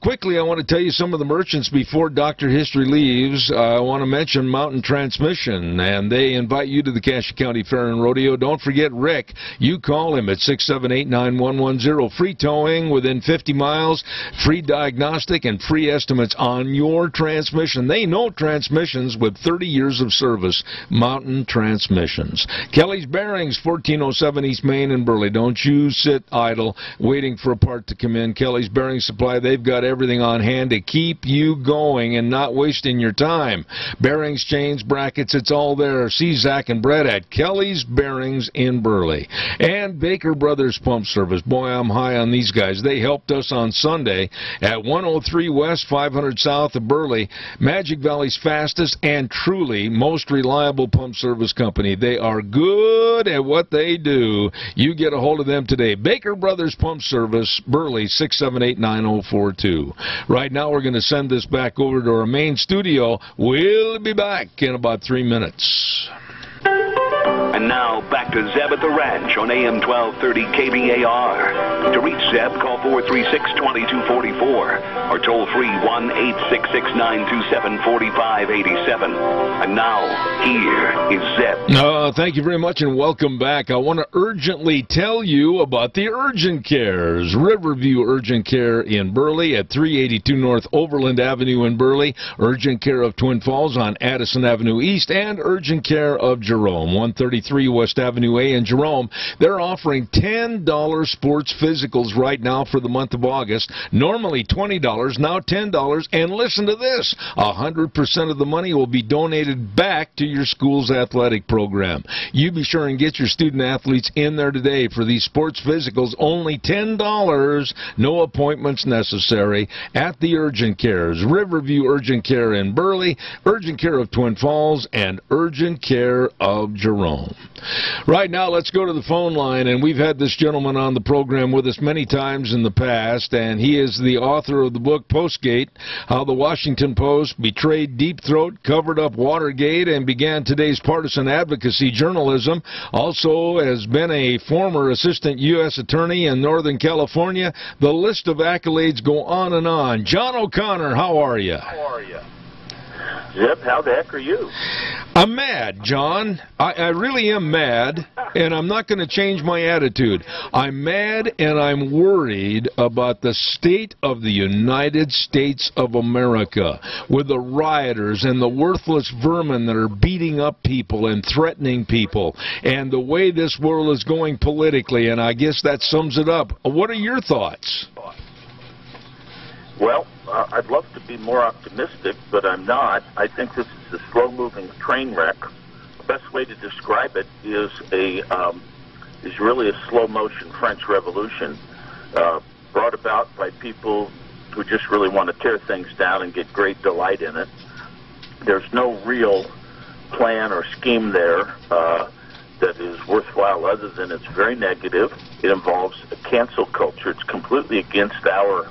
Quickly, I want to tell you some of the merchants before Dr. History leaves. I want to mention Mountain Transmission, and they invite you to the Cache County Fair and Rodeo. Don't forget Rick. You call him at 678-9110. Free towing within 50 miles, free diagnostic, and free estimates on your transmission. They know transmissions with 30 years of service. Mountain Transmissions. Kelly's Bearings, 1407 East Main in Burley. Don't you sit idle waiting for a part to come in. Kelly's Bearing Supply, they've got everything on hand to keep you going and not wasting your time. Bearings, chains, brackets, it's all there. See Zach and Brett at Kelly's Bearings in Burley. And Baker Brothers Pump Service. Boy, I'm high on these guys. They helped us on Sunday at 103 West, 500 South of Burley. Magic Valley's fastest and truly most reliable pump service company. They are good at what they do. You get a hold of them today. Baker Brothers Pump Service, Burley, 678-9042. Right now, we're going to send this back over to our main studio. We'll be back in about 3 minutes. And now, back to Zeb at the Ranch on AM 1230 KBAR. To reach Zeb, call 436-2244 or toll free 1-866-927-4587. And now, here is Zeb. Thank you very much and welcome back. I want to urgently tell you about the Urgent Cares. Riverview Urgent Care in Burley at 382 North Overland Avenue in Burley. Urgent Care of Twin Falls on Addison Avenue East, and Urgent Care of Jerome, 133 West Avenue A in Jerome. They're offering $10 sports physicals right now for the month of August. Normally $20, now $10. And listen to this, 100% of the money will be donated back to your school's athletic program. You be sure and get your student athletes in there today for these sports physicals. Only $10, no appointments necessary at the Urgent Cares. Riverview Urgent Care in Burley, Urgent Care of Twin Falls, and Urgent Care of Jerome. Right now, let's go to the phone line, and we've had this gentleman on the program with us many times in the past, and he is the author of the book Postgate, How the Washington Post Betrayed Deep Throat, Covered Up Watergate, and Began Today's Partisan Advocacy Journalism. Also has been a former assistant U.S. attorney in Northern California. The list of accolades go on and on. John O'Connor, how are you? Zeb, how the heck are you? I'm mad, John. I really am mad, and I'm not going to change my attitude. I'm mad and I'm worried about the state of the United States of America, with the rioters and the worthless vermin that are beating up people and threatening people, and the way this world is going politically, and I guess that sums it up. What are your thoughts? Well, I'd love to be more optimistic, but I'm not. I think this is a slow-moving train wreck. The best way to describe it is really a slow-motion French Revolution brought about by people who just really want to tear things down and get great delight in it. There's no real plan or scheme there that is worthwhile other than it's very negative. It involves a cancel culture. It's completely against our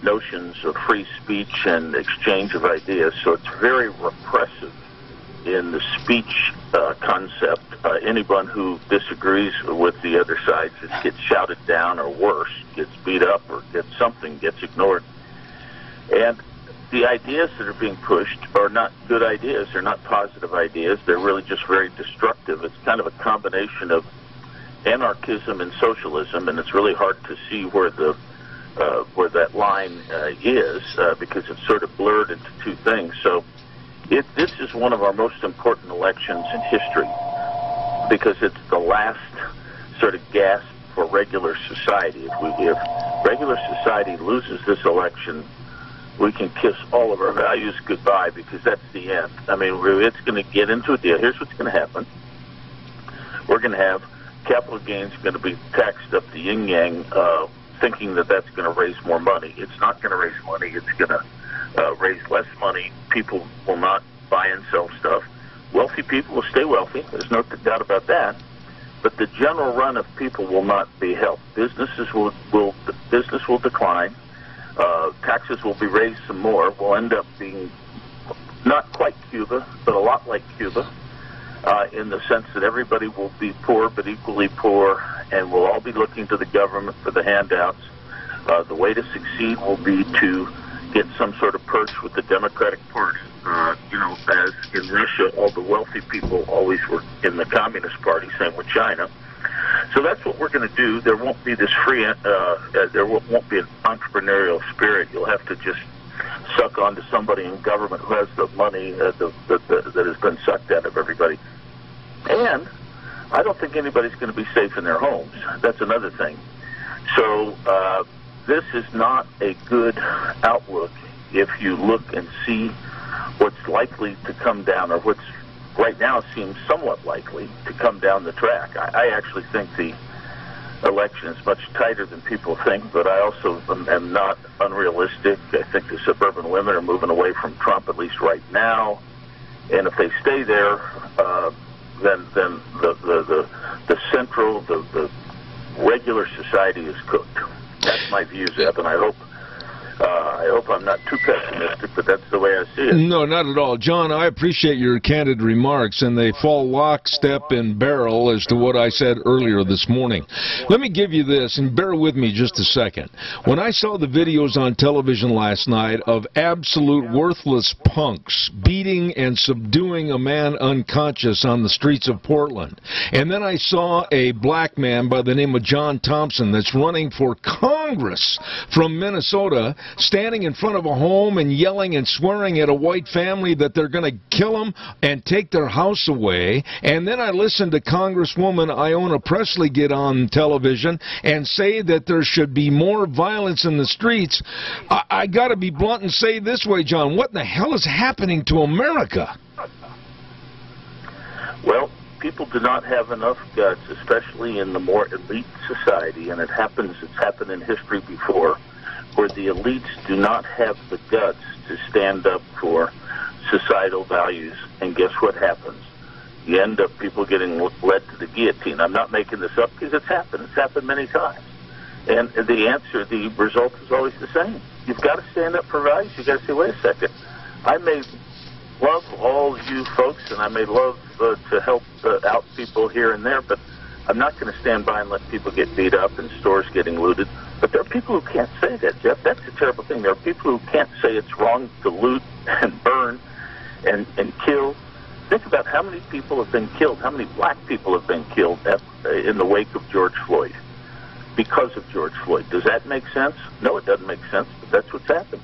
notions of free speech and exchange of ideas, so it's very repressive in the speech concept. Anyone who disagrees with the other side just gets shouted down, or worse, gets beat up, or gets ignored. And the ideas that are being pushed are not good ideas. They're not positive ideas. They're really just very destructive. It's kind of a combination of anarchism and socialism, and it's really hard to see where that line is because it's sort of blurred into two things. So this is one of our most important elections in history because it's the last sort of gasp for regular society. If regular society loses this election, we can kiss all of our values goodbye, because that's the end. I mean, it's going to get into a deal. Here's what's going to happen. We're going to have capital gains going to be taxed up the yin-yang, thinking that that's going to raise more money. It's not going to raise money. It's going to raise less money. People will not buy and sell stuff. Wealthy people will stay wealthy. There's no doubt about that. But the general run of people will not be helped. Business will decline. Taxes will be raised some more. We'll end up being not quite Cuba, but a lot like Cuba, in the sense that everybody will be poor but equally poor, and we'll all be looking to the government for the handouts. The way to succeed will be to get some sort of perch with the Democratic Party. As in Russia, all the wealthy people always were in the Communist Party, same with China. So that's what we're going to do. There won't be this free, there won't be an entrepreneurial spirit. You'll have to just suck onto somebody in government who has the money that has been sucked out of everybody. And I don't think anybody's going to be safe in their homes. That's another thing. So this is not a good outlook if you look and see what's likely to come down, or what's right now seems somewhat likely to come down the track. I actually think the election is much tighter than people think, but I also am not unrealistic. I think the suburban women are moving away from Trump, at least right now. And if they stay there, then the central, the regular society is cooked. That's my view, Zeb, and I I hope I'm not too pessimistic, but that's the way I see it. No, not at all. John, I appreciate your candid remarks, and they fall lockstep and barrel as to what I said earlier this morning. Let me give you this, and bear with me just a second. When I saw the videos on television last night of absolute worthless punks beating and subduing a man unconscious on the streets of Portland, and then I saw a black man by the name of John Thompson that's running for Congress from Minnesota, standing in front of a home and yelling and swearing at a white family that they're going to kill them and take their house away. And then I listened to Congresswoman Iona Presley get on television and say that there should be more violence in the streets. I got to be blunt and say this way, John, what in the hell is happening to America? Well, people do not have enough guts, especially in the more elite society, and it's happened in history before, where the elites do not have the guts to stand up for societal values. And guess what happens? You end up people getting led to the guillotine. I'm not making this up because it's happened. It's happened many times. And the result is always the same. You've got to stand up for values. You've got to say, wait a second, I may love all you folks, and I may love to help out people here and there, but I'm not going to stand by and let people get beat up and stores getting looted. But there are people who can't say that, Jeff. That's a terrible thing. There are people who can't say it's wrong to loot and burn and kill. Think about how many people have been killed, how many black people have been killed in the wake of George Floyd, because of George Floyd. Does that make sense? No, it doesn't make sense, but that's what's happened.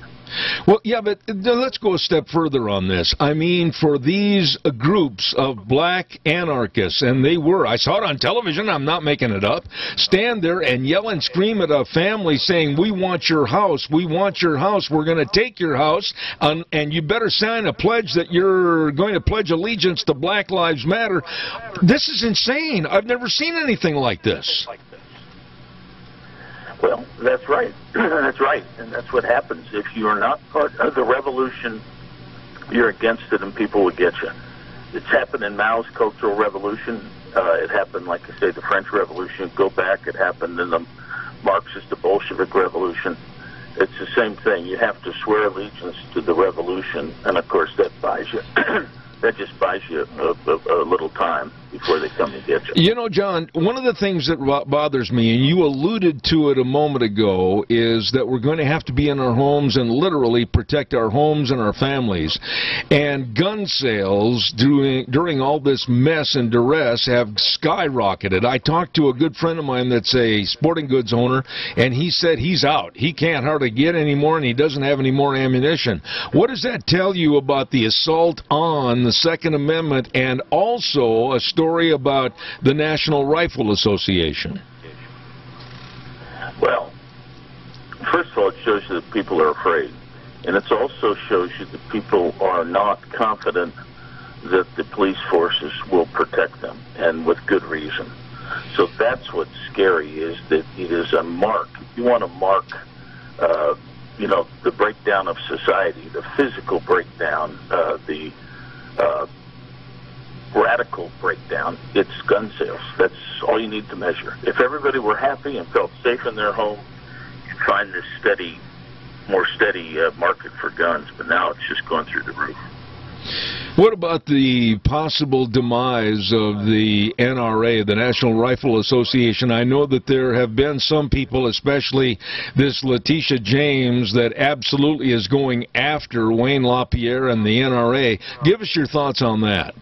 Well, yeah, but let's go a step further on this. I mean, for these groups of black anarchists, and they were, I saw it on television, I'm not making it up, stand there and yell and scream at a family saying, we want your house, we want your house, we're going to take your house, and you better sign a pledge that you're going to pledge allegiance to Black Lives Matter. This is insane. I've never seen anything like this. Well, that's right. That's right. And that's what happens. If you are not part of the revolution, you're against it and people will get you. It's happened in Mao's Cultural Revolution. It happened, like I say, the French Revolution. Go back. It happened in the Marxist, the Bolshevik Revolution. It's the same thing. You have to swear allegiance to the revolution. And, of course, that buys you. That just buys you a little time before they come and get you. You know, John, one of the things that bothers me, and you alluded to it a moment ago, is that we're going to have to be in our homes and literally protect our homes and our families. And gun sales during all this mess and duress have skyrocketed. I talked to a good friend of mine that's a sporting goods owner, and he said he's out. He can't hardly get any more, and he doesn't have any more ammunition. What does that tell you about the assault on the Second Amendment, and also a story about the National Rifle Association? Well, first of all, it shows you that people are afraid. And it also shows you that people are not confident that the police forces will protect them, and with good reason. So that's what's scary, is that it is a mark. You want to mark, the breakdown of society, the physical breakdown, the radical breakdown. It's gun sales. That's all you need to measure. If everybody were happy and felt safe in their home, you'd find this more steady market for guns. But now it's just going through the roof. What about the possible demise of the NRA, the National Rifle Association? I know that there have been some people, especially this Letitia James, that absolutely is going after Wayne LaPierre and the NRA. Give us your thoughts on that.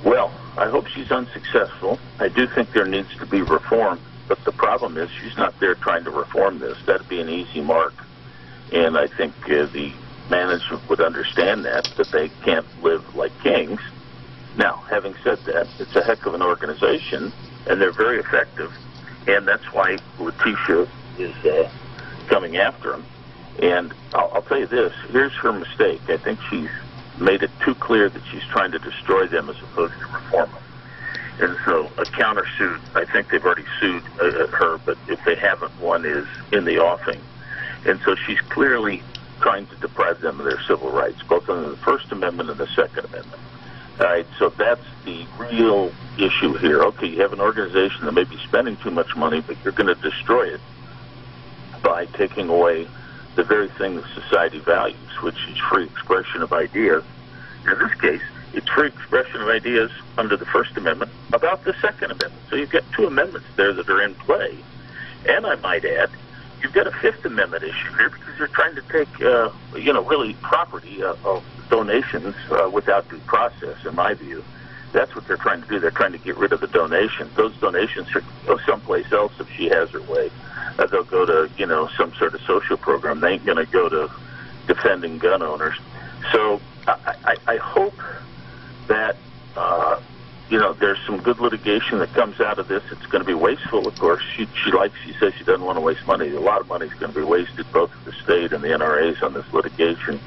Well, I hope she's unsuccessful. I do think there needs to be reform, but the problem is she's not there trying to reform this. That'd be an easy mark. And I think the management would understand that they can't live like kings. Now, having said that, it's a heck of an organization, and they're very effective, and that's why Letitia is coming after them. And I'll tell you this, here's her mistake. I think she's made it too clear that she's trying to destroy them as opposed to reform them. And so a countersuit, I think they've already sued her, but if they haven't, one is in the offing. And so she's clearly trying to deprive them of their civil rights, both under the First Amendment and the Second Amendment. All right, so that's the real issue here. Okay, you have an organization that may be spending too much money, but you're going to destroy it by taking away the very thing that society values, which is free expression of ideas. In this case, it's free expression of ideas under the First Amendment about the Second Amendment. So you've got two amendments there that are in play. And I might add, you've got a Fifth Amendment issue here because you're trying to take, really property of donations without due process, in my view. That's what they're trying to do. They're trying to get rid of the donations. Those donations should go someplace else if she has her way. They'll go to, some sort of social program. They ain't going to go to defending gun owners. So I hope that, there's some good litigation that comes out of this. It's going to be wasteful, of course. She says she doesn't want to waste money. A lot of money is going to be wasted, both at the state and the NRAs, on this litigation.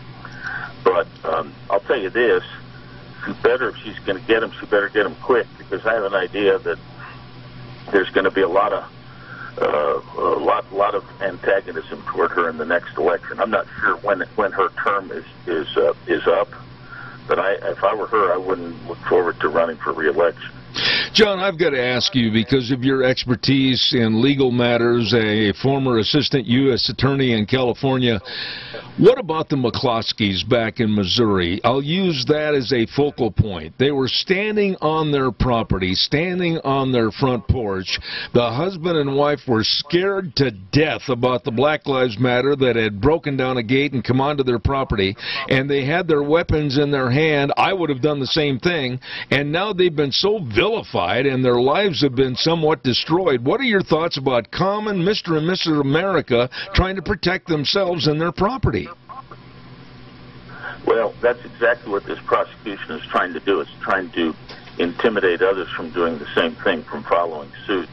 But I'll tell you this, if she's going to get him, she better get him quick, because I have an idea that there's going to be a lot of antagonism toward her in the next election. I'm not sure when her term is up, but if I were her, I wouldn't look forward to running for re-election. John, I've got to ask you, because of your expertise in legal matters, a former assistant U.S. attorney in California, what about the McCloskeys back in Missouri? I'll use that as a focal point. They were standing on their property, standing on their front porch. The husband and wife were scared to death about the Black Lives Matter that had broken down a gate and come onto their property, and they had their weapons in their hand. I would have done the same thing, and now they've been so vilified and their lives have been somewhat destroyed. What are your thoughts about common Mr. and Mrs. America trying to protect themselves and their property? Well, that's exactly what this prosecution is trying to do. It's trying to intimidate others from doing the same thing, from following suit.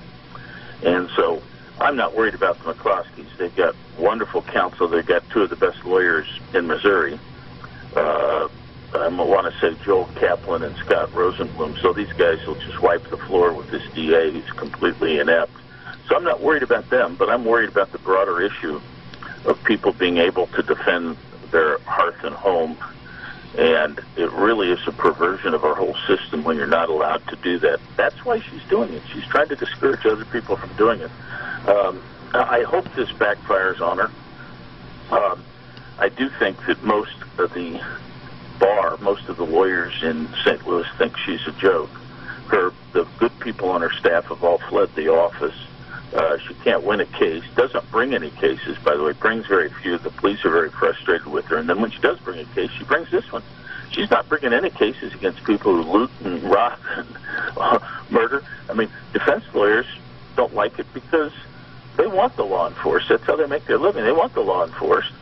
And so I'm not worried about the McCloskeys. They've got wonderful counsel. They've got two of the best lawyers in Missouri. I want to say Joel Kaplan and Scott Rosenblum. So these guys will just wipe the floor with this DA who's completely inept. So I'm not worried about them, but I'm worried about the broader issue of people being able to defend their hearth and home. And it really is a perversion of our whole system when you're not allowed to do that. That's why she's doing it. She's trying to discourage other people from doing it. I hope this backfires on her. I do think that most of the bar, most of the lawyers in St. Louis think she's a joke. The good people on her staff have all fled the office. She can't win a case, doesn't bring any cases, by the way, brings very few. The police are very frustrated with her. And then when she does bring a case, she brings this one. She's not bringing any cases against people who loot and rob and murder. I mean, defense lawyers don't like it because they want the law enforced. That's how they make their living. They want the law enforced.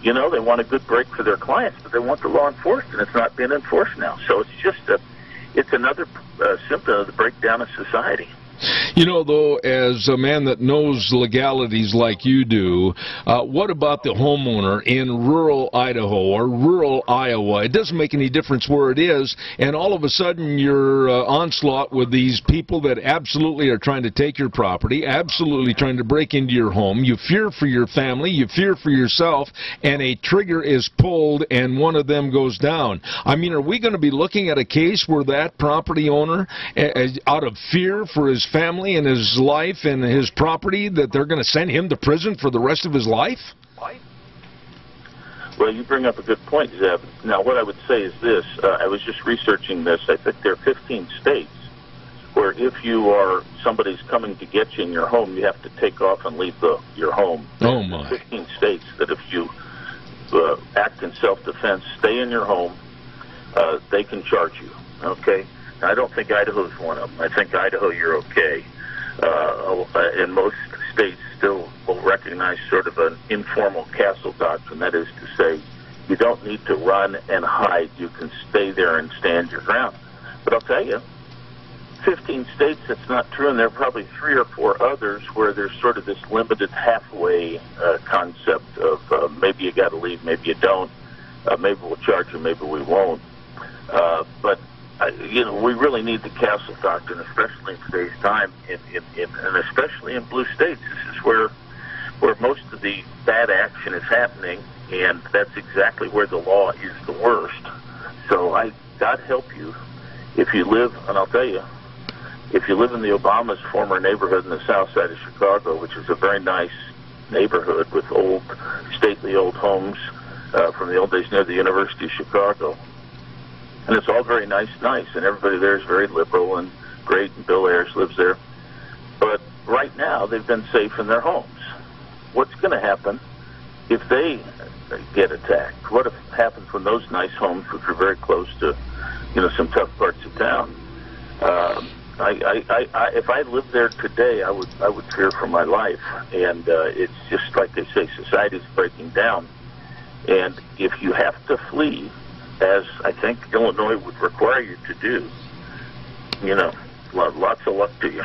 They want a good break for their clients, but they want the law enforced, and it's not being enforced now. So it's just it's another symptom of the breakdown of society. Though, as a man that knows legalities like you do, what about the homeowner in rural Idaho or rural Iowa? It doesn't make any difference where it is, and all of a sudden you're onslaught with these people that absolutely are trying to take your property, absolutely trying to break into your home. You fear for your family, you fear for yourself, and a trigger is pulled and one of them goes down. I mean, are we going to be looking at a case where that property owner, out of fear for his family and his life and his property, that they're going to send him to prison for the rest of his life? Well, you bring up a good point, Zeb. Now, what I would say is this. I was just researching this. I think there are 15 states where if somebody's coming to get you in your home, you have to take off and leave your home. Oh, my. 15 states that if you act in self-defense, stay in your home, they can charge you, okay? I don't think Idaho's one of them. I think Idaho, you're okay. And most states still will recognize sort of an informal castle doctrine. That is to say, you don't need to run and hide. You can stay there and stand your ground. But I'll tell you, 15 states, that's not true, and there are probably 3 or 4 others where there's sort of this limited halfway concept of maybe you got to leave, maybe you don't. Maybe we'll charge you, maybe we won't. But we really need the castle doctrine, especially in today's time, and especially in blue states. This is where most of the bad action is happening, and that's exactly where the law is the worst. So God help you if you live, and I'll tell you, if you live in the Obama's former neighborhood in the south side of Chicago, which is a very nice neighborhood with old, stately old homes from the old days near the University of Chicago. And it's all very nice, and everybody there is very liberal and great, and Bill Ayers lives there. But right now, they've been safe in their homes. What's going to happen if they get attacked? What if happens when those nice homes, which are very close to, some tough parts of town? If I lived there today, I would fear for my life. And it's just like they say, society's breaking down. And if you have to flee, as I think Illinois would require you to do, lots of luck to you.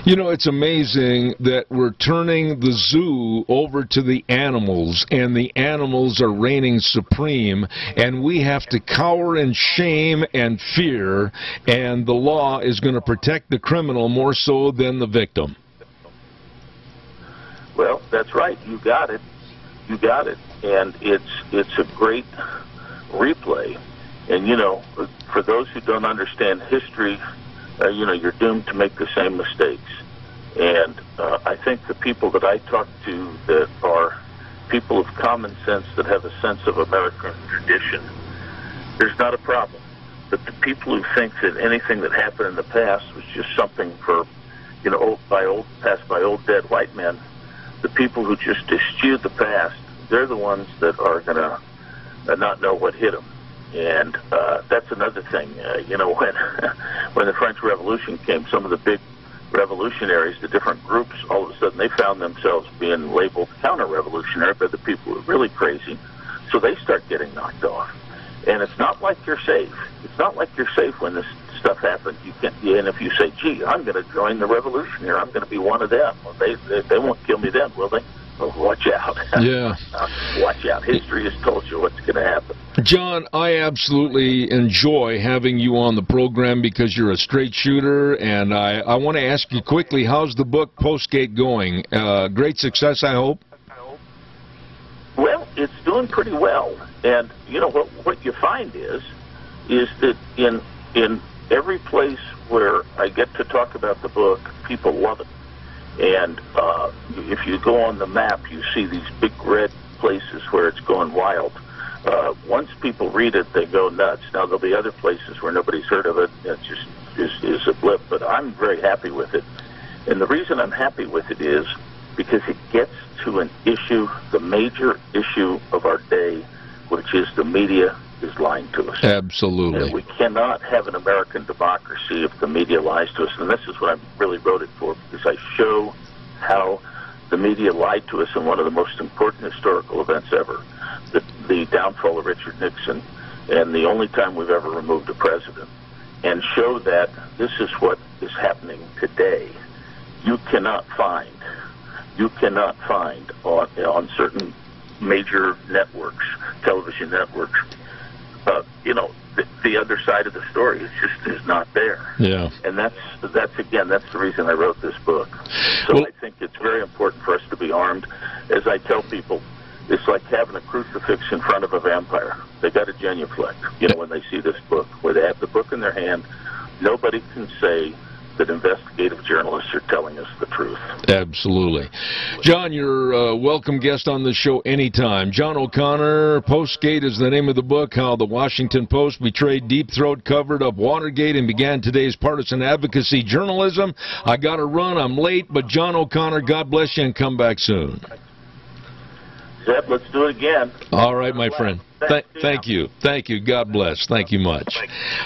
It's amazing that we're turning the zoo over to the animals, and the animals are reigning supreme, and we have to cower in shame and fear, and the law is going to protect the criminal more so than the victim. Well, that's right. You got it. And it's a great replay. And, for those who don't understand history, you're doomed to make the same mistakes. And I think the people that I talk to that are people of common sense, that have a sense of American tradition, there's not a problem. But the people who think that anything that happened in the past was just something for, passed by old dead white men, the people who just eschew the past, they're the ones that are going to not know what hit them. And that's another thing. When the French Revolution came, some of the big revolutionaries, the different groups, all of a sudden they found themselves being labeled counter-revolutionary by the people who are really crazy. So they start getting knocked off. And it's not like you're safe. It's not like you're safe when this stuff happens. You can't. And if you say, "Gee, I'm going to join the revolution here. I'm going to be one of them," well, they won't kill me then, will they? Well, watch out. Yeah. Watch out. History has told you what's going to happen. John, I absolutely enjoy having you on the program because you're a straight shooter, and I want to ask you quickly, how's the book Postgate going? Great success, I hope? Well, it's doing pretty well. And, what you find is that in every place where I get to talk about the book, people love it. And if you go on the map, you see these big red places where it's going wild. Once people read it, they go nuts. Now, there'll be other places where nobody's heard of it. It just is a blip. But I'm very happy with it. And the reason I'm happy with it is because it gets to an issue, the major issue of our day, which is the media is lying to us. Absolutely. And we cannot have an American democracy if the media lies to us. And this is what I really wrote it for, because I show how the media lied to us in one of the most important historical events ever, the downfall of Richard Nixon, and the only time we've ever removed a president, and show that this is what is happening today. You cannot find on certain major networks, television networks, the other side of the story. It just is not there. Yeah. And that's the reason I wrote this book. So I think it's very important for us to be armed. As I tell people, it's like having a crucifix in front of a vampire. They got a genuflect, when they see this book, where they have the book in their hand. Nobody can say that investigative journalists are telling us the truth. Absolutely. John, you're a welcome guest on this show anytime. John O'Connor, Postgate is the name of the book, how the Washington Post betrayed Deep Throat, covered up Watergate, and began today's partisan advocacy journalism. I got to run. I'm late, but John O'Connor, God bless you, and come back soon. Zeb, let's do it again. All right, my friend. Thank you. Thank you. God bless. Thank you much.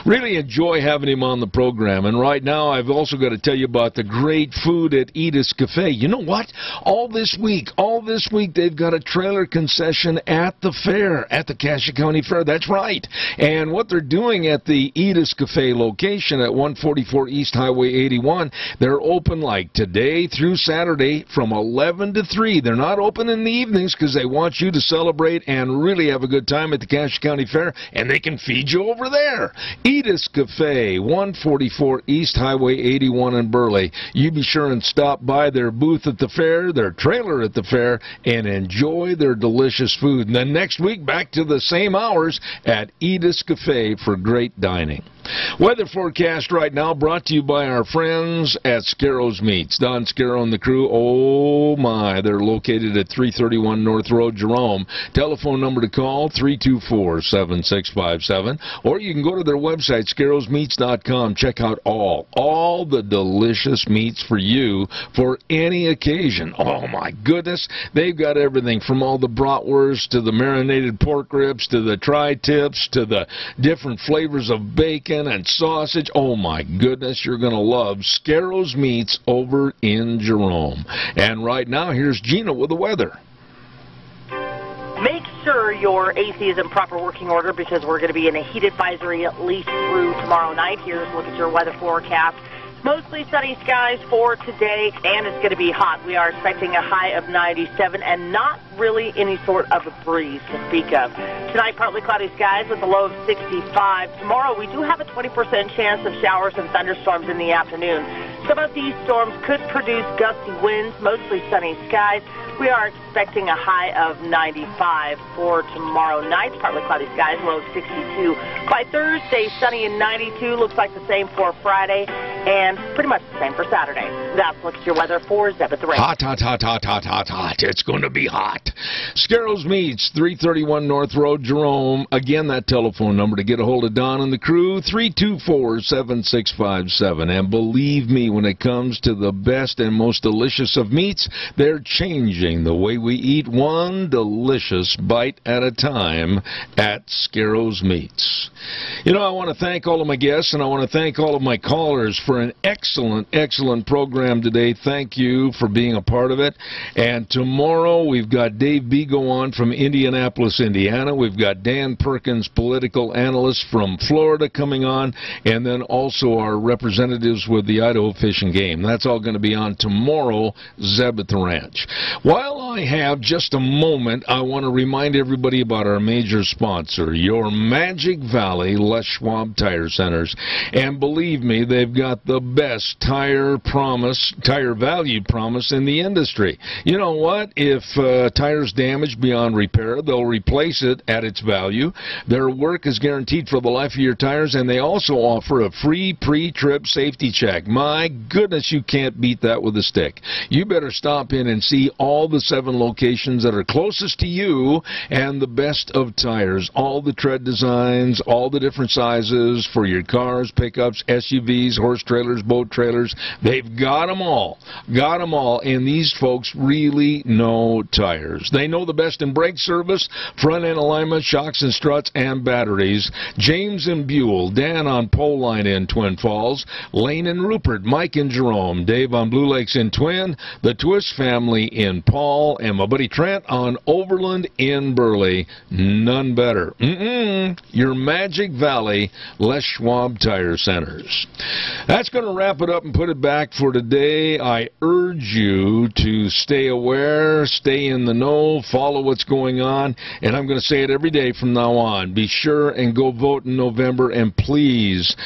Really enjoy having him on the program. And right now, I've also got to tell you about the great food at Edith's Cafe. You know what? All this week, they've got a trailer concession at the fair, at the Cassia County Fair. That's right. And what they're doing at the Edith's Cafe location at 144 East Highway 81, they're open like today through Saturday from 11 to 3. They're not open in the evenings because they want you to celebrate and really have a good time at the Cassia County Fair, and they can feed you over there. Edith's Cafe, 144 East Highway 81 in Burley. You be sure and stop by their booth at the fair, their trailer at the fair, and enjoy their delicious food. And then next week, back to the same hours at Edith's Cafe for great dining. Weather forecast right now brought to you by our friends at Scarro's Meats. Don Scarrow and the crew, oh my, they're located at 331 North Road, Jerome. Telephone number to call, 324-7657. Or you can go to their website, scarrowsmeats.com. Check out all the delicious meats for you for any occasion. Oh my goodness, they've got everything from all the bratwurst to the marinated pork ribs to the tri-tips to the different flavors of bacon and sausage. Oh my goodness, you're going to love Scarro's Meats over in Jerome. And right now, here's Gina with the weather. Make sure your AC is in proper working order because we're going to be in a heat advisory at least through tomorrow night. Here's a look at your weather forecast. Mostly sunny skies for today, and it's going to be hot. We are expecting a high of 97 and not really any sort of a breeze to speak of. Tonight, partly cloudy skies with a low of 65. Tomorrow, we do have a 20% chance of showers and thunderstorms in the afternoon. Some of these storms could produce gusty winds, mostly sunny skies. We are expecting a high of 95 for tomorrow night. Partly cloudy skies, low of 62. By Thursday, sunny and 92. Looks like the same for Friday, and pretty much the same for Saturday. That's a look at your weather for Zeb at the Range. Hot, hot, hot, hot, hot, hot, hot. It's going to be hot. Scarro's Meats, 331 North Road, Jerome. Again, that telephone number to get a hold of Don and the crew, 324-7657. And believe me, when it comes to the best and most delicious of meats, they're changing the way we eat, one delicious bite at a time at Scarro's Meats. You know, I want to thank all of my guests, and I want to thank all of my callers for an excellent, excellent program today. Thank you for being a part of it. And tomorrow we've got Dave Bego on from Indianapolis, Indiana. We've got Dan Perkins, political analyst from Florida, coming on, and then also our representatives with the Idaho Fish and Game. That's all going to be on tomorrow, Zeb at the Ranch. While I have just a moment, I want to remind everybody about our major sponsor, your Magic Valley Les Schwab Tire Centers. And believe me, they've got the best tire value promise in the industry. You know what? If tire's damaged beyond repair, they'll replace it at its value. Their work is guaranteed for the life of your tires, and they also offer a free pre-trip safety check. My goodness, you can't beat that with a stick. You better stop in and see all the 7 locations that are closest to you, and the best of tires. All the tread designs, all the different sizes for your cars, pickups, SUVs, horse trailers, boat trailers. They've got them all. Got them all, and these folks really know tires. They know the best in brake service, front-end alignment, shocks and struts, and batteries. James and Buell, Dan on Pole Line in Twin Falls, Lane and Rupert, Mike and Jerome, Dave on Blue Lakes in Twin, the Twist family in Paul, and my buddy Trent on Overland in Burley. None better. Your Magic Valley Les Schwab Tire Centers. That's going to wrap it up and put it back for today. I urge you to stay aware, stay in the know, follow what's going on, and I'm going to say it every day from now on. Be sure and go vote in November, and please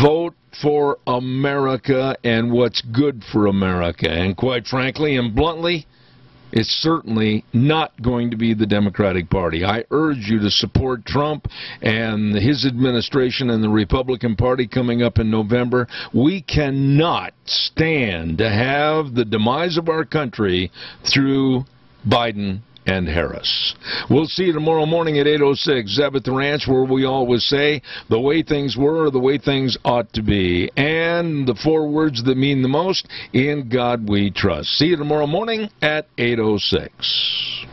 vote for America and what's good for America. And quite frankly and bluntly, it's certainly not going to be the Democratic Party. I urge you to support Trump and his administration and the Republican Party coming up in November. We cannot stand to have the demise of our country through Biden and Harris. We'll see you tomorrow morning at 8:06, Zeb at the Ranch, where we always say the way things were are the way things ought to be. And the 4 words that mean the most, in God we trust. See you tomorrow morning at 8:06.